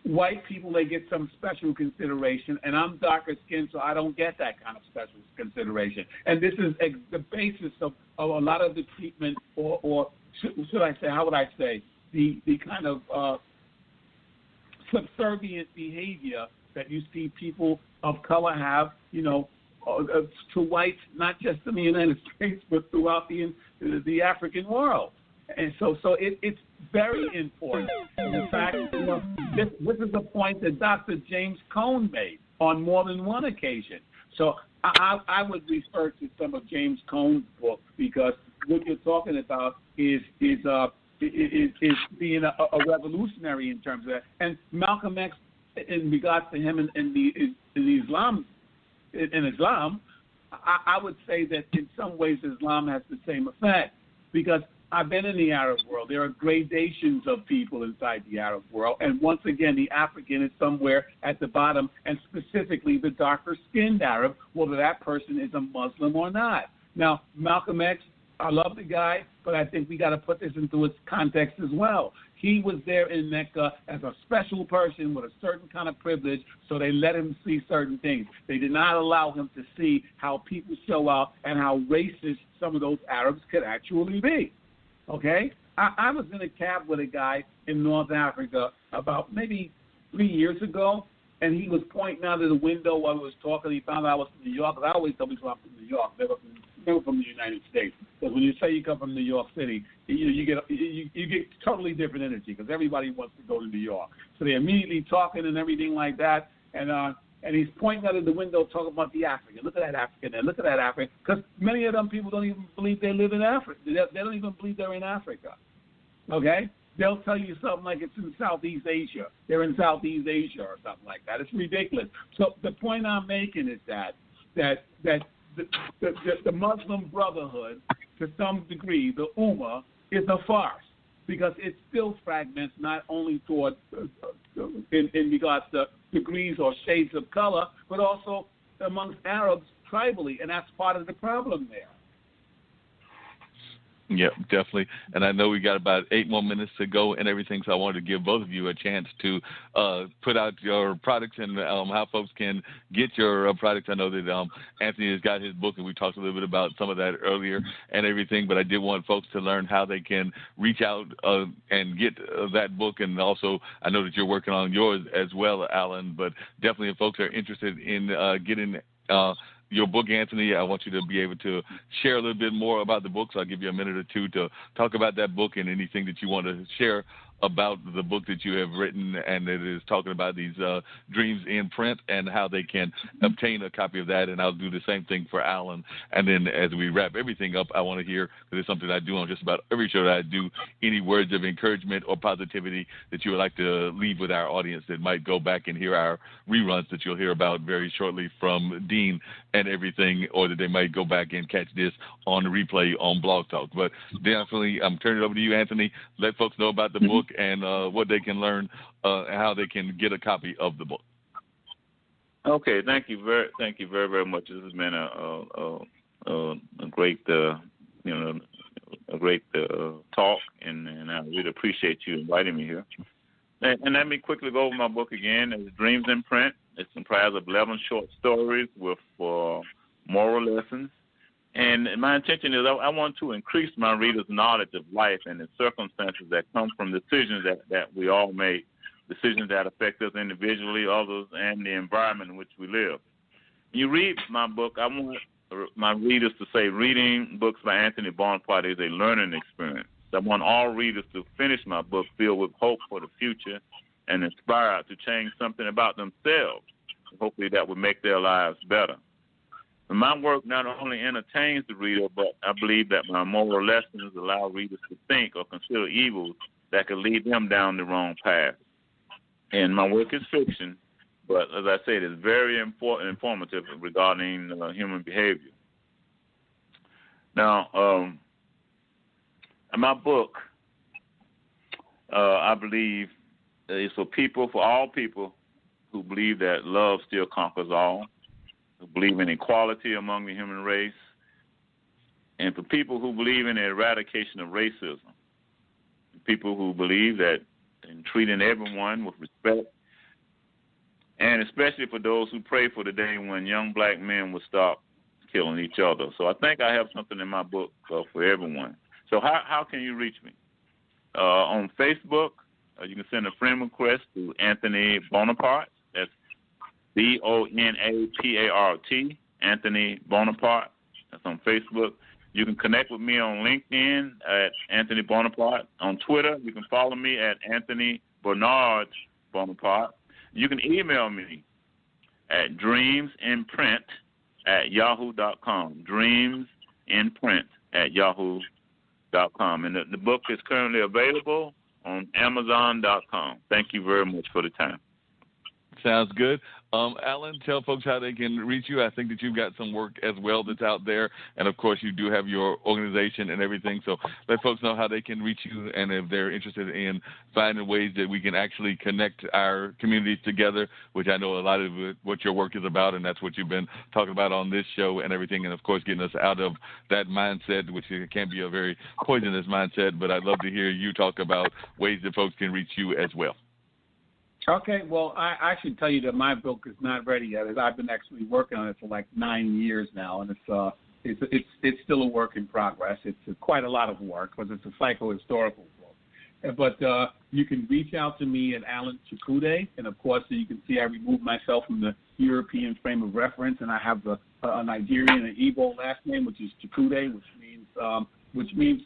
[SPEAKER 6] White people, they get some special consideration, and I'm darker skinned, so I don't get that kind of special consideration. And this is the basis of a lot of the treatment, or should I say, how would I say, the kind of subservient behavior that you see people of color have, to whites, not just in the United States, but throughout the African world. And so it's very important. In fact, this is a point that Dr. James Cone made on more than one occasion. So I would refer to some of James Cone's books, because what you're talking about is being a revolutionary in terms of that. And Malcolm X, in regards to him in Islam, I would say that in some ways Islam has the same effect, because I've been in the Arab world. There are gradations of people inside the Arab world. And once again, the African is somewhere at the bottom, and specifically the darker-skinned Arab, whether that person is a Muslim or not. Now, Malcolm X, I love the guy, but I think we got to put this into its context as well. He was there in Mecca as a special person with a certain kind of privilege, so they let him see certain things. They did not allow him to see how people show out and how racist some of those Arabs could actually be. Okay? I was in a cab with a guy in North Africa about maybe 3 years ago, and he was pointing out of the window while we was talking. He found out I was from New York, because I always tell people I'm from New York, never from the United States. Because when you say you come from New York City, you get totally different energy, because everybody wants to go to New York. So they're immediately talking and everything like that, and he's pointing out of the window talking about the African. Look at that African there. Look at that African. Because many of them people don't even believe they live in Africa. They don't even believe they're in Africa. Okay? They'll tell you something like it's in Southeast Asia. They're in Southeast Asia or something like that. It's ridiculous. So the point I'm making is that the Muslim Brotherhood, to some degree, the Ummah, is a farce, because it still fragments not only toward in regards to degrees or shades of color, but also amongst Arabs tribally, and that's part of the problem there.
[SPEAKER 4] Yeah, definitely. And I know we got about 8 more minutes to go and everything, so I wanted to give both of you a chance to put out your products and how folks can get your products. I know that Anthony has got his book, and we talked a little bit about some of that earlier and everything, but I did want folks to learn how they can reach out and get that book. And also, I know that you're working on yours as well, Alan, but definitely if folks are interested in getting your book, Anthony, I want you to be able to share a little bit more about the book. So I'll give you a minute or two to talk about that book and anything that you want to share about the book that you have written, and it is talking about these dreams in print and how they can obtain a copy of that. And I'll do the same thing for Alan. And then as we wrap everything up, I want to hear, because it's something I do on just about every show that I do, any words of encouragement or positivity that you would like to leave with our audience that might go back and hear our reruns that you'll hear about very shortly from Dean and everything, or that they might go back and catch this on the replay on Blog Talk. But definitely, I'm turning it over to you, Anthony. Let folks know about the book and what they can learn and how they can get a copy of the book.
[SPEAKER 5] Okay, thank you very much. This has been a great talk, and I really appreciate you inviting me here. And let me quickly go over my book again. It's Dreams in Print. It's comprised of 11 short stories with moral lessons. And my intention is I want to increase my readers' knowledge of life and the circumstances that come from decisions that we all make, decisions that affect us individually, others, and the environment in which we live. When you read my book, I want my readers to say reading books by Anthony Bonapart is a learning experience. I want all readers to finish my book filled with hope for the future and inspired to change something about themselves. Hopefully that would make their lives better. And my work not only entertains the reader, but I believe that my moral lessons allow readers to think or consider evils that could lead them down the wrong path. And my work is fiction, but as I said, it's very informative regarding human behavior. Now, my book, I believe, is for all people who believe that love still conquers all, who believe in equality among the human race, and for people who believe in the eradication of racism, people who believe that in treating everyone with respect, and especially for those who pray for the day when young black men will stop killing each other. So I think I have something in my book for everyone. So how can you reach me? On Facebook, you can send a friend request to Anthony Bonapart. That's Bonapart, Anthony Bonapart. That's on Facebook. You can connect with me on LinkedIn at Anthony Bonapart. On Twitter, you can follow me at Anthony Bernard Bonapart. You can email me at dreamsinprint@yahoo.com. dreamsinprint@yahoo.com. And the book is currently available on Amazon.com. Thank you very much for the time.
[SPEAKER 4] Sounds good. Alan, tell folks how they can reach you. I think that you've got some work as well that's out there. And, of course, you do have your organization and everything. So let folks know how they can reach you and if they're interested in finding ways that we can actually connect our communities together, which I know a lot of what your work is about, and that's what you've been talking about on this show and everything. And, of course, getting us out of that mindset, which can be a very poisonous mindset. But I'd love to hear you talk about ways that folks can reach you as well.
[SPEAKER 6] Okay, well, I should tell you that my book is not ready yet. I've been actually working on it for like 9 years now, and it's still a work in progress. It's quite a lot of work because it's a psychohistorical book. But you can reach out to me at Alan Chukwude, and of course, you can see I removed myself from the European frame of reference, and I have a Nigerian and Igbo last name, which is Chukwude, which means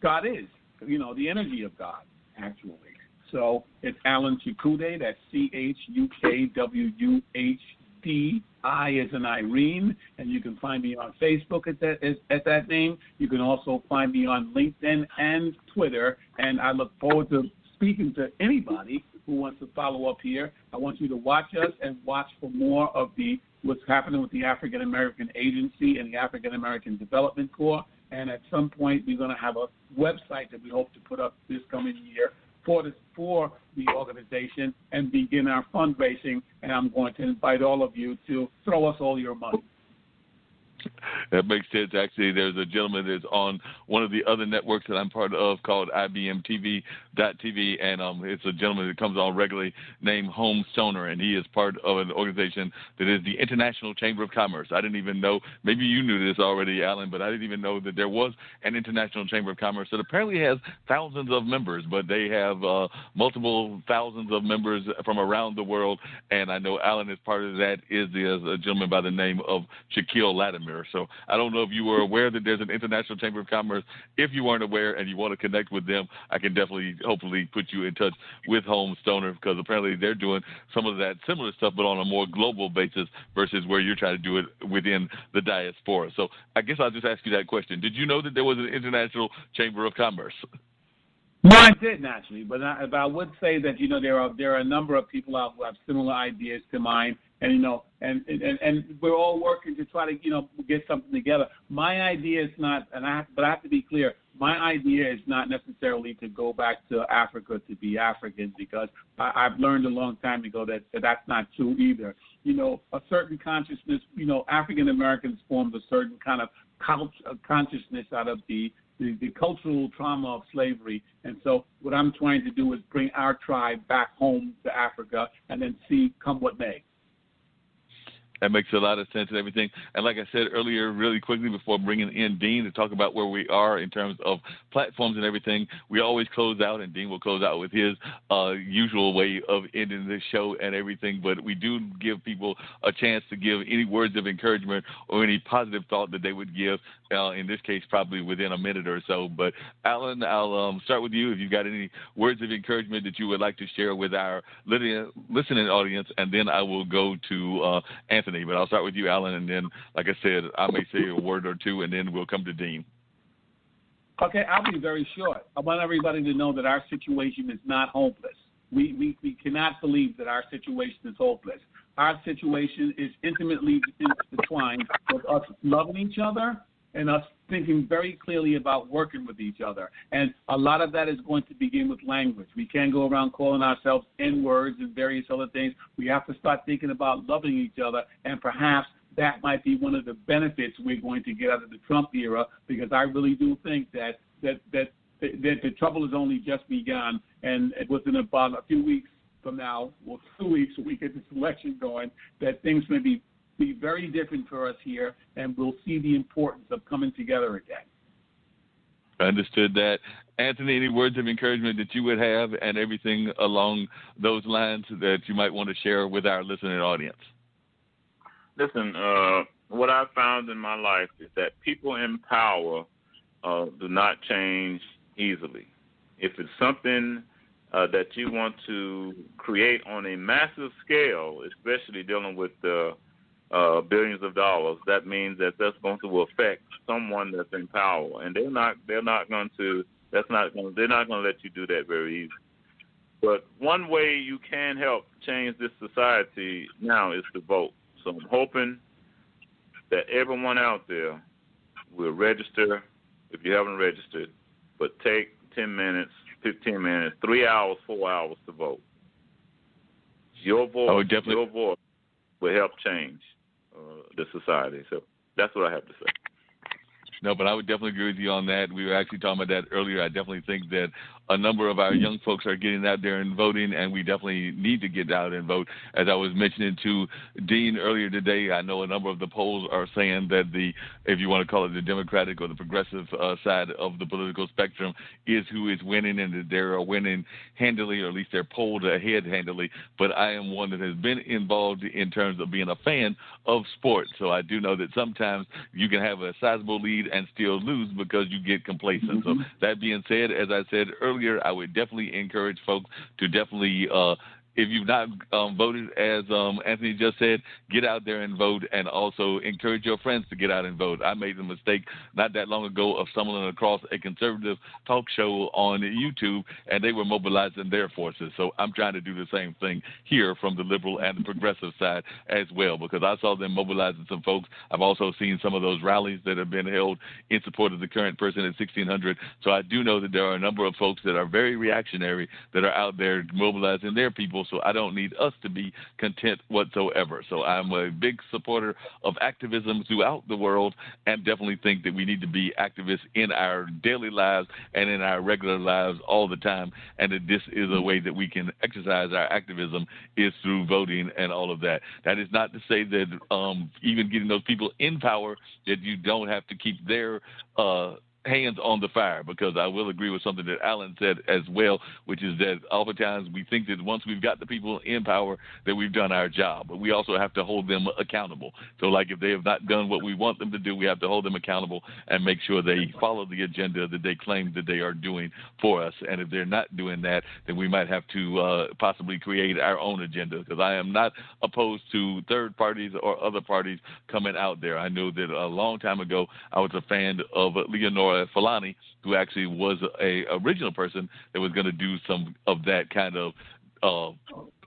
[SPEAKER 6] God is, the energy of God, actually. So it's Alan Chukwude, that's CHUKWUHD, I as in Irene, and you can find me on Facebook at that name. You can also find me on LinkedIn and Twitter, and I look forward to speaking to anybody who wants to follow up here. I want you to watch us and watch for more of what's happening with the African American Agency and the African American Development Corps, and at some point we're going to have a website that we hope to put up this coming year for the organization and begin our fundraising, and I'm going to invite all of you to throw us all your money.
[SPEAKER 4] That makes sense. Actually, there's a gentleman that's on one of the other networks that I'm part of called IBMTV.TV, and it's a gentleman that comes on regularly named Home Stoner, and he is part of an organization that is the International Chamber of Commerce. I didn't even know, maybe you knew this already, Alan, but I didn't even know that there was an International Chamber of Commerce that apparently has thousands of members, but they have multiple thousands of members from around the world, and I know Alan is part of that, is a gentleman by the name of Shaquille Latimer. So I don't know if you were aware that there's an International Chamber of Commerce. If you weren't aware and you want to connect with them, I can definitely, hopefully, put you in touch with Home Stoner, because apparently they're doing some of that similar stuff, but on a more global basis versus where you're trying to do it within the diaspora. So I guess I'll just ask you that question. Did you know that there was an International Chamber of Commerce?
[SPEAKER 6] No, I didn't actually, but I would say that there are a number of people out who have similar ideas to mine, and and we're all working to try to get something together. My idea is not, but I have to be clear. My idea is not necessarily to go back to Africa to be African, because I've learned a long time ago that that's not true either. A certain consciousness. African Americans formed a certain kind of consciousness out of the cultural trauma of slavery. And so what I'm trying to do is bring our tribe back home to Africa and then see come what may.
[SPEAKER 4] That makes a lot of sense and everything. And like I said earlier, really quickly before bringing in Dean to talk about where we are in terms of platforms and everything, we always close out, and Dean will close out with his usual way of ending the show and everything. But we do give people a chance to give any words of encouragement or any positive thought that they would give, in this case, probably within a minute or so. But Alan, I'll start with you if you've got any words of encouragement that you would like to share with our listening audience, and then I will go to Anthony. But I'll start with you, Alan, and then, like I said, I may say a word or two, and then we'll come to Dean.
[SPEAKER 6] Okay, I'll be very short. I want everybody to know that our situation is not hopeless. We cannot believe that our situation is hopeless. Our situation is intimately intertwined with us loving each other and us thinking very clearly about working with each other. And a lot of that is going to begin with language. We can't go around calling ourselves N-words and various other things. We have to start thinking about loving each other, and perhaps that might be one of the benefits we're going to get out of the Trump era, because I really do think that the trouble has only just begun, and within about a few weeks from now, 2 weeks, we get this election going, that things may be very different for us here, and we'll see the importance of coming together again.
[SPEAKER 4] I understood that. Anthony, any words of encouragement that you would have and everything along those lines that you might want to share with our listening audience?
[SPEAKER 5] Listen, what I've found in my life is that people in power do not change easily. If it's something that you want to create on a massive scale, especially dealing with billions of dollars, that means that that's going to affect someone that's in power, and they're not going to let you do that very easy. But one way you can help change this society now is to vote. So I'm hoping that everyone out there will register if you haven't registered, but take 10 minutes, 15 minutes, 3 hours, 4 hours to vote. Your voice will help change the society. So that's what I have to say.
[SPEAKER 4] No, but I would definitely agree with you on that. We were actually talking about that earlier. I definitely think that a number of our young folks are getting out there and voting, and we definitely need to get out and vote. As I was mentioning to Dean earlier today, I know a number of the polls are saying that if you want to call it the Democratic or the progressive side of the political spectrum is who is winning, and that they are winning handily, or at least they're polled ahead handily. But I am one that has been involved in terms of being a fan of sports. So I do know that sometimes you can have a sizable lead and still lose because you get complacent. So that being said, as I said earlier, I would definitely encourage folks to definitely, if you've not voted, as Anthony just said, get out there and vote, and also encourage your friends to get out and vote. I made the mistake not that long ago of stumbling across a conservative talk show on YouTube, and they were mobilizing their forces. So I'm trying to do the same thing here from the liberal and the progressive side as well, because I saw them mobilizing some folks. I've also seen some of those rallies that have been held in support of the current person at 1600. So I do know that there are a number of folks that are very reactionary that are out there mobilizing their people. So I don't need us to be content whatsoever. So I'm a big supporter of activism throughout the world, and definitely think that we need to be activists in our daily lives and in our regular lives all the time, and that this is a way that we can exercise our activism is through voting and all of that. That is not to say that even getting those people in power, that you don't have to keep their hands on the fire, because I will agree with something that Alan said as well, which is that oftentimes we think that once we've got the people in power that we've done our job, but we also have to hold them accountable. So like if they have not done what we want them to do, we have to hold them accountable and make sure they follow the agenda that they claim that they are doing for us. And if they're not doing that, then we might have to possibly create our own agenda, because I am not opposed to third parties or other parties coming out there. I know that a long time ago I was a fan of Leonora Fulani, who actually was a original person that was going to do some of that kind of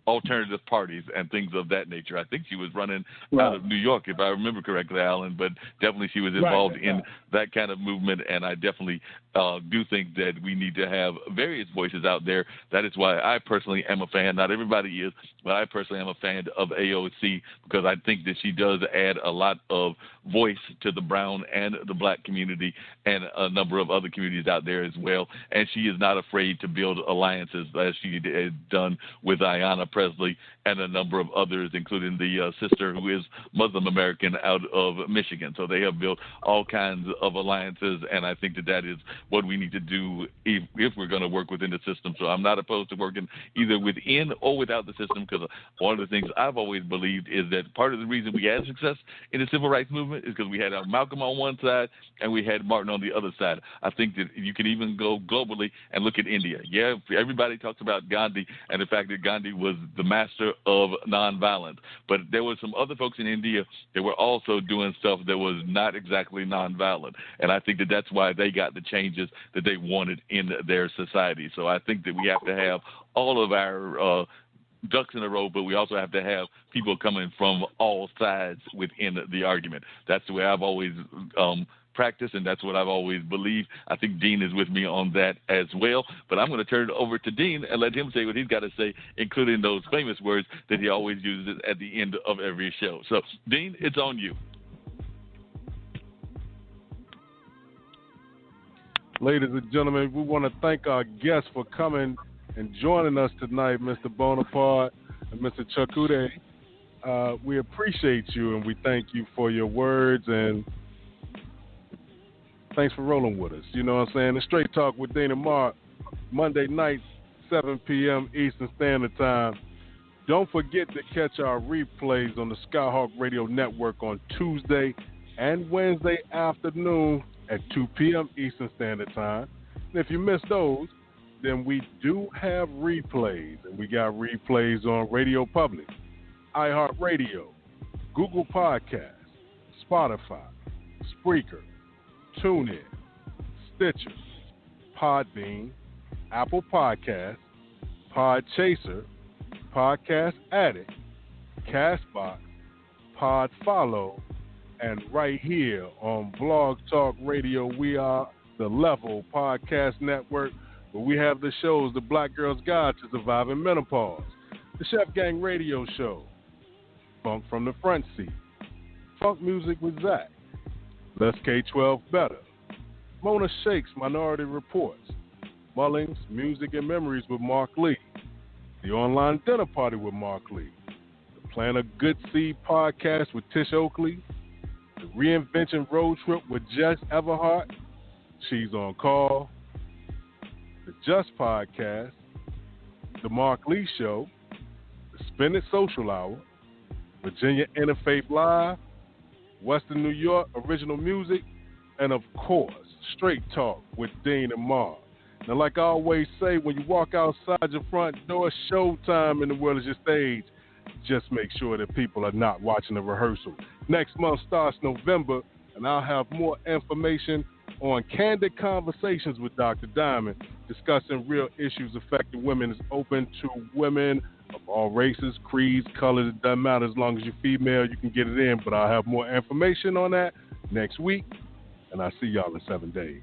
[SPEAKER 4] alternative parties and things of that nature. I think she was running out of New York, if I remember correctly, Alan, but definitely she was involved in that kind of movement, and I definitely do think that we need to have various voices out there. That is why I personally am a fan. Not everybody is, but I personally am a fan of AOC, because I think that she does add a lot of voice to the brown and the black community and a number of other communities out there as well. And she is not afraid to build alliances, as she had done with Ayanna Presley and a number of others, including the sister who is Muslim American out of Michigan. So they have built all kinds of alliances, and I think that that is what we need to do if we're going to work within the system. So I'm not opposed to working either within or without the system, because one of the things I've always believed is that part of the reason we had success in the civil rights movement is because we had Malcolm on one side and we had Martin on the other side. I think that you can even go globally and look at India. Yeah, everybody talks about Gandhi and the fact that Gandhi was the master of nonviolence, but there were some other folks in India that were also doing stuff that was not exactly nonviolent, and I think that that's why they got the changes that they wanted in their society. So I think that we have to have all of our ducks in a row, but we also have to have people coming from all sides within the argument. That's the way I've always practiced, and that's what I've always believed. I think Dean is with me on that as well, but I'm going to turn it over to Dean and let him say what he's got to say, including those famous words that he always uses at the end of every show. So, Dean, it's on you.
[SPEAKER 3] Ladies and gentlemen, we want to thank our guests for coming and joining us tonight, Mr. Bonapart and Mr. Chakude. We appreciate you, and we thank you for your words, and thanks for rolling with us. You know what I'm saying? The Straight Talk with Dean and Mark, Monday night, 7 p.m. Eastern Standard Time. Don't forget to catch our replays on the Skyhawk Radio Network on Tuesday and Wednesday afternoon at 2 p.m. Eastern Standard Time. And if you miss those, then we do have replays, and we got replays on Radio Public, iHeartRadio, Google Podcasts, Spotify, Spreaker, TuneIn, Stitcher, Podbean, Apple Podcasts, Podchaser, Podcast Addict, Castbox, Podfollow, and right here on Blog Talk Radio, we are the Level Podcast Network, where we have the shows The Black Girl's Guide to Surviving Menopause, The Chef Gang Radio Show, Funk from the Front Seat, Funk Music with Zach, Let's K-12 Better, Mona Shakes Minority Reports, Mullings, Music and Memories with Mark Lee, The Online Dinner Party with Mark Lee, The Plan a Good Seed Podcast with Tish Oakley, The Reinvention Road Trip with Jess Everhart, She's on Call, The Just Podcast, The Mark Lee Show, The Spin It Social Hour, Virginia Interfaith Live, Western New York Original Music, and of course, Straight Talk with Dean and Mark. Now, like I always say, when you walk outside your front door, showtime in the world is your stage. Just make sure that people are not watching the rehearsal. Next month starts November, and I'll have more information on Candid Conversations with Dr. Diamond, discussing real issues affecting women. It's open to women of all races, creeds, colors. It doesn't matter. As long as you're female, you can get it in. But I'll have more information on that next week, and I'll see y'all in 7 days.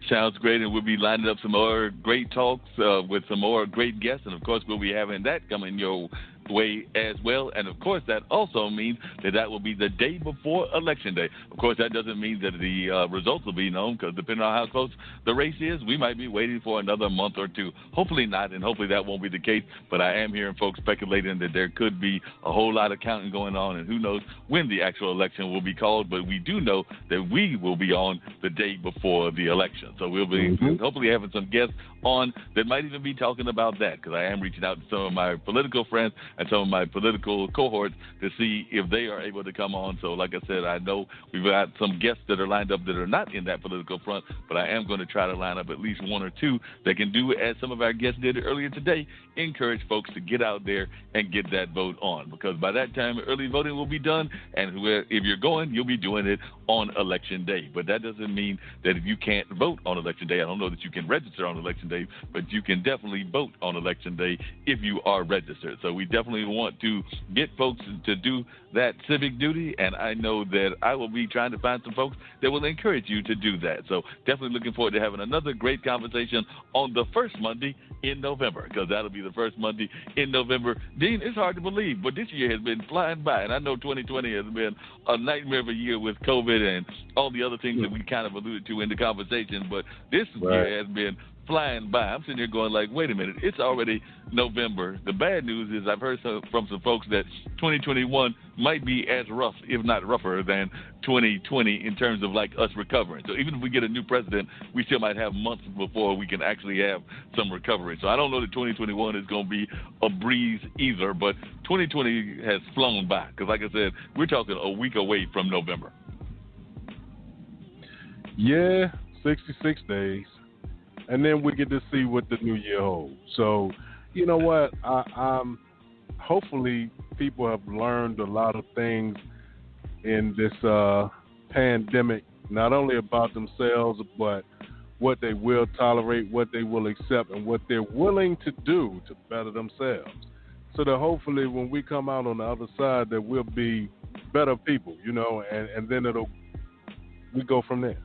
[SPEAKER 4] Sounds great, and we'll be lining up some more great talks with some more great guests, and of course we'll be having that coming your way as well. And of course that also means that will be the day before Election Day. Of course that doesn't mean that the results will be known, because depending on how close the race is, we might be waiting for another month or two. Hopefully not, and hopefully that won't be the case, but I am hearing folks speculating that there could be a whole lot of counting going on, and who knows when the actual election will be called. But we do know that we will be on the day before the election, so we'll be hopefully having some guests on that might even be talking about that, because I am reaching out to some of my political friends and some of my political cohorts to see if they are able to come on. So like I said, I know we've got some guests that are lined up that are not in that political front, but I am going to try to line up at least one or two that can do as some of our guests did earlier today, encourage folks to get out there and get that vote on, because by that time early voting will be done, and if you're going, you'll be doing it on Election Day. But that doesn't mean that if you can't vote on Election Day, I don't know that you can register on Election Day, but you can definitely vote on Election Day if you are registered. So we definitely want to get folks to do that civic duty, and I know that I will be trying to find some folks that will encourage you to do that. So definitely looking forward to having another great conversation on the first Monday in November, because that'll be the first Monday in November. Dean, it's hard to believe, but this year has been flying by, and I know 2020 has been a nightmare of a year with COVID and all the other things that we kind of alluded to in the conversation, but this year has been flying by. I'm sitting here going like, wait a minute, it's already November. The bad news is I've heard from some folks that 2021 might be as rough, if not rougher, than 2020 in terms of like us recovering. So even if we get a new president, we still might have months before we can actually have some recovery. So I don't know that 2021 is going to be a breeze either, but 2020 has flown by, because like I said, we're talking a week away from November.
[SPEAKER 3] Yeah, 66 days. And then we get to see what the new year holds. So, you know what? I'm hopefully people have learned a lot of things in this pandemic, not only about themselves, but what they will tolerate, what they will accept, and what they're willing to do to better themselves. So that hopefully when we come out on the other side, that we'll be better people, you know, and then we go from there.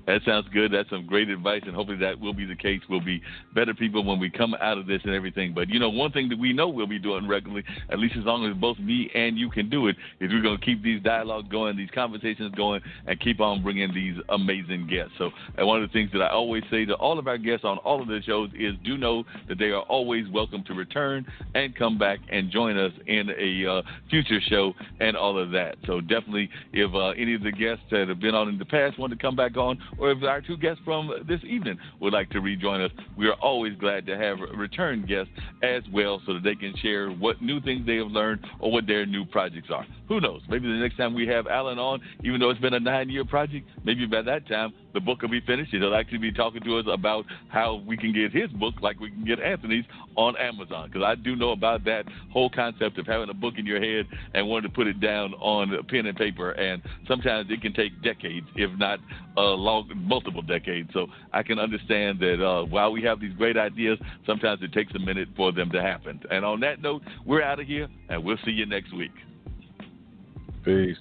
[SPEAKER 4] That sounds good. That's some great advice, and hopefully that will be the case. We'll be better people when we come out of this and everything. But, you know, one thing that we know we'll be doing regularly, at least as long as both me and you can do it, is we're going to keep these dialogues going, these conversations going, and keep on bringing these amazing guests. So one of the things that I always say to all of our guests on all of the shows is do know that they are always welcome to return and come back and join us in a future show and all of that. So definitely, if any of the guests that have been on in the past want to come back on, or if our two guests from this evening would like to rejoin us, we are always glad to have return guests as well, so that they can share what new things they have learned or what their new projects are. Who knows? Maybe the next time we have Alan on, even though it's been a 9-year project, maybe by that time the book will be finished and he'll actually be talking to us about how we can get his book like we can get Anthony's on Amazon, because I do know about that whole concept of having a book in your head and wanting to put it down on pen and paper, and sometimes it can take decades, if not multiple decades. So I can understand that while we have these great ideas, sometimes it takes a minute for them to happen. And on that note, we're out of here, and we'll see you next week.
[SPEAKER 3] Peace.